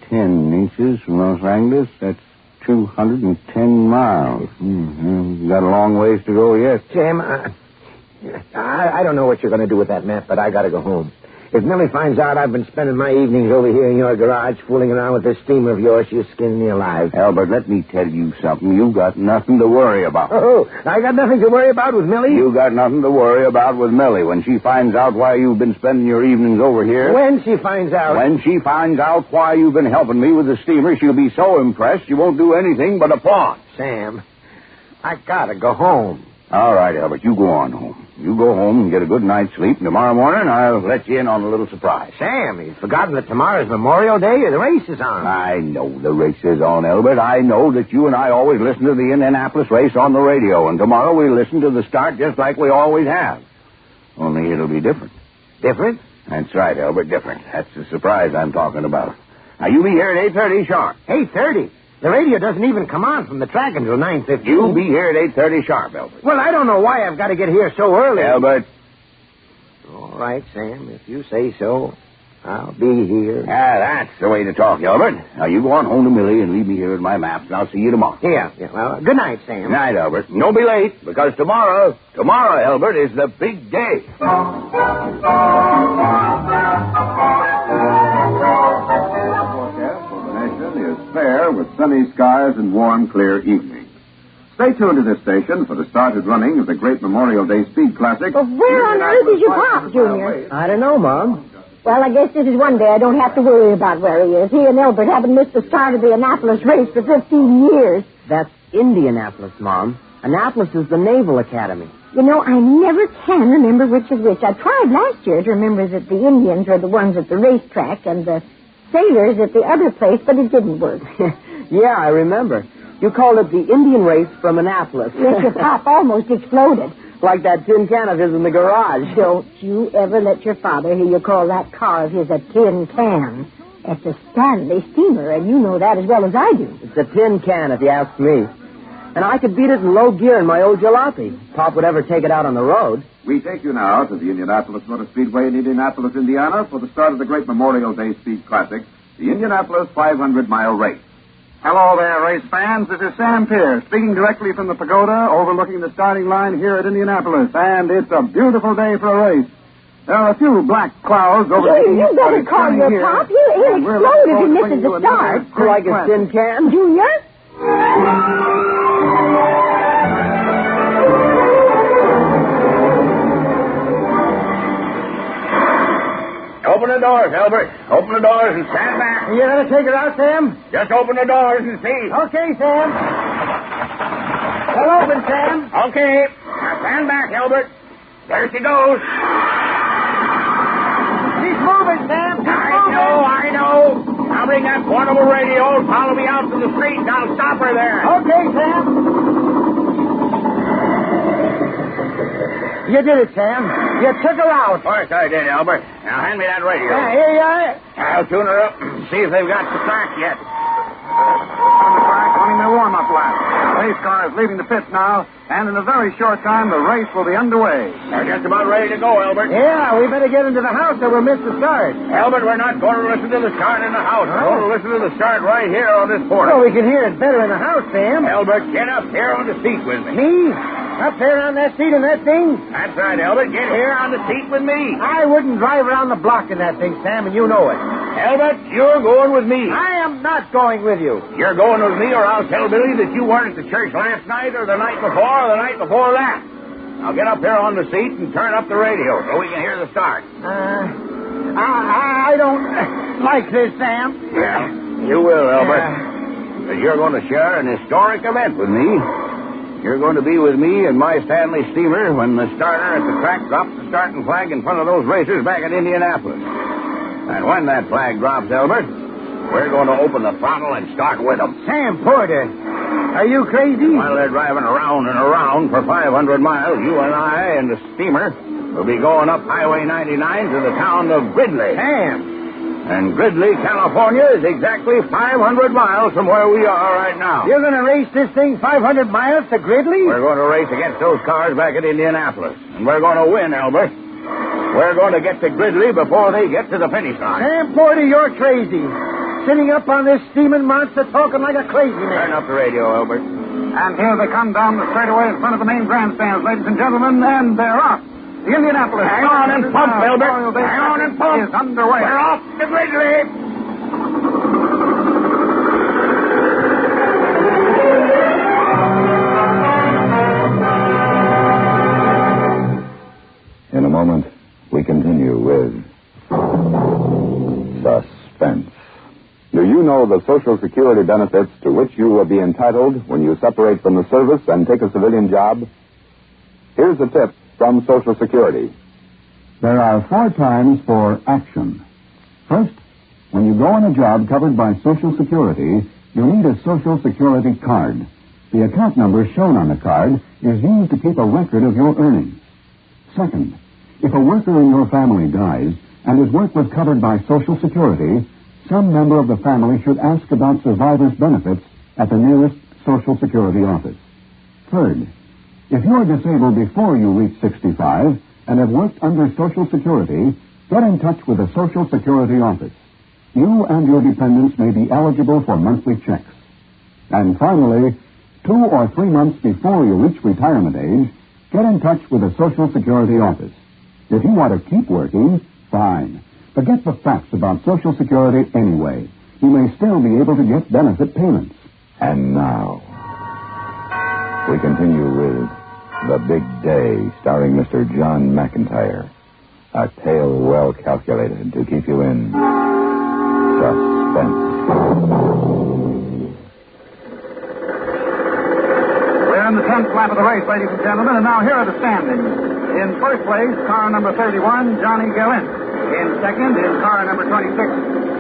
10 inches from Los Angeles. That's 210 miles. Got a long ways to go yet. Sam, I don't know what you're going to do with that map, but I got to go home. If Millie finds out I've been spending my evenings over here in your garage fooling around with this steamer of yours, she'll skin me alive. Albert, let me tell you something. You got nothing to worry about. Oh, I got nothing to worry about with Millie? You got nothing to worry about with Millie. When she finds out why you've been spending your evenings over here... When she finds out? When she finds out why you've been helping me with the steamer, she'll be so impressed she won't do anything but applaud. Sam, I gotta go home. All right, Albert, you go on home. You go home and get a good night's sleep, and tomorrow morning I'll let you in on a little surprise. Sam, you've forgotten that tomorrow's Memorial Day or the race is on. I know the race is on, Albert. I know that you and I always listen to the Indianapolis race on the radio, and tomorrow we'll listen to the start just like we always have. Only it'll be different. Different? That's right, Albert, different. That's the surprise I'm talking about. Now, you be here at 8:30 sharp. 8:30? The radio doesn't even come on from the track until 9:15. You'll be here at 8:30 sharp, Albert. Well, I don't know why I've got to get here so early. Albert. All right, Sam, if you say so, I'll be here. That's the way to talk, Albert. Now, you go on home to Millie and leave me here with my maps, and I'll see you tomorrow. Yeah. Well, good night, Sam. Good night, Albert. And don't be late, because tomorrow, Albert, is the big day. Is fair with sunny skies and warm, clear evenings. Stay tuned to this station for the started running of the great Memorial Day Speed Classic. Well, where on earth is your pop, Junior? I don't know, Mom. Well, I guess this is one day I don't have to worry about where he is. He and Elbert haven't missed the start of the Annapolis race for 15 years. That's Indianapolis, Mom. Annapolis is the Naval Academy. You know, I never can remember which is which. I tried last year to remember that the Indians were the ones at the racetrack and the sailors at the other place, but it didn't work. Yeah, I remember. You called it the Indian race from Annapolis. Yes, your pop almost exploded. Like that tin can of his in the garage. Don't you ever let your father hear you call that car of his a tin can. It's a Stanley steamer, and you know that as well as I do. It's a tin can, if you ask me. And I could beat it in low gear in my old jalopy. Pop would ever take it out on the road. We take you now to the Indianapolis Motor Speedway in Indianapolis, Indiana, for the start of the great Memorial Day Speed Classic, the Indianapolis 500-mile race. Hello there, race fans. This is Sam Pierce, speaking directly from the pagoda overlooking the starting line here at Indianapolis. And it's a beautiful day for a race. There are a few black clouds over the east. You better call your pop. He'll explode if he misses the start. Like a tin can. Junior? Open the doors, Albert. Open the doors and stand back. You gonna take her out, Sam? Just open the doors and see. Okay, Sam. Well, open, Sam. Okay. Now stand back, Albert. There she goes. She's moving, Sam. I know. Now bring that portable radio and follow me out to the street, and I'll stop her there. Okay, Sam. You did it, Sam. You took her out. Of course I did, Albert. Now hand me that radio. Yeah, here you are. I'll tune her up and see if they've got the track yet. On the track, running their warm-up lap. Race car is leaving the pits now, and in a very short time, the race will be underway. They're just about ready to go, Albert. Yeah, we better get into the house or we'll miss the start. Albert, we're not going to listen to the start in the house. We're going to listen to the start right here on this porch. Well, we can hear it better in the house, Sam. Albert, get up here on the seat with me. Me? Up there on that seat in that thing? That's right, Albert. Get here on the seat with me. I wouldn't drive around the block in that thing, Sam, and you know it. Albert, you're going with me. I am not going with you. You're going with me, or I'll tell Billy that you weren't at the church last night, or the night before, or the night before that. Now get up here on the seat and turn up the radio so we can hear the start. I don't like this, Sam. Yeah, you will, Albert. But you're going to share an historic event with me. You're going to be with me in my Stanley steamer when the starter at the track drops the starting flag in front of those racers back at Indianapolis. And when that flag drops, Albert, we're going to open the throttle and start with them. Sam Porter, are you crazy? While they're driving around and around for 500 miles, you and I and the steamer will be going up Highway 99 to the town of Gridley. Sam. And Gridley, California is exactly 500 miles from where we are right now. You're going to race this thing 500 miles to Gridley? We're going to race against those cars back at Indianapolis. And we're going to win, Albert. We're going to get to Gridley before they get to the finish line. Sam Porter, you're crazy. Sitting up on this steaming monster talking like a crazy man. Turn up the radio, Albert. And here they come down the straightaway in front of the main grandstands, ladies and gentlemen, and they're off. The Indianapolis. Hang on and pump, Elbert. Hang on and pump. Is underway. We're off the Grizzly. In a moment, we continue with Suspense. Do you know the Social Security benefits to which you will be entitled when you separate from the service and take a civilian job? Here's a tip from Social Security. There are 4 times for action. First, when you go on a job covered by Social Security, you need a Social Security card. The account number shown on the card is used to keep a record of your earnings. Second, if a worker in your family dies and his work was covered by Social Security, some member of the family should ask about survivor's benefits at the nearest Social Security office. Third, if you are disabled before you reach 65 and have worked under Social Security, get in touch with the Social Security office. You and your dependents may be eligible for monthly checks. And finally, 2 or 3 months before you reach retirement age, get in touch with the Social Security office. If you want to keep working, fine. Forget the facts about Social Security anyway. You may still be able to get benefit payments. And now, we continue with The Big Day, starring Mr. John McIntyre. A tale well calculated to keep you in suspense. We're in the 10th lap of the race, ladies and gentlemen, and now here are the standings. In first place, car number 31, Johnny Gallant. In second, in car number 26,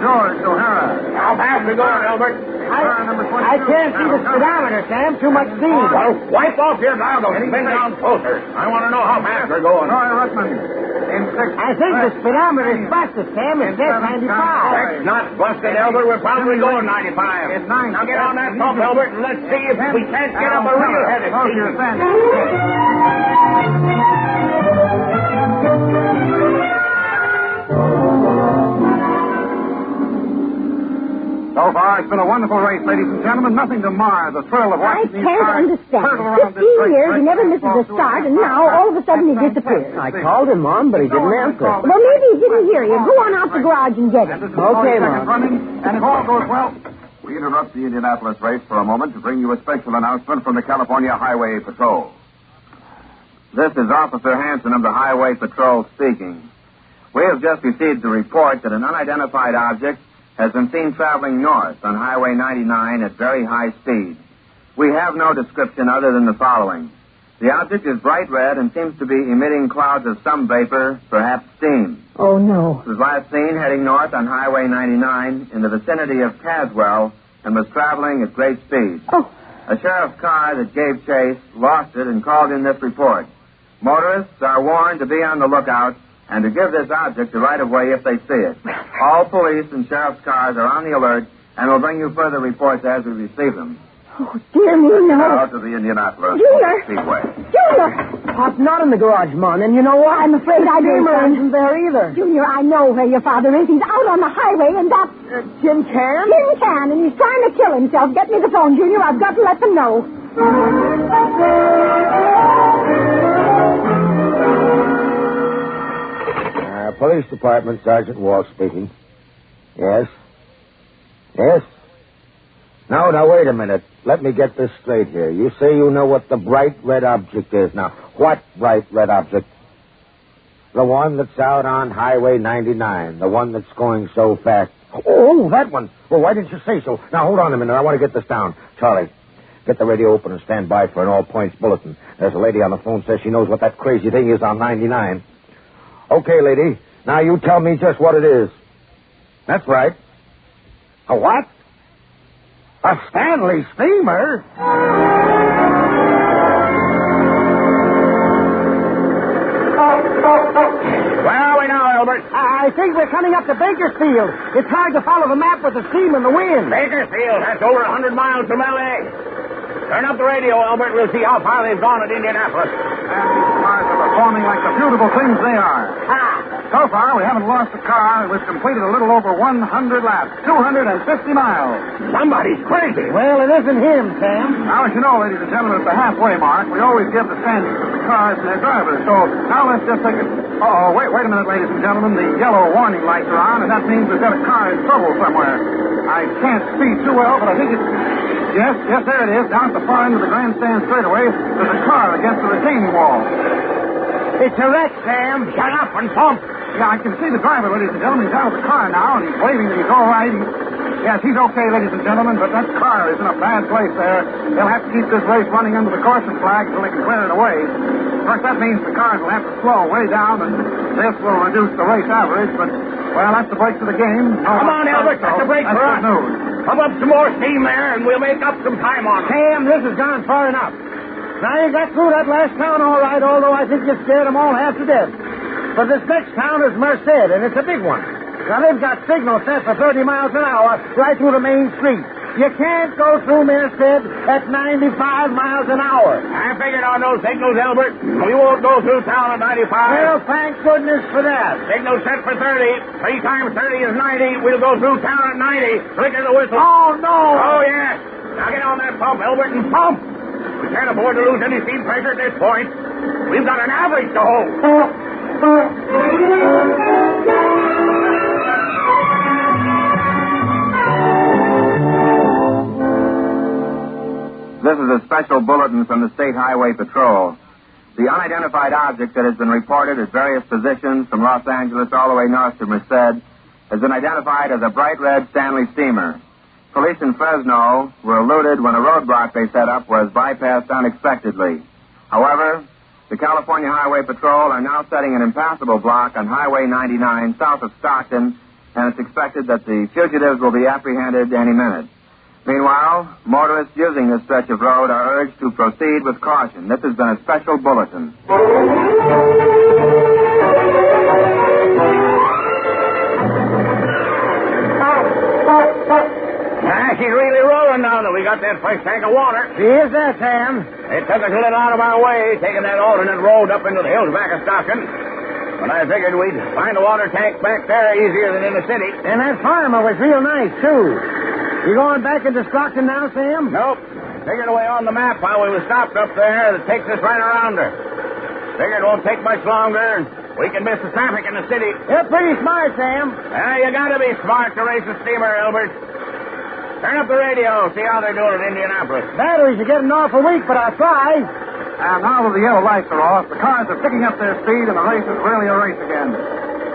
George O'Hara. How fast we going, Albert? Car number 22. I can't see the speedometer, Sam. Too much speed. Well, wipe off your goggles and bend down closer. I want to know how fast we're going. Roy Ruttman. In sixth. I think the speedometer is busted, Sam. It says 95. It's not busted, Albert. We're probably going 95. It's 9. Now get on that pump, Albert, and let's see if we can't get up a real heavy speed. So far, it's been a wonderful race, ladies and gentlemen. Nothing to mar the thrill of watching these cars hurtle around this 15 years, he never misses a start, and now all of a sudden he disappears. I called him, Mom, but he didn't answer. Well, maybe he didn't hear you. Go on out the garage and get him. Okay, Mom. And if all goes well, we interrupt the Indianapolis race for a moment to bring you a special announcement from the California Highway Patrol. This is Officer Hanson of the Highway Patrol speaking. We have just received a report that an unidentified object has been seen traveling north on Highway 99 at very high speed. We have no description other than the following. The object is bright red and seems to be emitting clouds of some vapor, perhaps steam. Oh, no. It was last seen heading north on Highway 99 in the vicinity of Caswell and was traveling at great speed. Oh. A sheriff's car that gave chase lost it and called in this report. Motorists are warned to be on the lookout and to give this object the right-of-way if they see it. All police and sheriff's cars are on the alert and will bring you further reports as we receive them. Oh, dear me, no. Now to the Indianapolis Junior! Speedway. Junior! It's not in the garage, Mom, and you know what? I'm afraid I Steamer don't. isn't there either. Junior, I know where your father is. He's out on the highway, and that's... Tin Can? Tin Can, and he's trying to kill himself. Get me the phone, Junior. I've got to let them know. Police Department, Sergeant Wall speaking. Yes? Yes? No, wait a minute. Let me get this straight here. You say you know what the bright red object is. Now, what bright red object? The one that's out on Highway 99. The one that's going so fast. Oh, that one. Well, why didn't you say so? Now, hold on a minute. I want to get this down. Charlie, get the radio open and stand by for an all-points bulletin. There's a lady on the phone says she knows what that crazy thing is on 99. Okay, lady. Now you tell me just what it is. That's right. A what? A Stanley steamer? Where are we now, Albert? I think we're coming up to Bakersfield. It's hard to follow the map with the steam and the wind. Bakersfield, that's over 100 miles from L.A. Turn up the radio, Albert. We'll see how far they've gone at Indianapolis. And these cars are performing like the beautiful things they are. Ah, So far, we haven't lost a car, and we've completed a little over 100 laps, 250 miles. Somebody's crazy. Well, it isn't him, Sam. Now, as you know, ladies and gentlemen, at the halfway mark, we always give the standings to the cars and their drivers. So now let's just take it. Uh-oh, wait a minute, ladies and gentlemen. The yellow warning lights are on, and that means we've got a car in trouble somewhere. I can't see too well, but I think it's... Yes, there it is. Down at the far end of the grandstand straightaway, there's a car against the retaining wall. It's a wreck, Sam. Shut up and pump. Yeah, I can see the driver, ladies and gentlemen. He's out of the car now, and he's waving that he's all right. Yes, he's okay, ladies and gentlemen, but that car is in a bad place there. They'll have to keep this race running under the caution flag until they can clear it away. Of course, that means the cars will have to slow way down, and this will reduce the race average, but, well, that's the break to the game. Come on, Albert, that's the break for us. Good news. Pump up some more steam there, and we'll make up some time on it. Sam, this has gone far enough. Now, you got through that last town all right, although I think you scared them all half to death. But this next town is Merced, and it's a big one. Now, they've got signals set for 30 miles an hour right through the main street. You can't go through Merced at 95 miles an hour. I figured on those signals, Albert. We won't go through town at 95. Well, thank goodness for that. Signal set for 30. 3 times 30 is 90. We'll go through town at 90. Flicker the whistle. Oh, no. Oh, yes. Now get on that pump, Albert, and pump. We can't afford to lose any steam pressure at this point. We've got an average to hold. This is a special bulletin from the State Highway Patrol. The unidentified object that has been reported at various positions from Los Angeles all the way north to Merced has been identified as a bright red Stanley steamer. Police in Fresno were alerted when a roadblock they set up was bypassed unexpectedly. However, the California Highway Patrol are now setting an impassable block on Highway 99 south of Stockton, and it's expected that the fugitives will be apprehended any minute. Meanwhile, motorists using this stretch of road are urged to proceed with caution. This has been a special bulletin. She's really rolling now that we got that fresh tank of water. She is that, Sam. It took us a little out of our way, taking that alternate road up into the hills back of Stockton. But I figured we'd find a water tank back there easier than in the city. And that farmer was real nice, too. You going back into Stockton now, Sam? Nope. Figured away on the map while we were stopped up there that takes us right around her. Figured it won't take much longer, and we can miss the traffic in the city. You're pretty smart, Sam. You gotta be smart to race a steamer, Albert. Turn up the radio, see how they're doing at Indianapolis. Batteries are getting awful weak, but I'll try. And now that the yellow lights are off, the cars are picking up their speed, and the race is really a race again.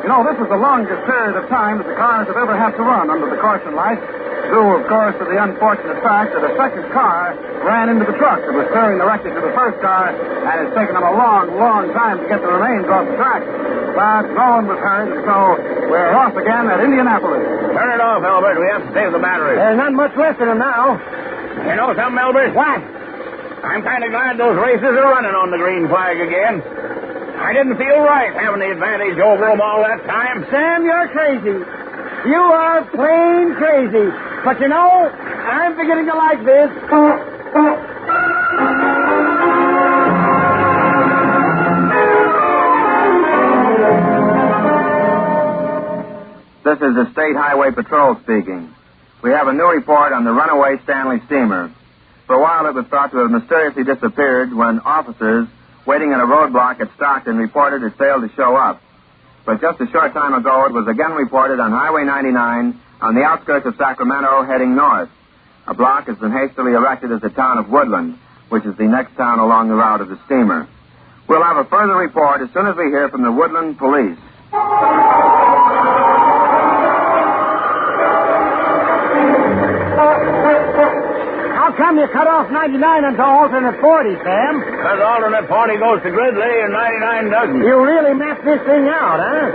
You know, this is the longest period of time that the cars have ever had to run under the caution lights, due, of course, to the unfortunate fact that a second car ran into the truck that was carrying the wreckage of the first car, and it's taken them a long, long time to get the remains off the track. But no one was hurt, and so we're off again at Indianapolis. Turn it off, Albert. We have to save the battery. There's not much left in them now. You know something, Albert? What? I'm kind of glad those races are running on the green flag again. I didn't feel right having the advantage over them all that time. Sam, you're crazy. You are plain crazy. But you know, I'm beginning to like this. This is the State Highway Patrol speaking. We have a new report on the runaway Stanley steamer. For a while, it was thought to have mysteriously disappeared when officers waiting at a roadblock at Stockton reported it failed to show up. But just a short time ago, it was again reported on Highway 99 on the outskirts of Sacramento heading north. A block has been hastily erected as the town of Woodland, which is the next town along the route of the steamer. We'll have a further report as soon as we hear from the Woodland police. How come you cut off 99 onto alternate 40, Sam? Because alternate 40 goes to Gridley and 99 doesn't. You really mapped this thing out, huh?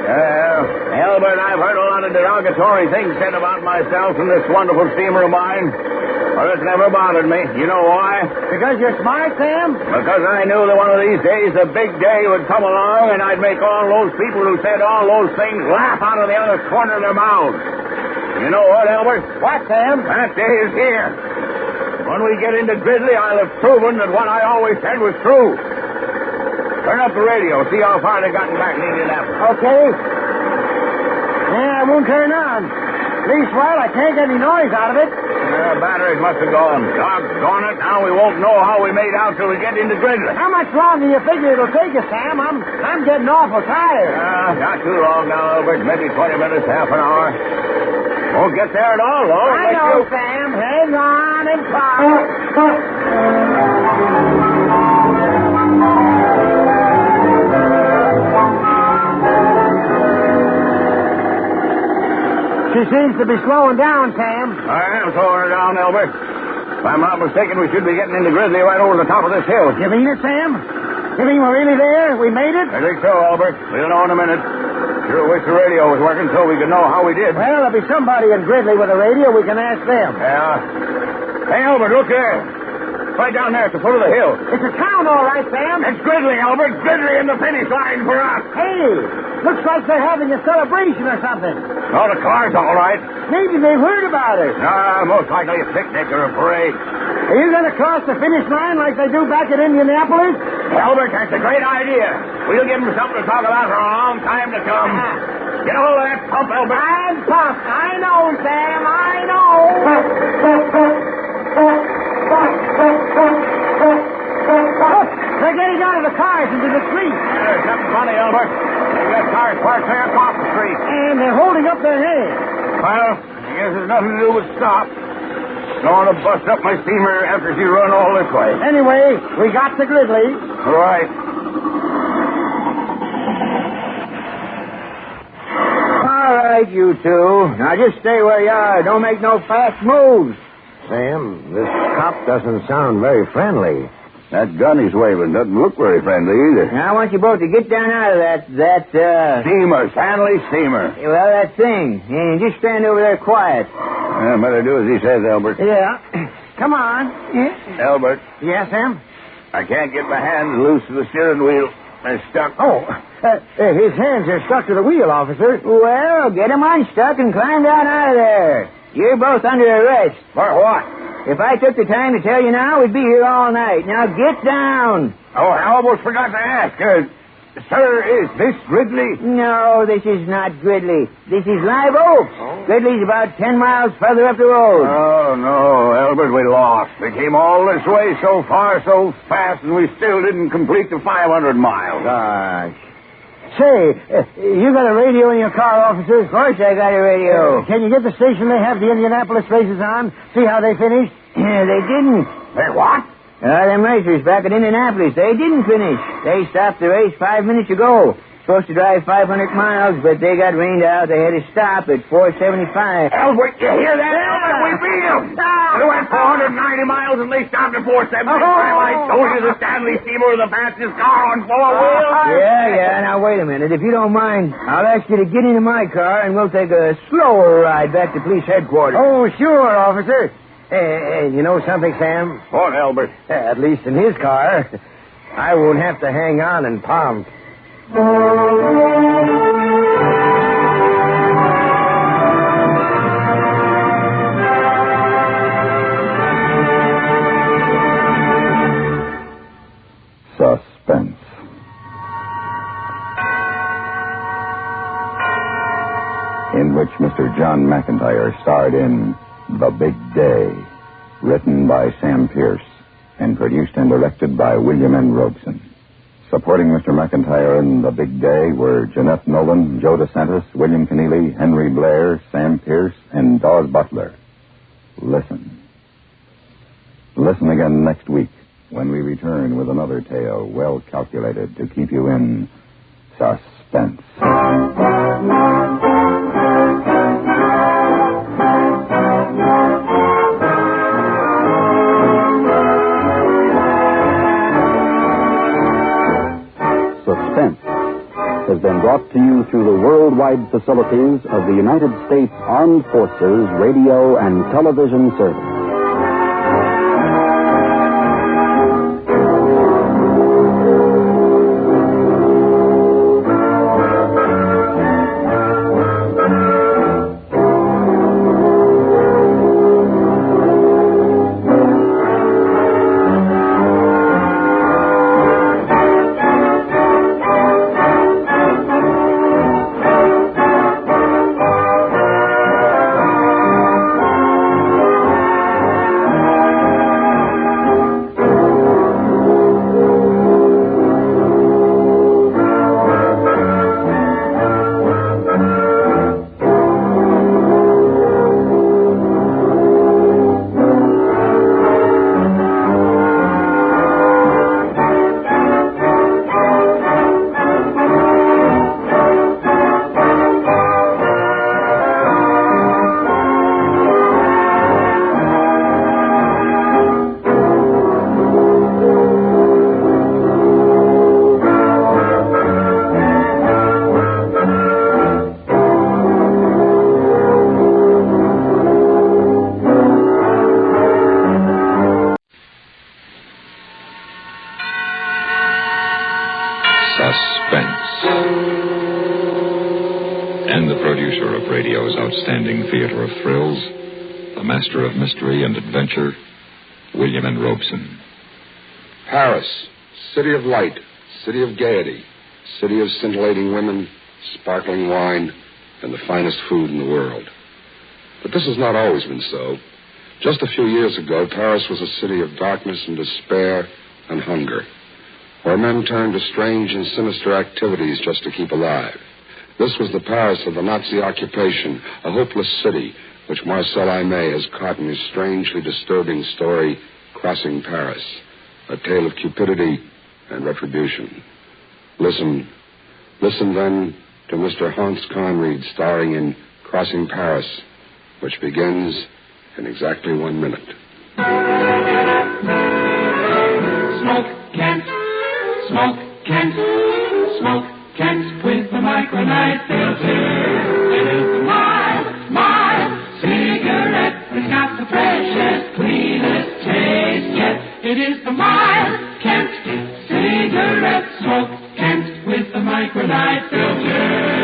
Albert, I've heard a lot of derogatory things said about myself and this wonderful steamer of mine. But it's never bothered me. You know why? Because you're smart, Sam? Because I knew that one of these days the big day would come along and I'd make all those people who said all those things laugh out of the other corner of their mouths. You know what, Albert? What, Sam? That day is here. When we get into Gridley, I'll have proven that what I always said was true. Turn up the radio. See how far they gotten back in Indianapolis. Okay. Yeah, it won't turn on. Leastwise, I can't get any noise out of it. Batteries must have gone. Doggone it. Now we won't know how we made out till we get into Gridley. How much longer do you figure it'll take us, Sam? I'm getting awful tired. Not too long now, Albert. Maybe 20 minutes, half an hour. Won't get there at all, though. I know, Sam. Hang on and talk. She seems to be slowing down, Sam. I am slowing her down, Albert. If I'm not mistaken, we should be getting into Grizzly right over the top of this hill. You mean it, Sam? You mean we're really there? We made it? I think so, Albert. We'll know in a minute. Sure wish the radio was working so we could know how we did. Well, there'll be somebody in Gridley with a radio. We can ask them. Yeah. Hey, Albert, look there. Right down there at the foot of the hill. It's a town, all right, Sam. It's Gridley, Albert. Gridley in the finish line for us. Hey, looks like they're having a celebration or something. Oh, the car's all right. Maybe they've heard about it. Most likely a picnic or a parade. Are you going to cross the finish line like they do back at Indianapolis? Albert, that's a great idea. We'll give them something to talk about for a long time to come. Get a hold of that pump, Albert. I'm pumped. I know, Sam. I know. Look, they're getting out of the cars into the street. There's something funny, Albert. They've got cars parked there across the street. And they're holding up their hands. Well, I guess there's nothing to do but stop. Don't want to bust up my steamer after she run all this way. Anyway, we got to Gridley. All right. All right, you two. Now just stay where you are. Don't make no fast moves. Sam, this cop doesn't sound very friendly. That gun he's waving doesn't look very friendly either. Now, I want you both to get down out of that Steamer, Stanley steamer. Well, that thing. And just stand over there quiet. Better do as he says, Albert. Yeah. Come on. Yeah. Albert. Yes, Sam? I can't get my hands loose to the steering wheel. They're stuck. Oh, his hands are stuck to the wheel, officer. Well, get him unstuck and climb down out of there. You're both under arrest. For what? If I took the time to tell you now, we'd be here all night. Now get down. Oh, I almost forgot to ask. Sir, is this Gridley? No, this is not Gridley. This is Live Oaks. Oh. Gridley's about 10 miles further up the road. Oh, no, Albert, we lost. We came all this way so far, so fast, and we still didn't complete the 500 miles. Gosh. Say, you got a radio in your car, officer? Of course I got a radio. Can you get the station they have the Indianapolis races on? See how they finished? They didn't. They what? Them racers back at Indianapolis, they didn't finish. They stopped the race 5 minutes ago. Supposed to drive 500 miles, but they got rained out. They had to stop at 475. Albert, you hear that, Albert? We beat them. We went 490 miles and they stopped at 475. I told you the Stanley steamer was the fastest car on four wheels. Yeah. Now, wait a minute. If you don't mind, I'll ask you to get into my car and we'll take a slower ride back to police headquarters. Oh, sure, officer. You know something, Sam? What, Albert? At least in his car. I won't have to hang on and pump. Suspense. In which Mr. John McIntyre starred in The Big Day, written by Sam Pierce and produced and directed by William N. Robeson. Supporting Mr. McIntyre in The Big Day were Jeanette Nolan, Joe DeSantis, William Keneally, Henry Blair, Sam Pierce, and Dawes Butler. Listen. Listen again next week when we return with another tale well calculated to keep you in suspense. Suspense has been brought to you through the worldwide facilities of the United States Armed Forces Radio and Television Service. outstanding theater of thrills, the master of mystery and adventure, William N. Robeson. Paris, city of light, city of gaiety, city of scintillating women, sparkling wine, and the finest food in the world. But this has not always been so. Just a few years ago, Paris was a city of darkness and despair and hunger, where men turned to strange and sinister activities just to keep alive. This was the Paris of the Nazi occupation, a hopeless city, which Marcel Aimé has caught in his strangely disturbing story, Crossing Paris, a tale of cupidity and retribution. Listen then to Mr. Hans Conried starring in Crossing Paris, which begins in exactly 1 minute. Smoke Kent with the micronite filter. It is the mild cigarette. It's got the freshest, cleanest taste yet. It is the mild Kent cigarette. Smoke Kent with the micronite filter.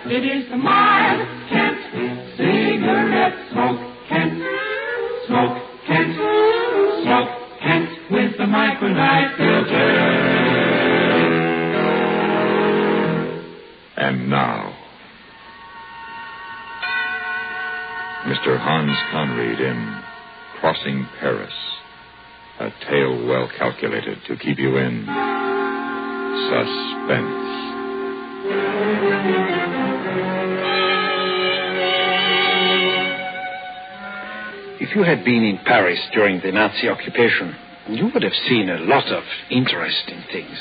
It is the mild Kent cigarette. Smoke Kent with the micronite filter. And now, Mr. Hans Conried in Crossing Paris, a tale well calculated to keep you in suspense. If you had been in Paris during the Nazi occupation, you would have seen a lot of interesting things.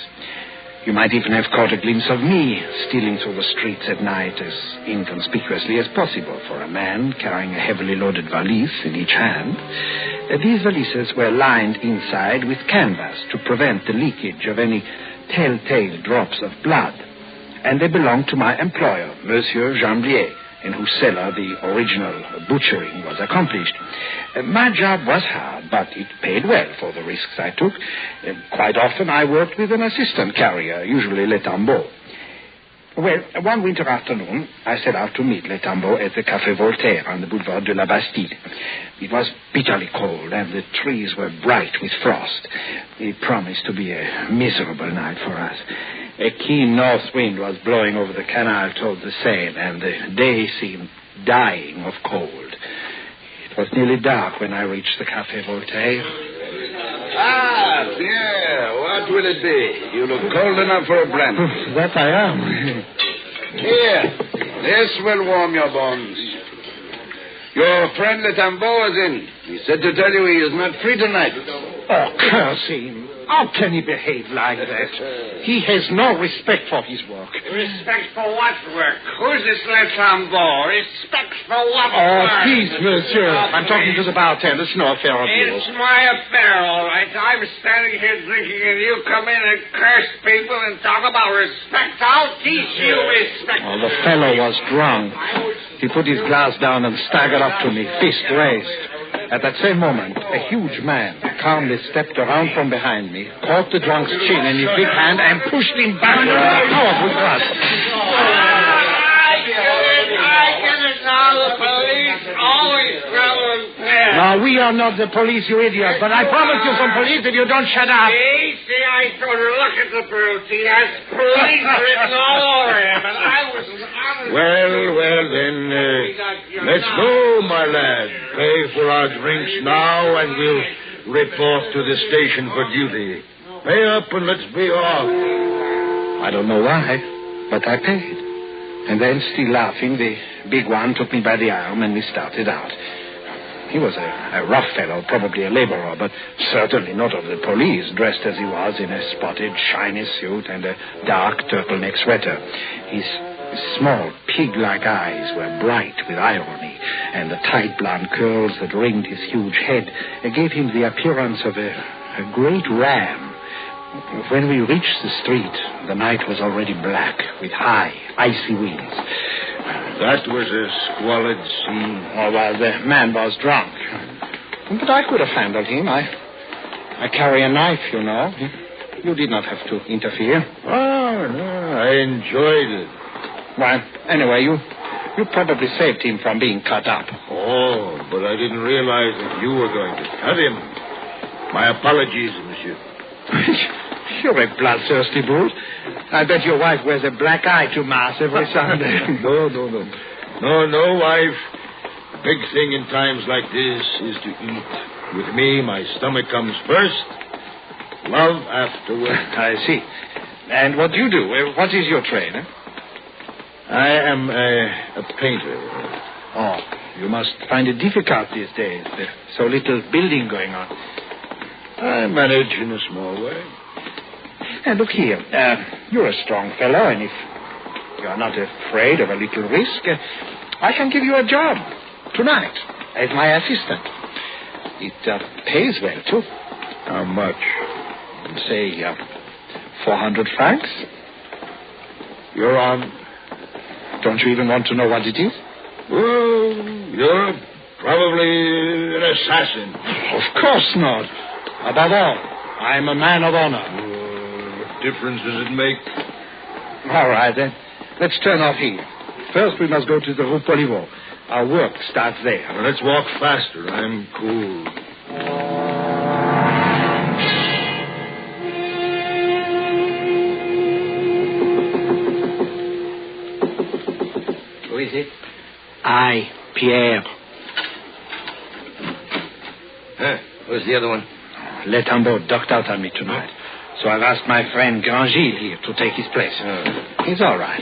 You might even have caught a glimpse of me stealing through the streets at night as inconspicuously as possible for a man carrying a heavily loaded valise in each hand. These valises were lined inside with canvas to prevent the leakage of any telltale drops of blood. And they belonged to my employer, Monsieur Jamblier, in whose cellar the original butchering was accomplished. My job was hard, but it paid well for the risks I took. Quite often I worked with an assistant carrier, usually Le Tambeau. Well, one winter afternoon, I set out to meet Le Tambeau at the Café Voltaire on the Boulevard de la Bastille. It was bitterly cold, and the trees were bright with frost. It promised to be a miserable night for us. A keen north wind was blowing over the canal toward the Seine, and the day seemed dying of cold. It was nearly dark when I reached the Café Voltaire. Ah, Pierre, what will it be? You look cold enough for a brandy. That I am. Here, this will warm your bones. Your friend Le Tambeau is in. He said to tell you he is not free tonight. Oh, curse him. How can he behave like that? He has no respect for his work. Respect for what work? Who's this Le Tambeau? Respect for what work? Oh, please, monsieur. I'm talking to the bartender. It's no affair of yours. It's my affair, all right. I'm standing here drinking, and you come in and curse people and talk about respect. I'll teach you respect. Oh, the fellow was drunk. He put his glass down and staggered up to me, fist raised. At that same moment, a huge man calmly stepped around from behind me, caught the drunk's chin in his big hand, and pushed him backward with a powerful thrust. I get it now. The police always trouble and pair. Now, we are not the police, you idiot, but I promise you some police if you don't shut up. See, I told her, look at the brute. He has police written all over him, and I was honest. Well, then, let's go, my lad. Pay for our drinks now, and we'll report to the station for duty. Pay up and let's be off. I don't know why, but I paid. And then, still laughing, the big one took me by the arm, and we started out. He was a rough fellow, probably a laborer, but certainly not of the police, dressed as he was in a spotted, shiny suit and a dark turtleneck sweater. His small, pig-like eyes were bright with irony, and the tight blonde curls that ringed his huge head gave him the appearance of a great ram. When we reached the street, the night was already black, with high, icy winds. That was a squalid scene. Oh, well, the man was drunk. But I could have handled him. I carry a knife, you know. You did not have to interfere. Oh, no, I enjoyed it. Well, anyway, you probably saved him from being cut up. Oh, but I didn't realize that you were going to cut him. My apologies, monsieur. You're a bloodthirsty brute. I bet your wife wears a black eye to Mass every Sunday. No, wife. Big thing in times like this is to eat. With me, my stomach comes first. Love afterward. I see. And what do you do? What is your trade? I am a painter. Oh, you must find it difficult these days. There's so little building going on. I manage in a small way. And look here, you're a strong fellow, and if you're not afraid of a little risk, I can give you a job tonight as my assistant. It pays well, too. How much? Say, 400 francs. You're on. Don't you even want to know what it is? Well, you're probably an assassin. Of course not. Above all, I'm a man of honor. What difference does it make? All right, then. Let's turn off here. First, we must go to the Rue Poliveau. Our work starts there. Well, let's walk faster. I'm cool. Who is it? I, Pierre. Where's the other one? Letambeau ducked out on me tonight. So I've asked my friend Grangil here to take his place. He's all right.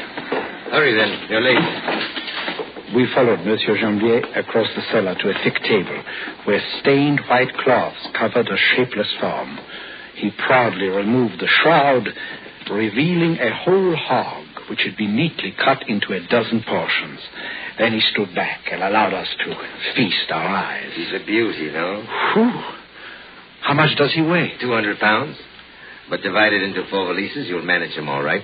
Hurry, then. You're late. We followed Monsieur Jambier across the cellar to a thick table where stained white cloths covered a shapeless form. He proudly removed the shroud, revealing a whole hog which had been neatly cut into a dozen portions. Then he stood back and allowed us to feast our eyes. He's a beauty, no? Whew. How much does he weigh? 200 pounds. But divided into 4 valises, you'll manage him all right.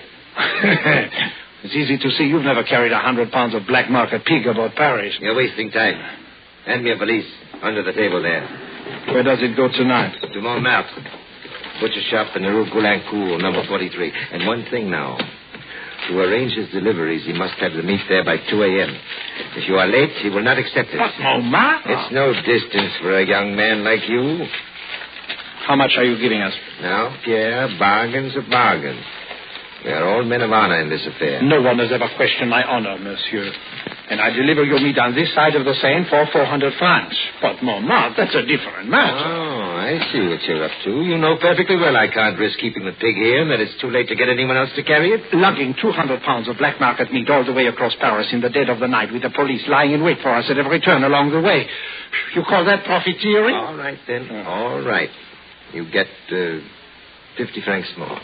It's easy to see you've never carried 100 pounds of black market pig about Paris. You're wasting time. Hand me a valise under the table there. Where does it go tonight? To Montmartre. Butcher shop in the Rue Goulincourt, number 43. And one thing now. To arrange his deliveries, he must have the meat there by 2 a.m. If you are late, he will not accept it. But Montmartre? It's no distance for a young man like you. How much are you giving us? Now, Pierre, bargains are bargains. We are all men of honor in this affair. No one has ever questioned my honor, monsieur. And I deliver your meat on this side of the Seine for 400 francs. But Montmartre, that's a different matter. Oh, I see what you're up to. You know perfectly well I can't risk keeping the pig here and that it's too late to get anyone else to carry it. Lugging 200 pounds of black market meat all the way across Paris in the dead of the night with the police lying in wait for us at every turn along the way. You call that profiteering? All right, then. All right. You get 50 francs more.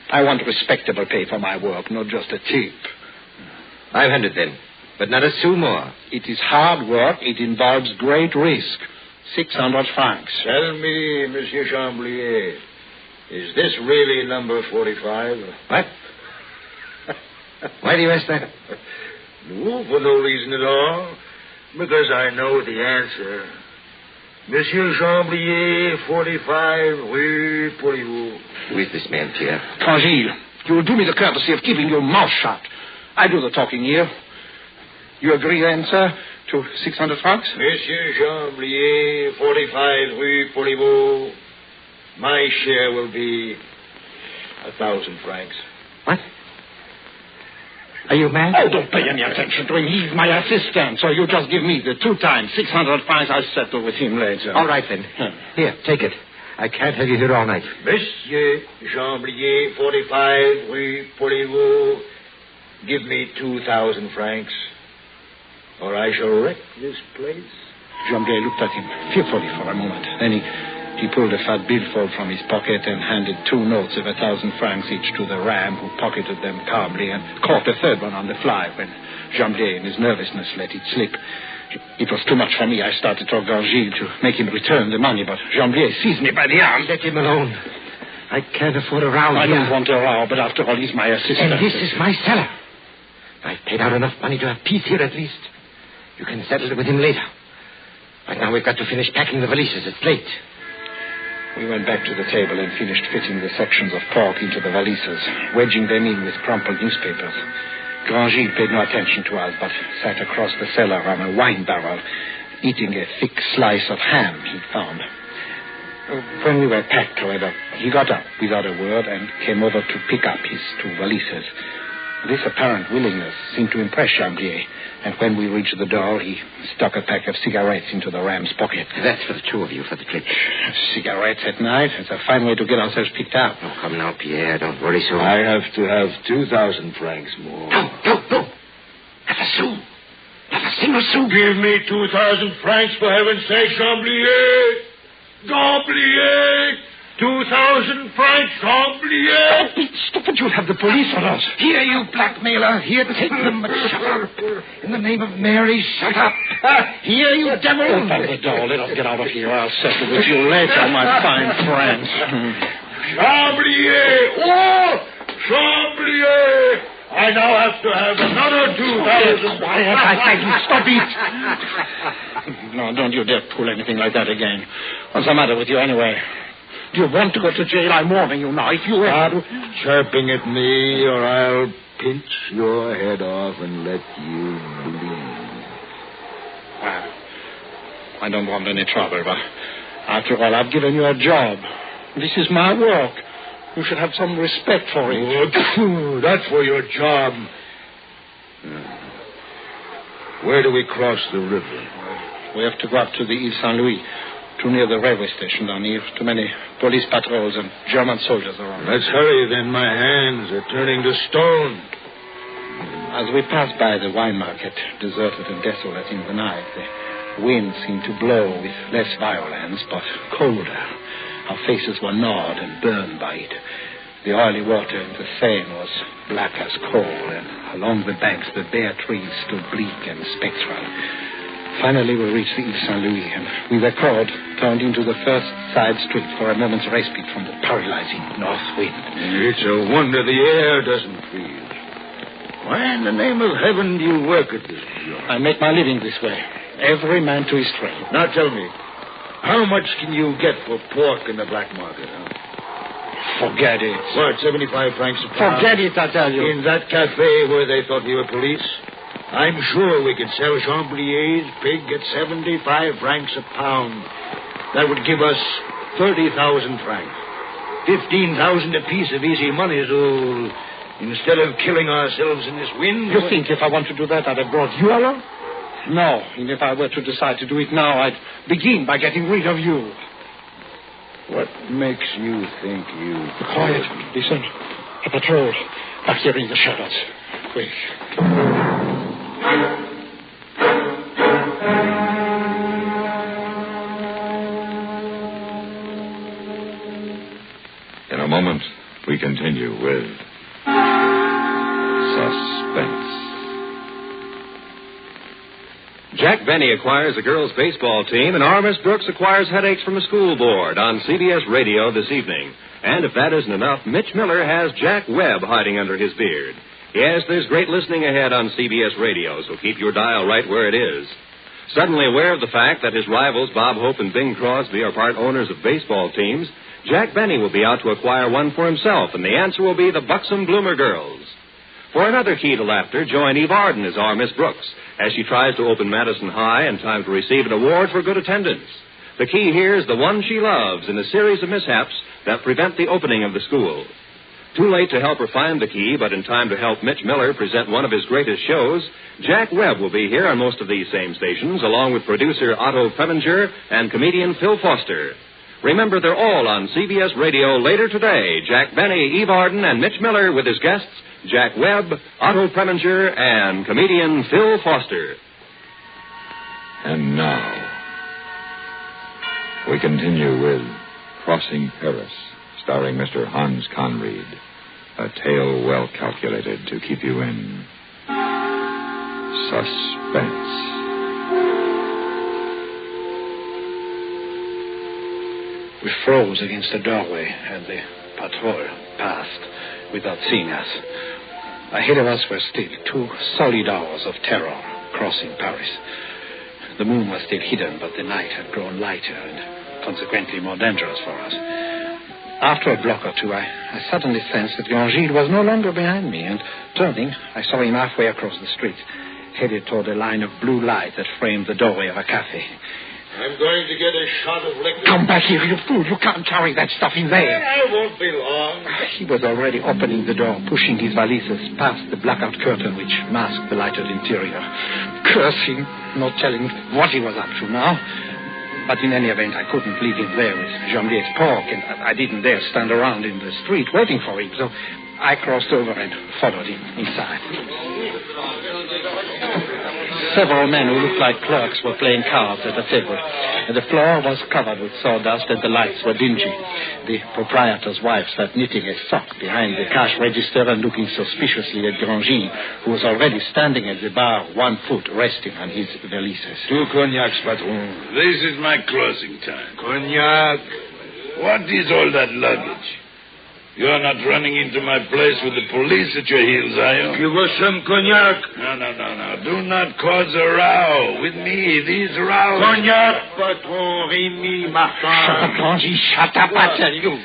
I want respectable pay for my work, not just a tip. 500 then, but not a sou more. It is hard work. It involves great risk. 600 francs. Tell me, Monsieur Chamblier, is this really number 45? What? Why do you ask that? No, for no reason at all. Because I know the answer. Monsieur Chamblier, 45, Rue Poliveau. Who is this man, Pierre? Grangil, you will do me the courtesy of keeping your mouth shut. I do the talking here. You agree then, sir, to 600 francs? Monsieur Chamblier, 45, Rue Poliveau. My share will be 1,000 francs. What? Are you mad? Oh, don't pay any attention to him. He's my assistant. So you just give me the 2 times 600 francs. I'll settle with him later. All right, then. Here, take it. I can't have you here all night. Monsieur Chamblier, 45, Rue Poliveau. Give me 2,000 francs, or I shall wreck this place. Chamblier looked at him fearfully for a moment. Then he pulled a fat billfold from his pocket and handed 2 notes of 1,000 francs each to the ram, who pocketed them calmly and caught a third one on the fly when Chamblier, in his nervousness, let it slip. It was too much for me. I started to Grangil to make him return the money, but Chamblier seized me by the arm. Let him alone. I can't afford a row I here. don't want a row, but after all, he's my assistant. And this is my cellar. I've paid out enough money to have peace here at least. You can settle it with him later. But now we've got to finish packing the valises. It's late. We went back to the table and finished fitting the sections of pork into the valises, wedging them in with crumpled newspapers. Grangy paid no attention to us, but sat across the cellar on a wine barrel, eating a thick slice of ham he'd found. When we were packed, however, he got up without a word and came over to pick up his 2 valises. This apparent willingness seemed to impress Chamblier, and when we reached the door, he stuck a pack of cigarettes into the ram's pocket. That's for the 2 of you, for the trip. Cigarettes at night? It's a fine way to get ourselves picked up. Oh, come now, Pierre. Don't worry so. I have to have 2,000 francs more. No. Not a sou. Not a single sou. Give me 2,000 francs, for heaven's sake, Chamblier. Chamblier! 2,000 francs, Chamblier! Don't be stupid. You'll have the police on us. Here, you blackmailer. Here, take them, but shut up. In the name of Mary, shut up. Here, you devil. Open the door. Let us get out of here. I'll settle with you later, my fine friend. Chamblier! Oh! Chamblier! I now have to have another 2,000. Quiet, I tell you. Stop it. No, don't you dare pull anything like that again. What's the matter with you anyway? Do you want to go to jail? I'm warning you now. If you ever... Stop chirping at me, or I'll pinch your head off and let you bleed. Well, I don't want any trouble, but after all, I've given you a job. This is my work. You should have some respect for it. Oh, that's for your job. Where do we cross the river? We have to go up to the Ile Saint-Louis, too near the railway station down here. Too many police patrols and German soldiers around. Let's hurry, then. My hands are turning to stone. As we passed by the wine market, deserted and desolate in the night, the wind seemed to blow with less violence, but colder. Our faces were gnawed and burned by it. The oily water in the Seine was black as coal, and along the banks the bare trees stood bleak and spectral. Finally, we reached the Ile Saint-Louis, and with a cord, turned into the first side street for a moment's respite from the paralyzing north wind. It's a wonder the air doesn't freeze. Why in the name of heaven do you work at this job? I make my living this way. Every man to his trade. Now tell me, how much can you get for pork in the black market, huh? Forget it. What, 75 francs a pound? Forget it, I tell you. In that cafe where they thought we were police? I'm sure we could sell Chamblier's pig at 75 francs a pound. That would give us 30,000 francs. 15,000 apiece of easy money, so instead of killing ourselves in this wind... You think if I want to do that, I'd have brought you along? No, and if I were to decide to do it now, I'd begin by getting rid of you. What makes you think you... Quiet. Listen. A patrol. Back here in the shadows. Quick. In a moment, we continue with Suspense. Jack Benny acquires a girls' baseball team, and R. Miss Brooks acquires headaches from the school board on CBS Radio this evening. And if that isn't enough, Mitch Miller has Jack Webb hiding under his beard. Yes, there's great listening ahead on CBS Radio, so keep your dial right where it is. Suddenly aware of the fact that his rivals Bob Hope and Bing Crosby are part owners of baseball teams, Jack Benny will be out to acquire one for himself, and the answer will be the Buxom Bloomer Girls. For another key to laughter, join Eve Arden as our Miss Brooks as she tries to open Madison High in time to receive an award for good attendance. The key here is the one she loves in a series of mishaps that prevent the opening of the school. Too late to help her find the key, but in time to help Mitch Miller present one of his greatest shows, Jack Webb will be here on most of these same stations, along with producer Otto Preminger and comedian Phil Foster. Remember, they're all on CBS Radio later today. Jack Benny, Eve Arden, and Mitch Miller with his guests, Jack Webb, Otto Preminger, and comedian Phil Foster. And now, we continue with Crossing Paris, starring Mr. Hans Conried. A tale well calculated to keep you in suspense. We froze against the doorway, and the patrol passed without seeing us. Ahead of us were still 2 solid hours of terror crossing Paris. The moon was still hidden, but the night had grown lighter and consequently more dangerous for us. After a block or two, I suddenly sensed that Gangil was no longer behind me, and turning, I saw him halfway across the street, headed toward a line of blue light that framed the doorway of a cafe. I'm going to get a shot of liquor. Come back here, you fool. You can't carry that stuff in there. I won't be long. He was already opening the door, pushing his valises past the blackout curtain which masked the lighted interior. Curse him, not telling what he was up to now. But in any event, I couldn't leave him there with Jean-Liet's pork, and I didn't dare stand around in the street waiting for him, so I crossed over and followed him inside. Several men who looked like clerks were playing cards at a table. The floor was covered with sawdust and the lights were dingy. The proprietor's wife sat knitting a sock behind the cash register and looking suspiciously at Gangil, who was already standing at the bar, one foot resting on his valises. 2 cognacs, patron. This is my closing time. Cognac. What is all that luggage? You're not running into my place with the police at your heels, are you? Give us some cognac. No. Do not cause a row. With me, these rows... Cognac, patron, Rémi Martin. Shut up, Gangil. Shut up, I tell you.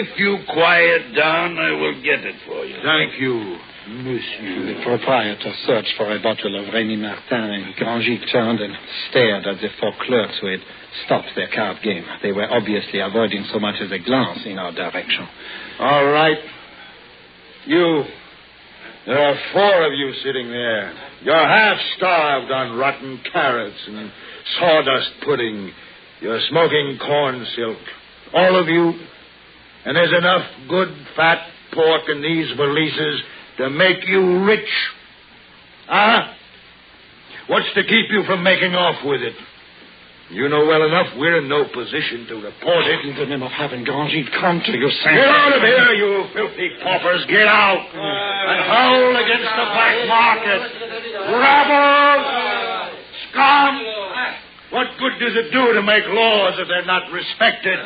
If you quiet down, I will get it for you. Thank you, monsieur. The proprietor searched for a bottle of Rémi Martin, and Gangil turned and stared at the 4 clerks who had stopped their card game. They were obviously avoiding so much as a glance in our direction. All right. You. There are 4 of you sitting there. You're half-starved on rotten carrots and sawdust pudding. You're smoking corn silk. All of you. And there's enough good, fat pork in these valises to make you rich. Huh? What's to keep you from making off with it? You know well enough we're in no position to report it. In the name of heaven, Gangil, come to your senses. Get out of here, you filthy paupers. Get out. And howl against the black market. Rabble! Scum! What good does it do to make laws if they're not respected?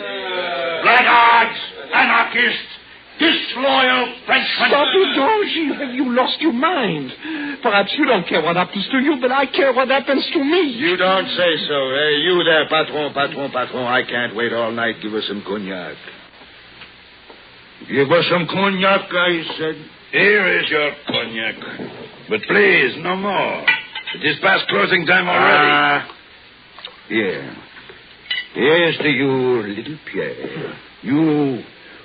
Blackguards! Anarchists! Disloyal Frenchmen! Stop it, Gangil. Have you lost your mind? Perhaps you don't care what happens to you, but I care what happens to me. You don't say so. Hey, you there, patron. I can't wait all night. Give us some cognac. Give us some cognac, I said. Here is your cognac. But please, no more. It is past closing time already. Here. Here's to you, little Pierre. You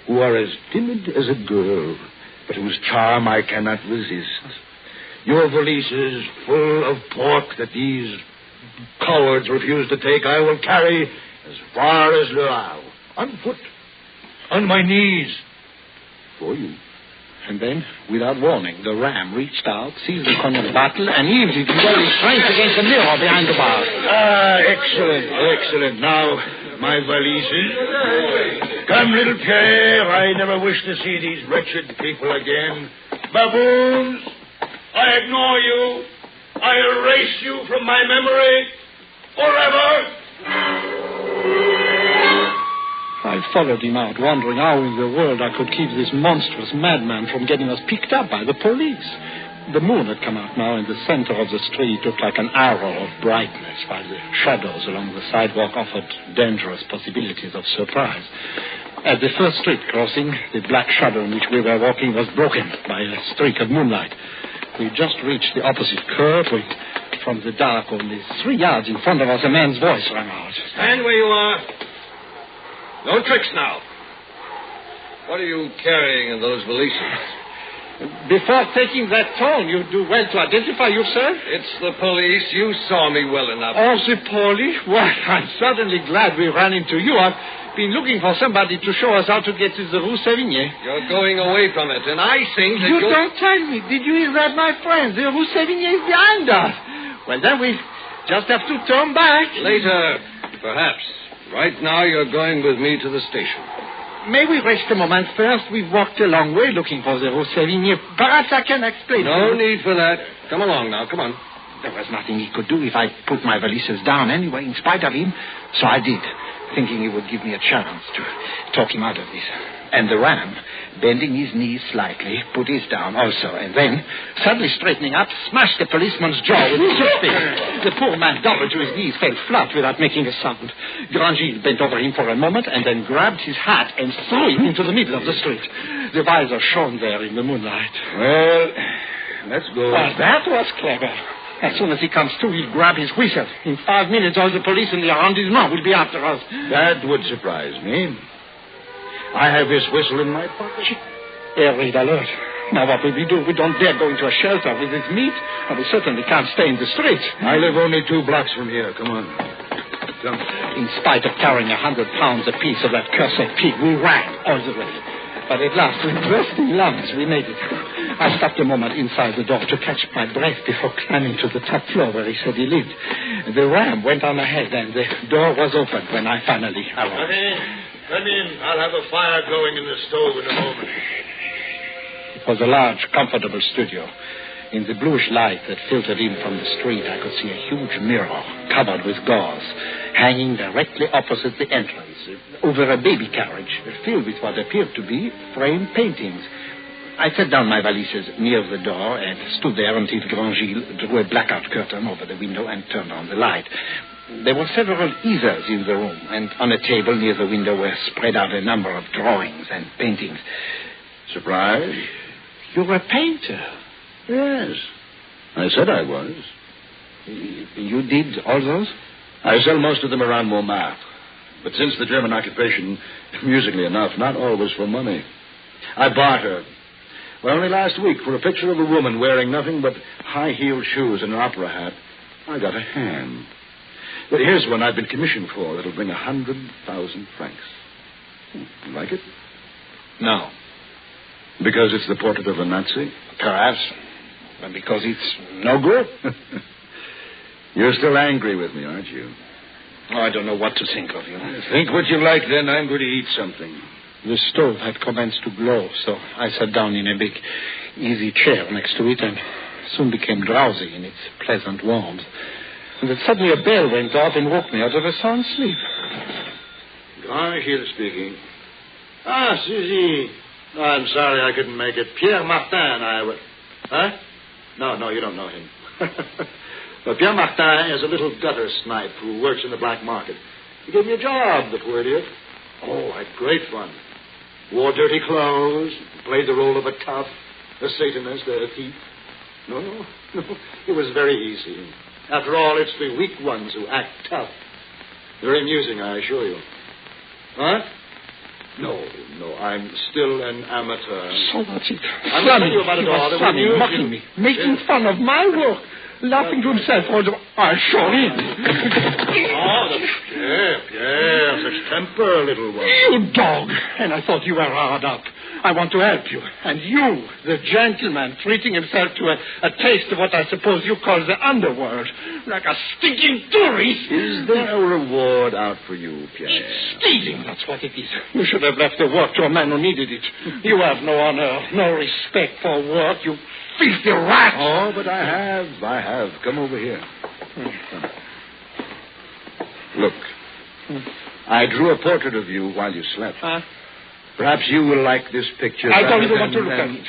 who are as timid as a girl, but whose charm I cannot resist. Your valises full of pork that these cowards refuse to take, I will carry as far as Le Havre, on foot, on my knees, for you. And then, without warning, the ram reached out, seized the cognac bottle, and heaved it with all his strength against the mirror behind the bar. Excellent. Now, my valises. Come, little Pierre. I never wish to see these wretched people again. Baboons, I ignore you. I erase you from my memory forever. I followed him out, wondering how in the world I could keep this monstrous madman from getting us picked up by the police. The moon had come out now, and the center of the street looked like an arrow of brightness, while the shadows along the sidewalk offered dangerous possibilities of surprise. At the first street crossing, the black shadow in which we were walking was broken by a streak of moonlight. We just reached the opposite curve when, from the dark, only 3 yards in front of us, a man's voice rang out. Stand where you are. No tricks now. What are you carrying in those valises? Before taking that tone, you do well to identify yourself. It's the police. You saw me well enough. Oh, the police? Well, I'm certainly glad we ran into you. I've been looking for somebody to show us how to get to the Rue Sévigné. You're going away from it, and I think that you don't tell me. Did you hear that, my friend? The Rue Sévigné is behind us. Well, then we just have to turn back. Later, perhaps. Right now, you're going with me to the station. May we rest a moment first? We've walked a long way looking for the Rue Sévigné. Perhaps I can explain. No need for that. Come along now. Come on. There was nothing he could do if I put my valises down anyway, in spite of him. So I did, thinking he would give me a chance to talk him out of this. And the ram, bending his knees slightly, put his down also, and then, suddenly straightening up, smashed the policeman's jaw with his fist. The poor man doubled to his knees, fell flat without making a sound. Grandgil bent over him for a moment and then grabbed his hat and threw it into the middle of the street. The visor shone there in the moonlight. Well, let's go. Well, that was clever. As soon as he comes to, he'll grab his whistle. In 5 minutes, all the police in the arrondissement will be after us. That would surprise me. I have his whistle in my pocket. Air raid alert. Now what will we do? We don't dare go into a shelter with his meat, and we certainly can't stay in the streets. I live only 2 blocks from here. Come on. Come. In spite of carrying 100 pounds apiece of that cursed pig, we ran all the way. But at last, with bursting lungs, we made it. I stopped a moment inside the door to catch my breath before climbing to the top floor where he said he lived. The ram went on ahead, and the door was opened when I finally arrived. Come in. I'll have a fire going in the stove in a moment. It was a large, comfortable studio. In the bluish light that filtered in from the street, I could see a huge mirror covered with gauze, hanging directly opposite the entrance, over a baby carriage filled with what appeared to be framed paintings. I set down my valises near the door and stood there until Grandgil drew a blackout curtain over the window and turned on the light. There were several easels in the room, and on a table near the window were spread out a number of drawings and paintings. Surprise? You're a painter? Yes. I said I was. You did all those? I sell most of them around Montmartre. But since the German occupation, amusingly enough, not always for money. I barter. Well, only last week, for a picture of a woman wearing nothing but high-heeled shoes and an opera hat, I got a hand. But here's one I've been commissioned for that'll bring 100,000 francs. You like it? No. Because it's the portrait of a Nazi? Perhaps. But because it's no good? You're still angry with me, aren't you? Oh, I don't know what to think of you. Think what you like, then. I'm going to eat something. The stove had commenced to glow, so I sat down in a big, easy chair next to it and soon became drowsy in its pleasant warmth. And then suddenly a bell went off and woke me out of a sound sleep. Grandgil speaking. Ah, Suzy. Oh, I'm sorry I couldn't make it. Pierre Martin, Huh? No, you don't know him. But Pierre Martin is a little gutter snipe who works in the black market. He gave me a job, the poor idiot. Oh, I had great fun. Wore dirty clothes, played the role of a tough, a Satanist, a thief. No. It was very easy. After all, it's the weak ones who act tough. Very amusing, I assure you. Huh? No, I'm still an amateur. So that's it. I'm going to tell you about it all. Funny, mocking me, making fun of my work, laughing to himself. I sure is. Pierre, such temper, little one. You dog! And I thought you were hard up. I want to help you. And you, the gentleman, treating himself to a taste of what I suppose you call the underworld, like a stinking tourist. Is there a reward out for you, Pierre? It's stealing, that's what it is. You should have left the work to a man who needed it. You have no honor, no respect for work, you filthy rat. Oh, but I have. Come over here. Look, I drew a portrait of you while you slept. Perhaps you will like this picture. I don't even want to look at it.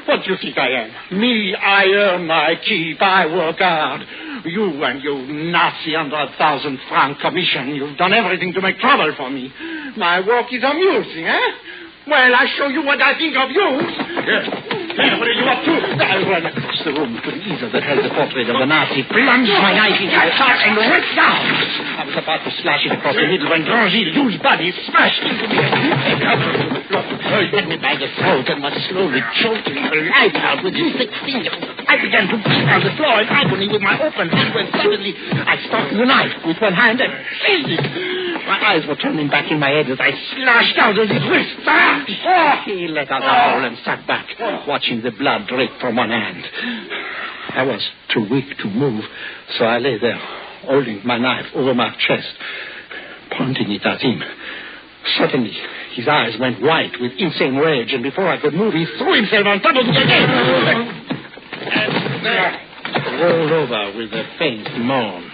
What do you think I am? Me, I earn my keep. I work hard. You and your Nazi 100,000 franc commission, you've done everything to make trouble for me. My work is amusing, eh? Well, I show you what I think of you. Yes. Hey, what are you up to? I ran across the room to the easel that held the portrait of the Nazi, plunged my knife into its heart, and ripped down. I was about to slash it across the middle when Grandgil, whose body smashed into me. He held me by the throat and was slowly choking the life out with his thick fingers. I began to beat on the floor in agony with my open hand when suddenly I stopped the knife with one hand and seized it. My eyes were turning back in my head as I slashed out at his wrist. He let out a howl and sat back, watching the blood drip from one hand. I was too weak to move, so I lay there, holding my knife over my chest, pointing it at him. Suddenly, his eyes went white with insane rage, and before I could move, he threw himself on top of me again. And there, rolled over with a faint moan.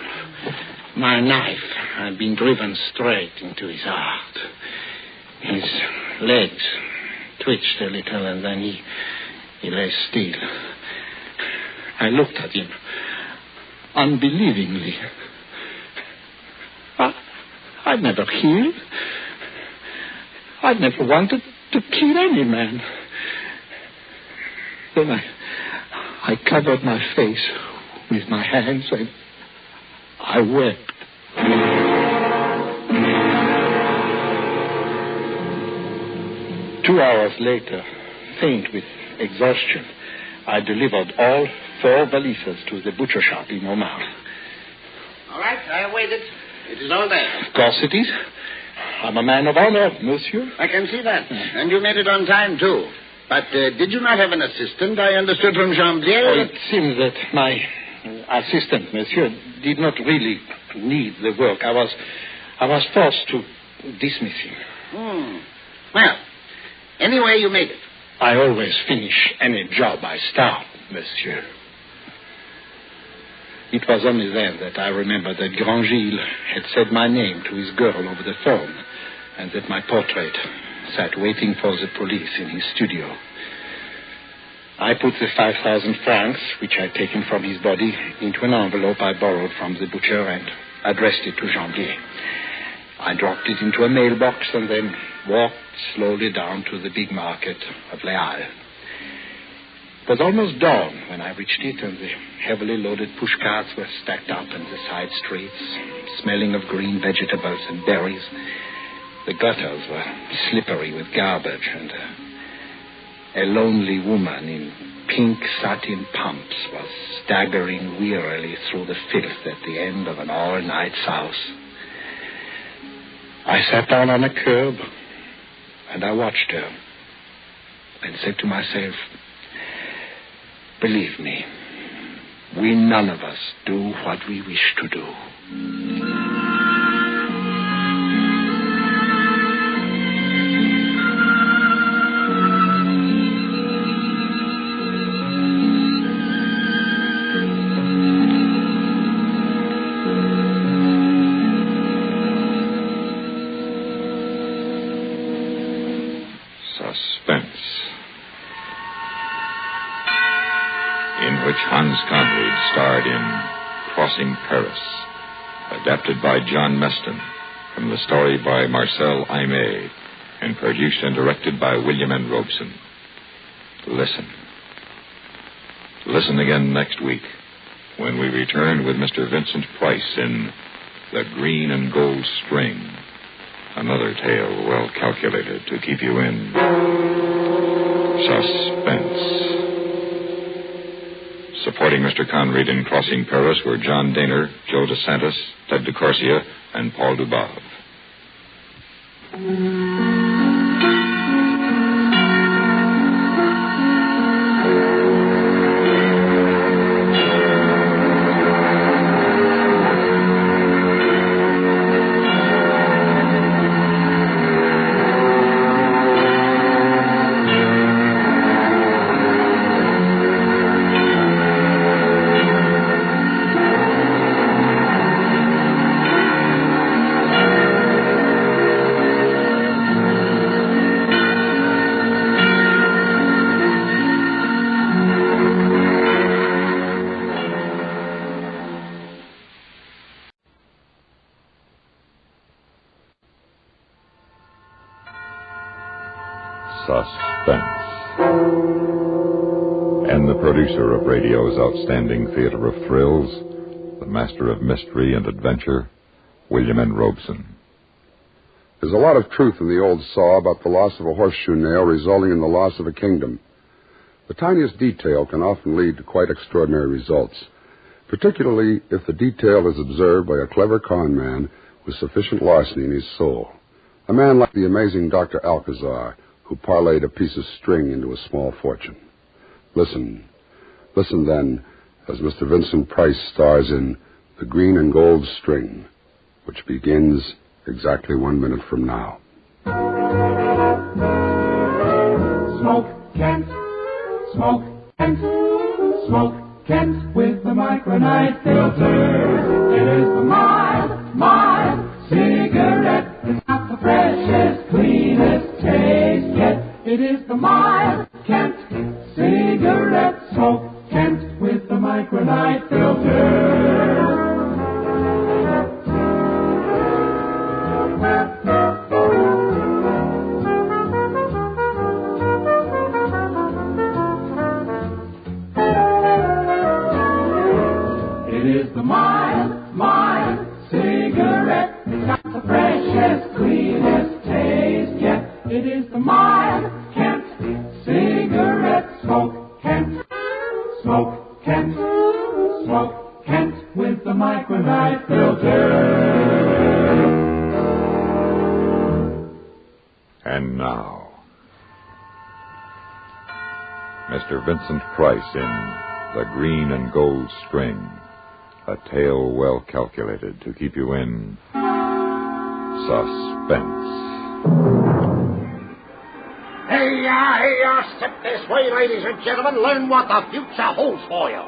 My knife had been driven straight into his heart. His legs twitched a little, and then he lay still. I looked at him unbelievingly. I'd never killed. I'd never wanted to kill any man. Then I covered my face with my hands and I wept. 2 hours later, faint with exhaustion, I delivered all 4 valises to the butcher shop in Montmartre. All right, I waited. It is all there. Of course it is. I'm a man of honor, monsieur. I can see that. And you made it on time, too. But did you not have an assistant? I understood from Jean-Pierre. Oh, it seems that my assistant, monsieur, did not really need the work. I was forced to dismiss him. Well, anyway, you made it. I always finish any job I start, monsieur. It was only then that I remembered that Grand Gilles had said my name to his girl over the phone, and that my portrait sat waiting for the police in his studio. I put the 5,000 francs, which I'd taken from his body, into an envelope I borrowed from the butcher and addressed it to Jean-Pierre. I dropped it into a mailbox and then walked slowly down to the big market of Les Halles. It was almost dawn when I reached it, and the heavily loaded pushcarts were stacked up in the side streets, smelling of green vegetables and berries. The gutters were slippery with garbage, and a lonely woman in pink satin pumps was staggering wearily through the filth at the end of an all-night souse. I sat down on a curb, and I watched her, and said to myself, believe me, we none of us do what we wish to do. Suspense, in which Hans Conried starred in Crossing Paris, adapted by John Meston from the story by Marcel Aimé, and produced and directed by William N. Robeson. Listen. Listen again next week when we return with Mr. Vincent Price in The Green and Gold String, another tale well calculated to keep you in suspense. Supporting Mr. Conried in Crossing Paris were John Daner, Joe DeSantis, Ted DeCorsia, and Paul Dubov. Suspense. And the producer of radio's outstanding theater of thrills, the master of mystery and adventure, William N. Robeson. There's a lot of truth in the old saw about the loss of a horseshoe nail resulting in the loss of a kingdom. The tiniest detail can often lead to quite extraordinary results, particularly if the detail is observed by a clever con man with sufficient larceny in his soul. A man like the amazing Dr. Alcazar, who parlayed a piece of string into a small fortune. Listen. Listen, then, as Mr. Vincent Price stars in The Green and Gold String, which begins exactly 1 minute from now. Smoke Kent with the mic. micronite filter. It is the mild, mild cigarette. It's got the freshest, cleanest taste yet. It is the mild Kent cigarette smoke. Kent with the micronite filter. It is the mild, mild cigarette. It's got the freshest, cleanest taste yet. It is the mild Kent cigarette smoke. Kent, smoke Kent, smoke Kent with the micronite filter. And now, Mr. Vincent Price in The Green and Gold String, a tale well calculated to keep you in suspense. Hey, step this way, ladies and gentlemen. Learn what the future holds for you.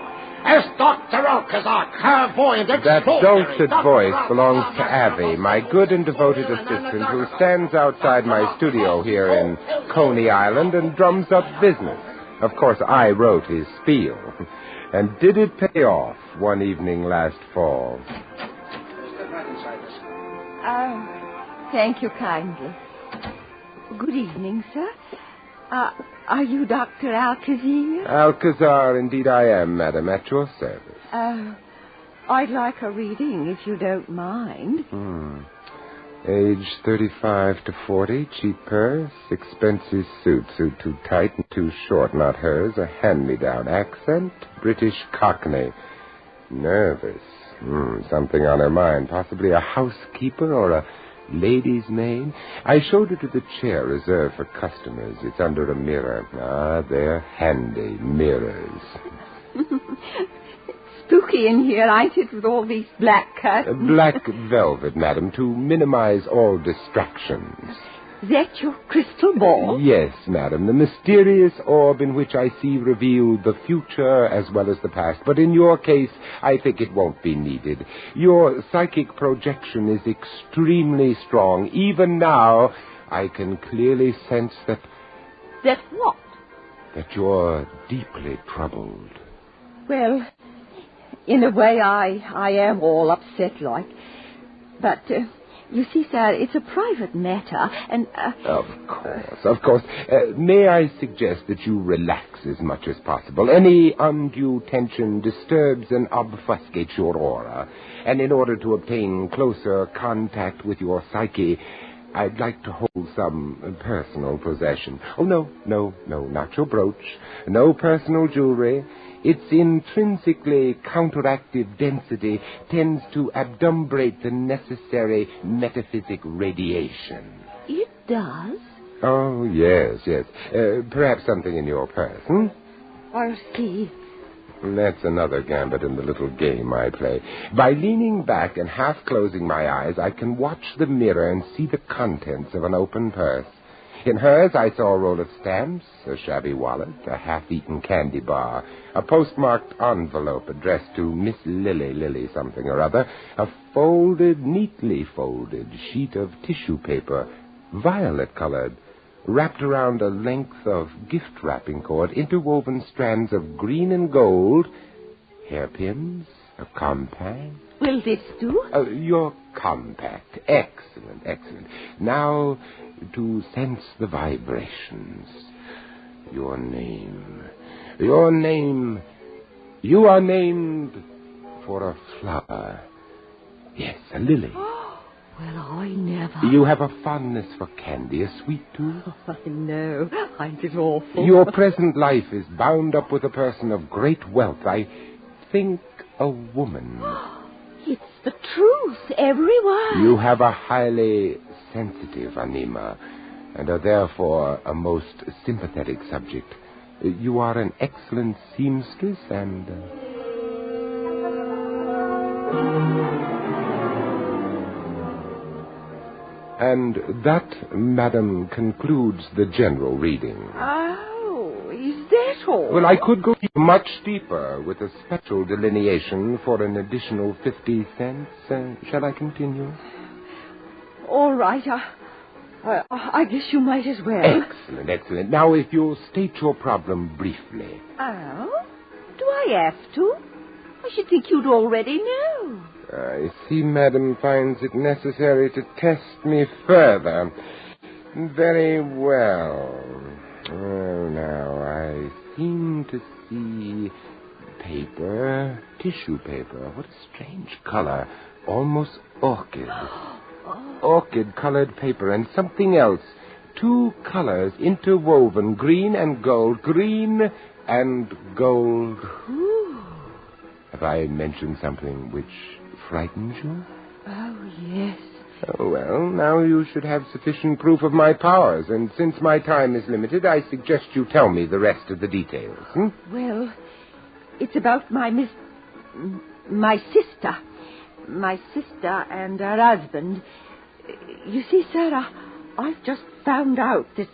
As Dr. Alcazar, clairvoyant, That dulcet voice belongs to Abby, my good and devoted assistant, who stands outside my studio here in Coney Island and drums up business. Of course, I wrote his spiel. And did it pay off one evening last fall? Thank you kindly. Good evening, sir. Are you Dr. Alcazar? Alcazar, indeed I am, madam, at your service. I'd like a reading, if you don't mind. Age 35 to 40, cheap purse, expensive suit too tight and too short, not hers, a hand-me-down accent, British Cockney. Nervous. Something on her mind, possibly a housekeeper or a lady's maid. I showed her to the chair reserved for customers. It's under a mirror. They're handy mirrors. Spooky in here, ain't it, with all these black curtains? Black velvet, madam, to minimize all distractions. That your crystal ball? Yes, madam, the mysterious orb in which I see revealed the future as well as the past. But in your case, I think it won't be needed. Your psychic projection is extremely strong. Even now, I can clearly sense that... That what? That you're deeply troubled. Well, in a way, I am all upset like. But... you see, sir, it's a private matter, and... Of course. May I suggest that you relax as much as possible? Any undue tension disturbs and obfuscates your aura. And in order to obtain closer contact with your psyche, I'd like to hold some personal possession. Oh, no, not your brooch. No personal jewelry. Its intrinsically counteractive density tends to adumbrate the necessary metaphysic radiation. It does? Oh, yes. Perhaps something in your purse, I'll see. That's another gambit in the little game I play. By leaning back and half closing my eyes, I can watch the mirror and see the contents of an open purse. In hers, I saw a roll of stamps, a shabby wallet, a half-eaten candy bar, a postmarked envelope addressed to Miss Lily something or other, a neatly folded sheet of tissue paper, violet-colored, wrapped around a length of gift-wrapping cord, interwoven strands of green and gold, hairpins, a compact. Will this do? Your compact. Excellent. Now, to sense the vibrations. Your name. You are named for a flower. Yes, a lily. Well, I never... You have a fondness for candy, a sweet tooth? I know. Ain't it awful? Your present life is bound up with a person of great wealth. I think a woman. It's the truth, everyone. You have a highly sensitive anima, and are therefore a most sympathetic subject. You are an excellent seamstress and... And that, madam, concludes the general reading. Oh, is that at all. Well, I could go much deeper with a special delineation for an additional 50 cents. Shall I continue? All right. I guess you might as well. Excellent, excellent. Now, if you'll state your problem briefly. Oh? Do I have to? I should think you'd already know. I see Madam finds it necessary to test me further. Very well. Oh, now, I seem to see paper, tissue paper. What a strange color. Almost orchid. Orchid-colored paper and something else. Two colors interwoven, green and gold. Green and gold. Ooh. Have I mentioned something which frightens you? Oh, yes. Oh, well, now you should have sufficient proof of my powers, and since my time is limited, I suggest you tell me the rest of the details. Well, it's about my sister. My sister and her husband. You see, sir, I've just found out that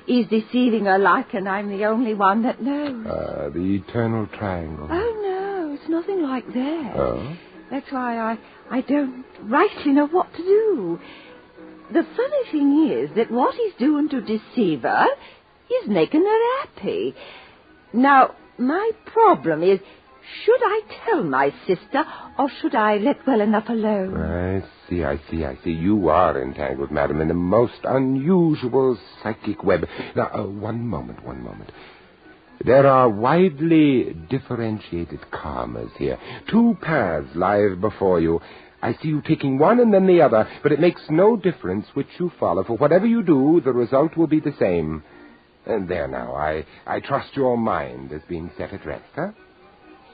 he's deceiving her like, and I'm the only one that knows. The eternal triangle. Oh, no, it's nothing like that. Oh? That's why I don't rightly know what to do. The funny thing is that what he's doing to deceive her is making her happy. Now, my problem is, should I tell my sister, or should I let well enough alone? I see. You are entangled, madam, in a most unusual psychic web. Now, one moment. There are widely differentiated karmas here. Two paths lie before you. I see you taking one and then the other, but it makes no difference which you follow. For whatever you do, the result will be the same. And there now, I trust your mind is being set at rest, huh?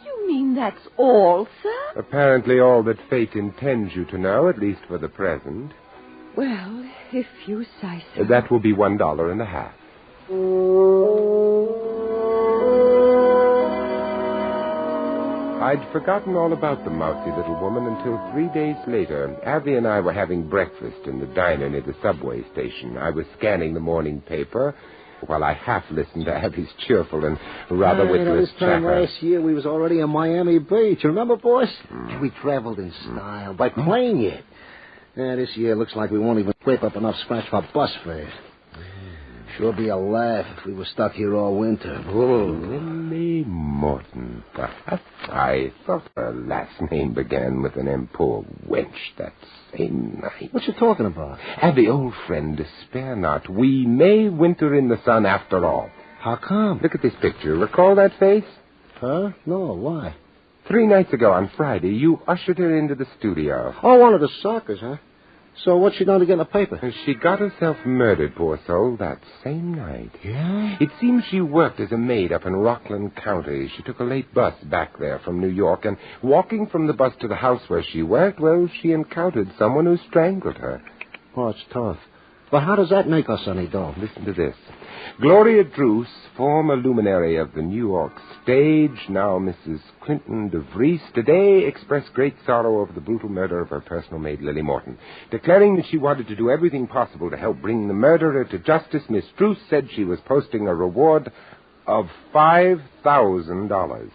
You mean that's all, sir? Apparently all that fate intends you to know, at least for the present. Well, if you say so. That will be $1.50. I'd forgotten all about the mousy little woman until 3 days later. Abby and I were having breakfast in the diner near the subway station. I was scanning the morning paper while I half listened to Abby's cheerful and rather witless this time chatter. last year, we was already in Miami Beach. You remember, boys? We traveled in style, by plane yet. This year looks like we won't even scrape up enough scratch for bus fares. Sure be a laugh if we were stuck here all winter. Lily Morton. I thought her last name began with an M. Poor wench that same night. What you talking about? Abby, old friend, despair not. We may winter in the sun after all. How come? Look at this picture. Recall that face? Huh? No, why? 3 nights ago on Friday, you ushered her into the studio. Oh, one of the suckers, huh? So what's she done to get in the paper? She got herself murdered, poor soul, that same night. Yeah? It seems she worked as a maid up in Rockland County. She took a late bus back there from New York, and walking from the bus to the house where she worked, well, she encountered someone who strangled her. Oh, it's tough. But how does that make us any dough? Listen to this. Gloria Druce, former luminary of the New York stage, now Mrs. Clinton DeVries, today expressed great sorrow over the brutal murder of her personal maid, Lily Morton. Declaring that she wanted to do everything possible to help bring the murderer to justice, Miss Druce said she was posting a reward of $5,000.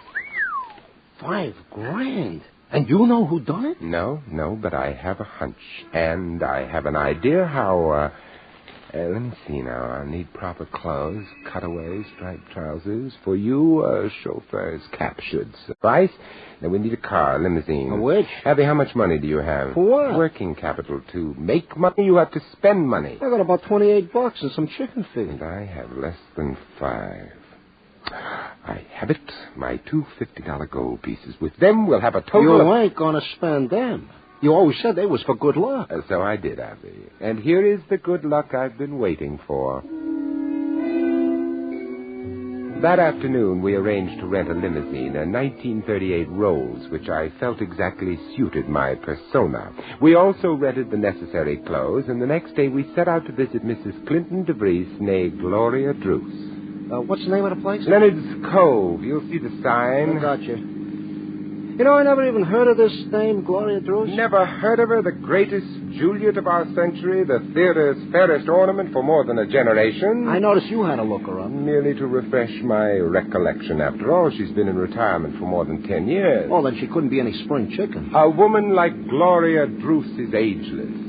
$5,000? And you know who done it? No, but I have a hunch. And I have an idea how, let me see now. I'll need proper clothes, cutaways, striped trousers. For you, a chauffeur's cap should suffice. Then we need a car, a limousine. A which? Abby, how much money do you have? For what? Working capital. To make money, you have to spend money. I got about $28 and some chicken feed. And I have less than 5. I have it. My 2 $50 gold pieces. With them, we'll have a total You ain't gonna spend them. You always said they was for good luck. So I did, Abby. And here is the good luck I've been waiting for. That afternoon, we arranged to rent a limousine, a 1938 Rolls, which I felt exactly suited my persona. We also rented the necessary clothes, and the next day we set out to visit Mrs. Clinton DeVries, née Gloria Druce. What's the name of the place? Leonard's Cove. You'll see the sign. I got you. You know, I never even heard of this name, Gloria Druce. Never heard of her? The greatest Juliet of our century, the theater's fairest ornament for more than a generation? I noticed you had a look around. Merely to refresh my recollection. After all, she's been in retirement for more than 10 years. Oh, then she couldn't be any spring chicken. A woman like Gloria Druce is ageless.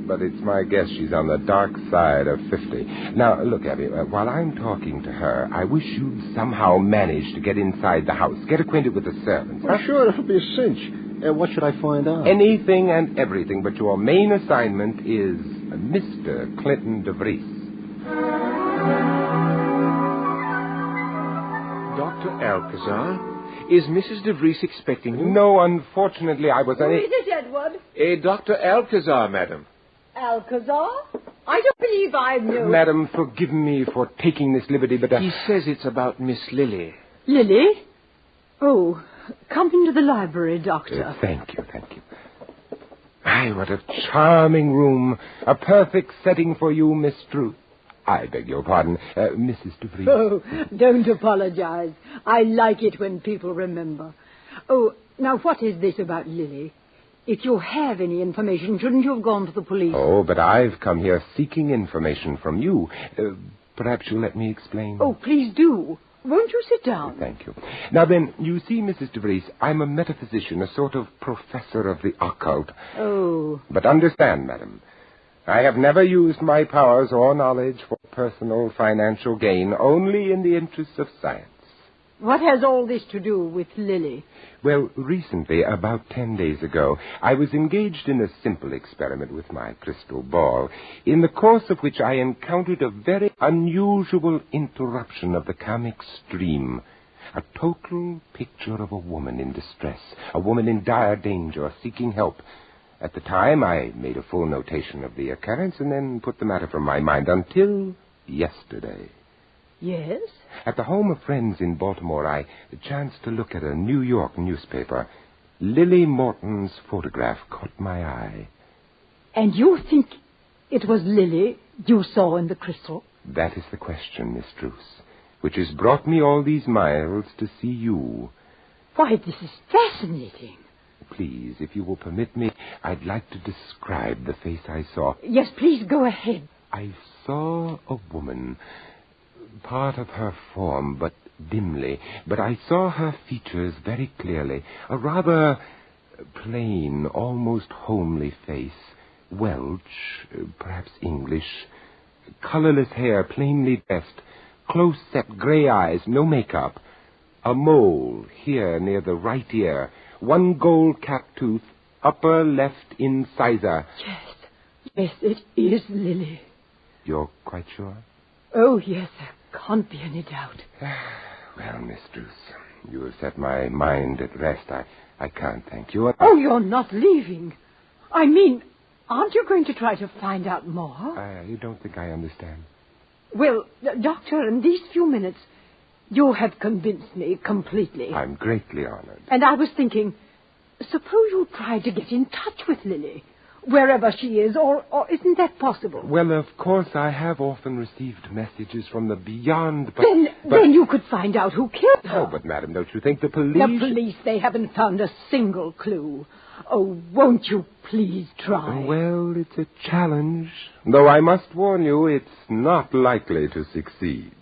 But it's my guess she's on the dark side of 50. Now, look, Abby, while I'm talking to her, I wish you'd somehow manage to get inside the house. Get acquainted with the servants. Well, sure, it'll be a cinch. What should I find out? Anything and everything, but your main assignment is Mr. Clinton DeVries. Dr. Alcazar, is Mrs. DeVries expecting you? No, unfortunately, I was Who is it, Edward? Dr. Alcazar, madam. Alcazar? I don't believe I know. Madam, forgive me for taking this liberty, but... He says it's about Miss Lily. Lily? Oh, come into the library, Doctor. Thank you. My, what a charming room. A perfect setting for you, Miss Drew. I beg your pardon, Mrs. DeVries. Oh, don't apologize. I like it when people remember. Oh, now what is this about Lily? If you have any information, shouldn't you have gone to the police? Oh, but I've come here seeking information from you. Perhaps you'll let me explain. Oh, please do. Won't you sit down? Thank you. Now then, you see, Mrs. DeVries, I'm a metaphysician, a sort of professor of the occult. Oh. But understand, madam, I have never used my powers or knowledge for personal financial gain, only in the interests of science. What has all this to do with Lily? Well, recently, about 10 days ago, I was engaged in a simple experiment with my crystal ball, in the course of which I encountered a very unusual interruption of the comic stream. A total picture of a woman in distress, a woman in dire danger, seeking help. At the time, I made a full notation of the occurrence and then put the matter from my mind until yesterday. Yes? At the home of friends in Baltimore, I chanced to look at a New York newspaper. Lily Morton's photograph caught my eye. And you think it was Lily you saw in the crystal? That is the question, Miss Druce, which has brought me all these miles to see you. Why, this is fascinating. Please, if you will permit me, I'd like to describe the face I saw. Yes, please go ahead. I saw a woman, part of her form, but dimly. But I saw her features very clearly. A rather plain, almost homely face. Welsh, perhaps English. Colorless hair, plainly dressed. Close-set gray eyes, no makeup. A mole here near the right ear. One gold cap tooth, upper left incisor. Yes, it is Lily. You're quite sure? Oh, yes, there can't be any doubt. Well, Miss Druce, you have set my mind at rest. I can't thank you. Oh, you're not leaving. I mean, aren't you going to try to find out more? You don't think I understand? Well, Doctor, in these few minutes, you have convinced me completely. I'm greatly honored. And I was thinking, suppose you try to get in touch with Lily, wherever she is, or isn't that possible? Well, of course, I have often received messages from the beyond, but... Then you could find out who killed her. Oh, but, madam, don't you think the police... The police, they haven't found a single clue. Oh, won't you please try? Well, it's a challenge. Though I must warn you, it's not likely to succeed.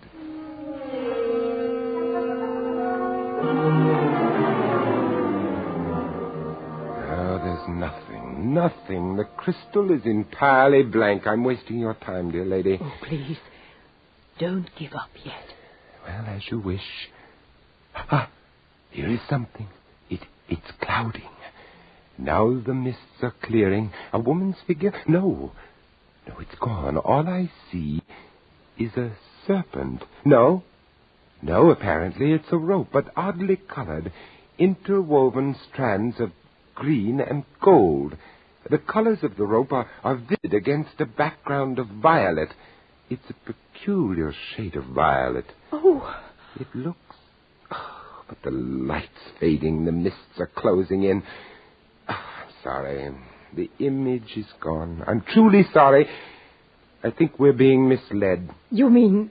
Oh, there's nothing. The crystal is entirely blank. I'm wasting your time, dear lady. Oh, please, don't give up yet. Well, as you wish. Here is something. It's clouding. Now the mists are clearing. A woman's figure? No, it's gone. All I see is a serpent. No, apparently it's a rope, but oddly colored, interwoven strands of green and gold. The colors of the rope are vivid against a background of violet. It's a peculiar shade of violet. Oh. It looks... Oh, but the light's fading. The mists are closing in. Oh, I'm sorry. The image is gone. I'm truly sorry. I think we're being misled. You mean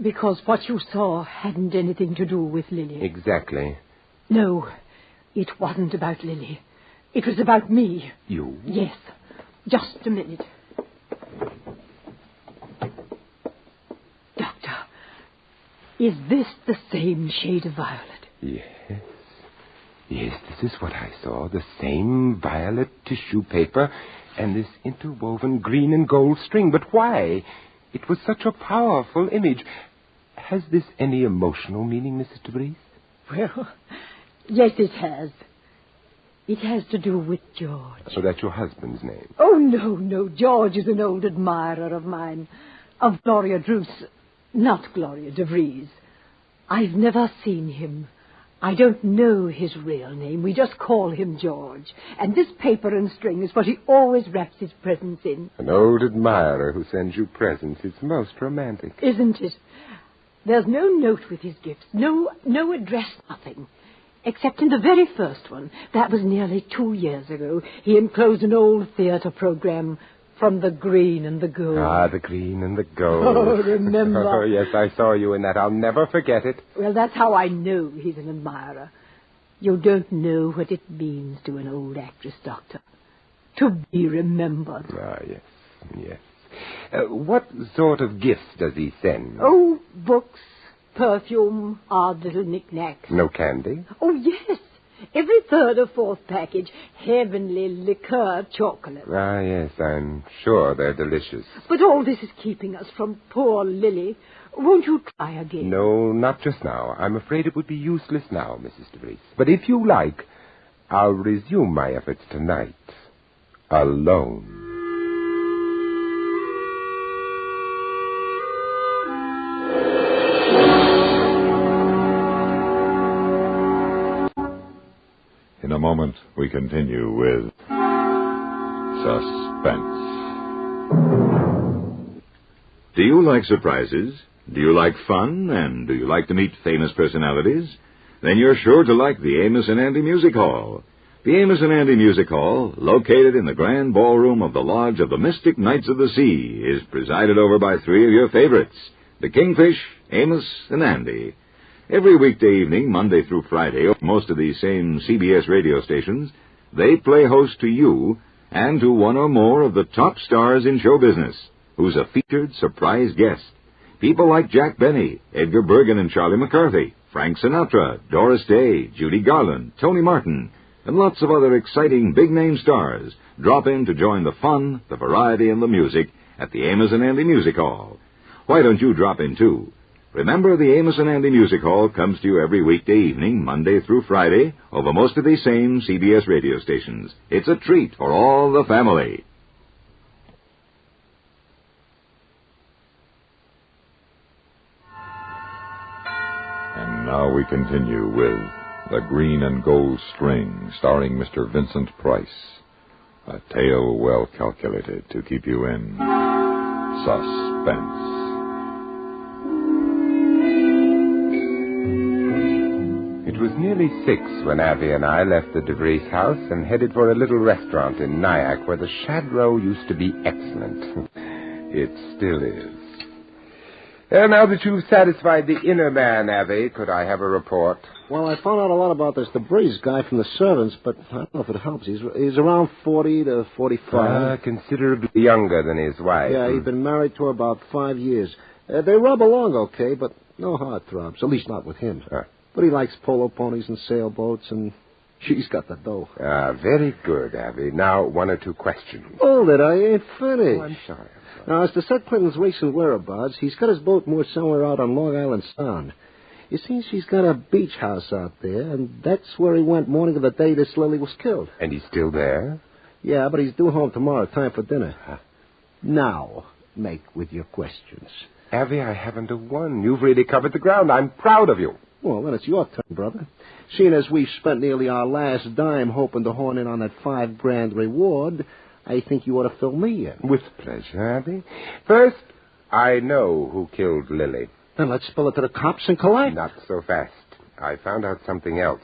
because what you saw hadn't anything to do with Lily? Exactly. No, It wasn't about Lily. It was about me. You? Yes. Just a minute. Doctor, is this the same shade of violet? Yes. Yes, this is what I saw. The same violet tissue paper and this interwoven green and gold string. But why? It was such a powerful image. Has this any emotional meaning, Mrs. DeVries? Well, yes, it has. It has to do with George. So that's your husband's name? Oh, no. George is an old admirer of mine. Of Gloria Druce. Not Gloria DeVries. I've never seen him. I don't know his real name. We just call him George. And this paper and string is what he always wraps his presents in. An old admirer who sends you presents. It's most romantic. Isn't it? There's no note with his gifts. No address, nothing. Except in the very first one. That was nearly 2 years ago. He enclosed an old theater program from the Green and the Gold. Ah, the Green and the Gold. Oh, remember. Oh, yes, I saw you in that. I'll never forget it. Well, that's how I know he's an admirer. You don't know what it means to an old actress, Doctor. To be remembered. Ah, yes. What sort of gifts does he send? Oh, books, perfume, odd little knickknacks. No candy? Oh, yes. Every third or fourth package, heavenly liqueur chocolate. Ah, yes, I'm sure they're delicious. But all this is keeping us from poor Lily. Won't you try again? No, not just now. I'm afraid it would be useless now, Mrs. DeVries. But if you like, I'll resume my efforts tonight. Alone. In a moment, we continue with Suspense. Do you like surprises? Do you like fun? And do you like to meet famous personalities? Then you're sure to like the Amos and Andy Music Hall. The Amos and Andy Music Hall, located in the grand ballroom of the Lodge of the Mystic Knights of the Sea, is presided over by three of your favorites, the Kingfish, Amos, and Andy. Every weekday evening, Monday through Friday, most of these same CBS radio stations, they play host to you and to one or more of the top stars in show business, who's a featured surprise guest. People like Jack Benny, Edgar Bergen and Charlie McCarthy, Frank Sinatra, Doris Day, Judy Garland, Tony Martin, and lots of other exciting big-name stars drop in to join the fun, the variety, and the music at the Amos and Andy Music Hall. Why don't you drop in, too? Remember, the Amos and Andy Music Hall comes to you every weekday evening, Monday through Friday, over most of these same CBS radio stations. It's a treat for all the family. And now we continue with The Green and Gold String, starring Mr. Vincent Price. A tale well calculated to keep you in suspense. It was nearly 6 when Abby and I left the DeVries house and headed for a little restaurant in Nyack where the Shadrow used to be excellent. It still is. Now that you've satisfied the inner man, Abby, could I have a report? Well, I found out a lot about this DeVries guy from the servants, but I don't know if it helps. He's around 40 to 45. Considerably younger than his wife. Yeah, he'd been married to her about 5 years. They rub along okay, but no heartthrobs, at least not with him. But he likes polo ponies and sailboats, and she's got the dough. Very good, Abby. Now, 1 or 2 questions. Hold it, I ain't finished. Oh, I'm sorry. Now, as to Seth Clinton's recent whereabouts, he's got his boat moored somewhere out on Long Island Sound. You see, she's got a beach house out there, and that's where he went morning of the day this Lily was killed. And he's still there? Yeah, but he's due home tomorrow, time for dinner. Now, make with your questions. Abby, I haven't a one. You've really covered the ground. I'm proud of you. Well, then it's your turn, brother. Seeing as we've spent nearly our last dime hoping to horn in on that $5,000 reward, I think you ought to fill me in. With pleasure, Abby. First, I know who killed Lily. Then let's spill it to the cops and collect. Not so fast. I found out something else.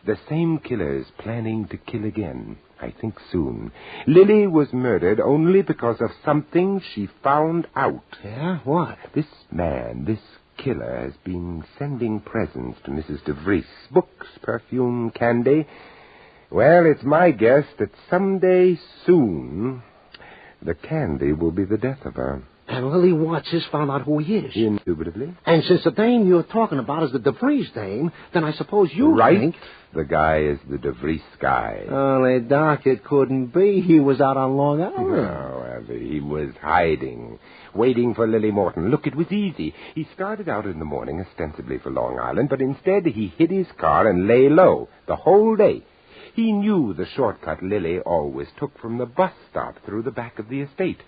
The same killer's planning to kill again. I think soon. Lily was murdered only because of something she found out. Yeah? What? This man, this killer has been sending presents to Mrs. DeVries. Books, perfume, candy. Well, it's my guess that someday soon the candy will be the death of her. And Lily Watts has found out who he is. Indubitably. And since the dame you're talking about is the DeVries dame, then I suppose you think... The guy is the DeVries guy. Only, Doc, it couldn't be. He was out on Long Island. No, he was hiding, waiting for Lily Morton. Look, it was easy. He started out in the morning ostensibly for Long Island, but instead he hid his car and lay low the whole day. He knew the shortcut Lily always took from the bus stop through the back of the estate,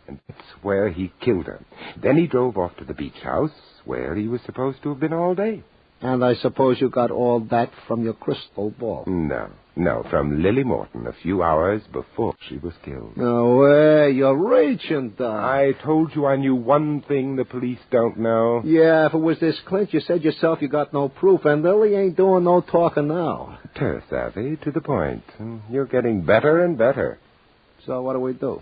and that's where he killed her. Then he drove off to the beach house, where he was supposed to have been all day. And I suppose you got all that from your crystal ball. No, from Lily Morton a few hours before she was killed. No way, you're reaching, Doc. I told you I knew one thing the police don't know. Yeah, if it was this Clint, you said yourself you got no proof, and Lily ain't doing no talking now. Terse, Savvy, to the point. You're getting better and better. So what do we do?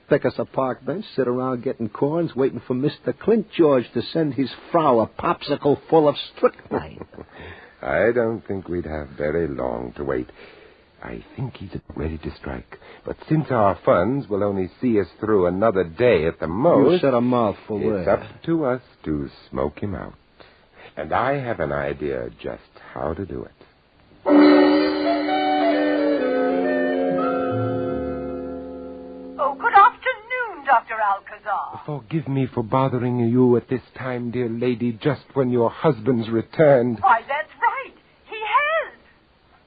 Pick us a park bench, sit around getting corns, waiting for Mr. Clint George to send his frau a popsicle full of strychnine. I don't think we'd have very long to wait. I think he's ready to strike. But since our funds will only see us through another day at the most... You said a mouthful there. It's up to us to smoke him out. And I have an idea just how to do it. Dr. Alcazar. Forgive me for bothering you at this time, dear lady, just when your husband's returned. Why, that's right. He has.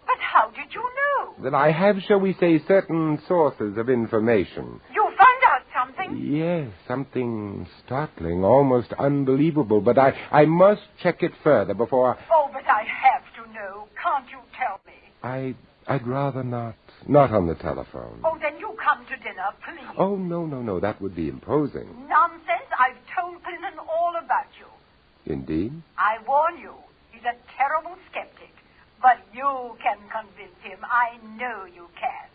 But how did you know? That I have, shall we say, certain sources of information. You found out something? Yes, something startling, almost unbelievable, but I must check it further before... Oh, but I have to know. Can't you tell me? I'd rather not. Not on the telephone. Oh, then you come to dinner, please. Oh, no. That would be imposing. Nonsense. I've told Clinton all about you. Indeed? I warn you. He's a terrible skeptic. But you can convince him. I know you can.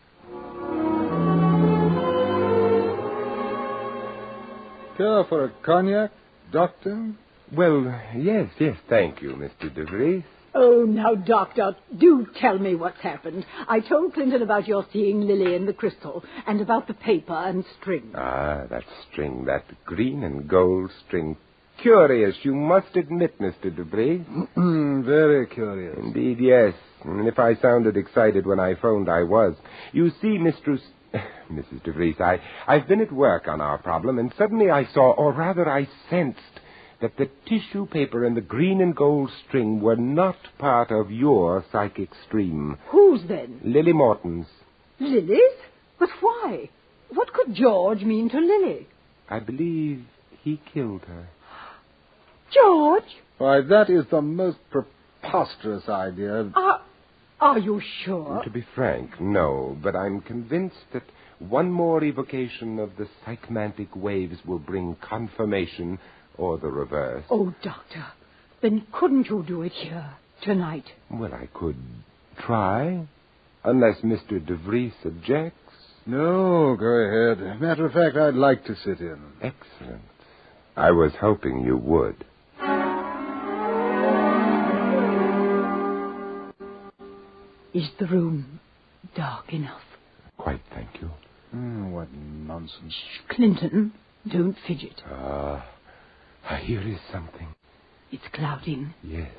Care for a cognac, Doctor? Well, yes, thank you, Mr. DeVries. Oh, now, Doctor, do tell me what's happened. I told Clinton about your seeing Lily in the crystal and about the paper and string. Ah, that string, that green and gold string. Curious, you must admit, Mr. DeVries. Very curious. Indeed, yes. And if I sounded excited when I phoned, I was. You see, Mrs. DeVries, I've been at work on our problem, and suddenly I saw, or rather I sensed, that the tissue paper and the green and gold string were not part of your psychic stream. Whose then? Lily Morton's. Lily's? But why? What could George mean to Lily? I believe he killed her. George? Why, that is the most preposterous idea. Are you sure? To be frank, no, but I'm convinced that one more evocation of the psychmantic waves will bring confirmation or the reverse. Oh, Doctor, then couldn't you do it here, tonight? Well, I could try, unless Mr. DeVries objects. No, go ahead. Matter of fact, I'd like to sit in. Excellent. I was hoping you would. Is the room dark enough? Quite, thank you. What nonsense. Clinton, don't fidget. Here is something. It's clouding. Yes.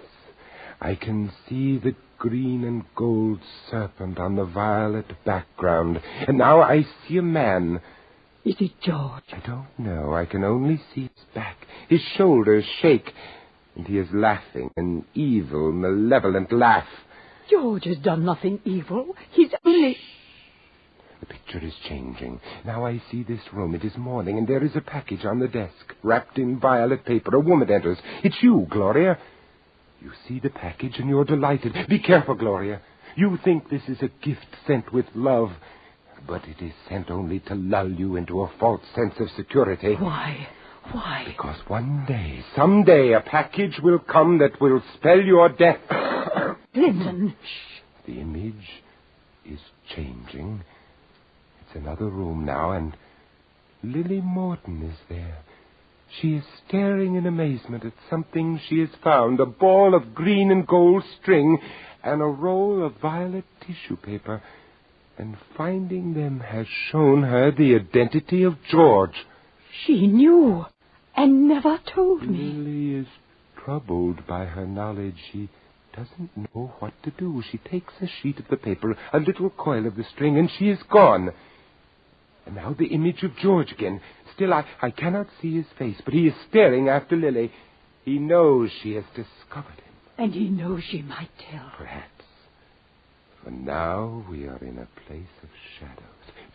I can see the green and gold serpent on the violet background. And now I see a man. Is it George? I don't know. I can only see his back. His shoulders shake. And he is laughing, an evil, malevolent laugh. George has done nothing evil. He's only... The picture is changing. Now I see this room. It is morning, and there is a package on the desk, wrapped in violet paper. A woman enters. It's you, Gloria. You see the package, and you're delighted. Be careful, Gloria. You think this is a gift sent with love, but it is sent only to lull you into a false sense of security. Why? Because one day, someday, a package will come that will spell your death. Clinton. Shh. The image is changing. It's another room now, and Lily Morton is there. She is staring in amazement at something she has found, a ball of green and gold string and a roll of violet tissue paper. And finding them has shown her the identity of George. She knew and never told me. Lily is troubled by her knowledge. She doesn't know what to do. She takes a sheet of the paper, a little coil of the string, and she is gone. And now the image of George again. Still, I cannot see his face, but he is staring after Lily. He knows she has discovered him. And he knows she might tell. Perhaps. For now we are in a place of shadows.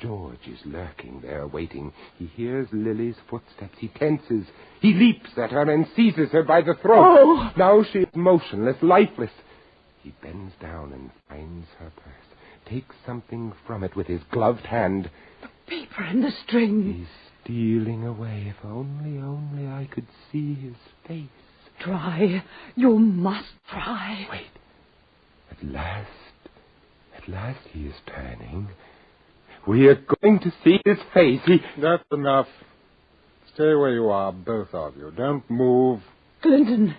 George is lurking there, waiting. He hears Lily's footsteps. He tenses. He leaps at her and seizes her by the throat. Oh! Now she is motionless, lifeless. He bends down and finds her purse, takes something from it with his gloved hand. The paper and the string. He's stealing away. If only I could see his face. Try. You must try. Wait. At last he is turning. We are going to see his face. That's enough. Stay where you are, both of you. Don't move. Clinton,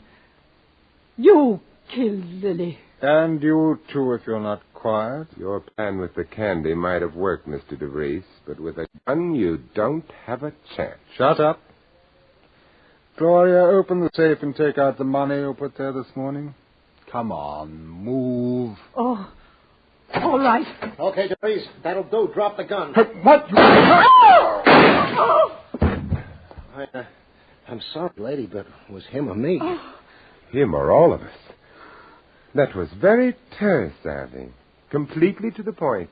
you killed Lily. And you, too, if you're not quiet. Your plan with the candy might have worked, Mr. DeVries, but with a gun you don't have a chance. Shut up. Gloria, open the safe and take out the money you put there this morning. Come on, move. Oh, all right. Okay, DeVries, that'll do. Drop the gun. What? I'm sorry, lady, but it was him or me. Him or all of us. That was very terse, Annie. Completely to the point.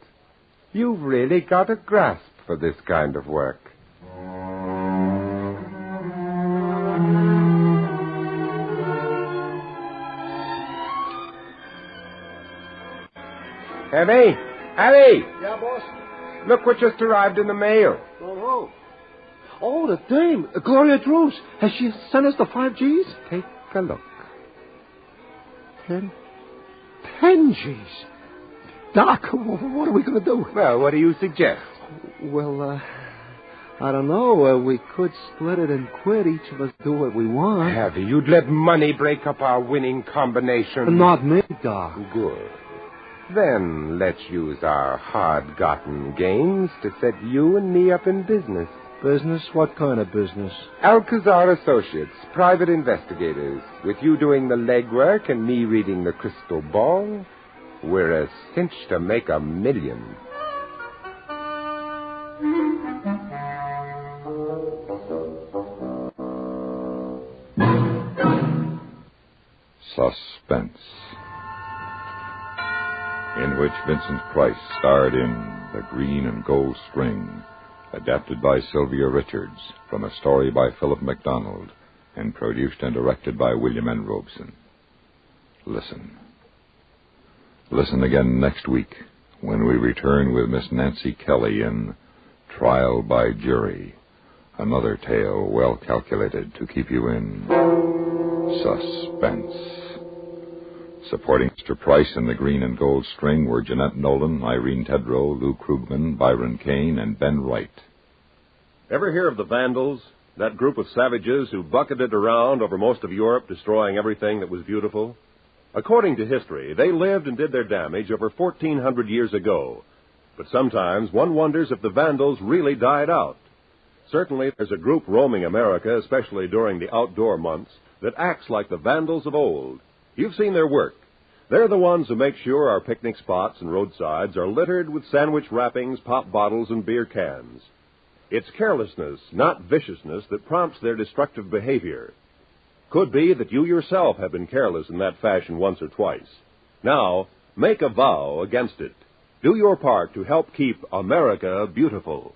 You've really got a grasp for this kind of work. Abby! Yeah, boss? Look what just arrived in the mail. Oh, the dame, Gloria Drews. Has she sent us the 5 G's? Take a look. 10 G's. Doc, what are we going to do? Well, what do you suggest? Well, I don't know. We could split it and quit. Each of us do what we want. Abby, you'd let money break up our winning combination. Not me, Doc. Good. Then let's use our hard-gotten gains to set you and me up in business. Business? What kind of business? Alcazar Associates, private investigators. With you doing the legwork and me reading the crystal ball, we're a cinch to make $1 million. Suspense, in which Vincent Price starred in The Green and Gold String, adapted by Sylvia Richards from a story by Philip MacDonald and produced and directed by William N. Robeson. Listen. Listen again next week when we return with Miss Nancy Kelly in Trial by Jury, another tale well calculated to keep you in suspense. Supporting Mr. Price in The Green and Gold String were Jeanette Nolan, Irene Tedrow, Lou Krugman, Byron Kane, and Ben Wright. Ever hear of the Vandals? That group of savages who bucketed around over most of Europe, destroying everything that was beautiful? According to history, they lived and did their damage over 1,400 years ago. But sometimes one wonders if the Vandals really died out. Certainly there's a group roaming America, especially during the outdoor months, that acts like the Vandals of old. You've seen their work. They're the ones who make sure our picnic spots and roadsides are littered with sandwich wrappings, pop bottles, and beer cans. It's carelessness, not viciousness, that prompts their destructive behavior. Could be that you yourself have been careless in that fashion once or twice. Now, make a vow against it. Do your part to help keep America beautiful.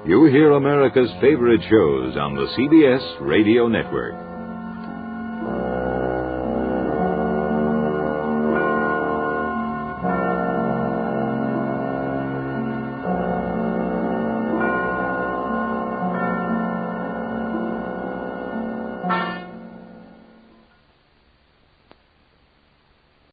You hear America's favorite shows on the CBS Radio Network.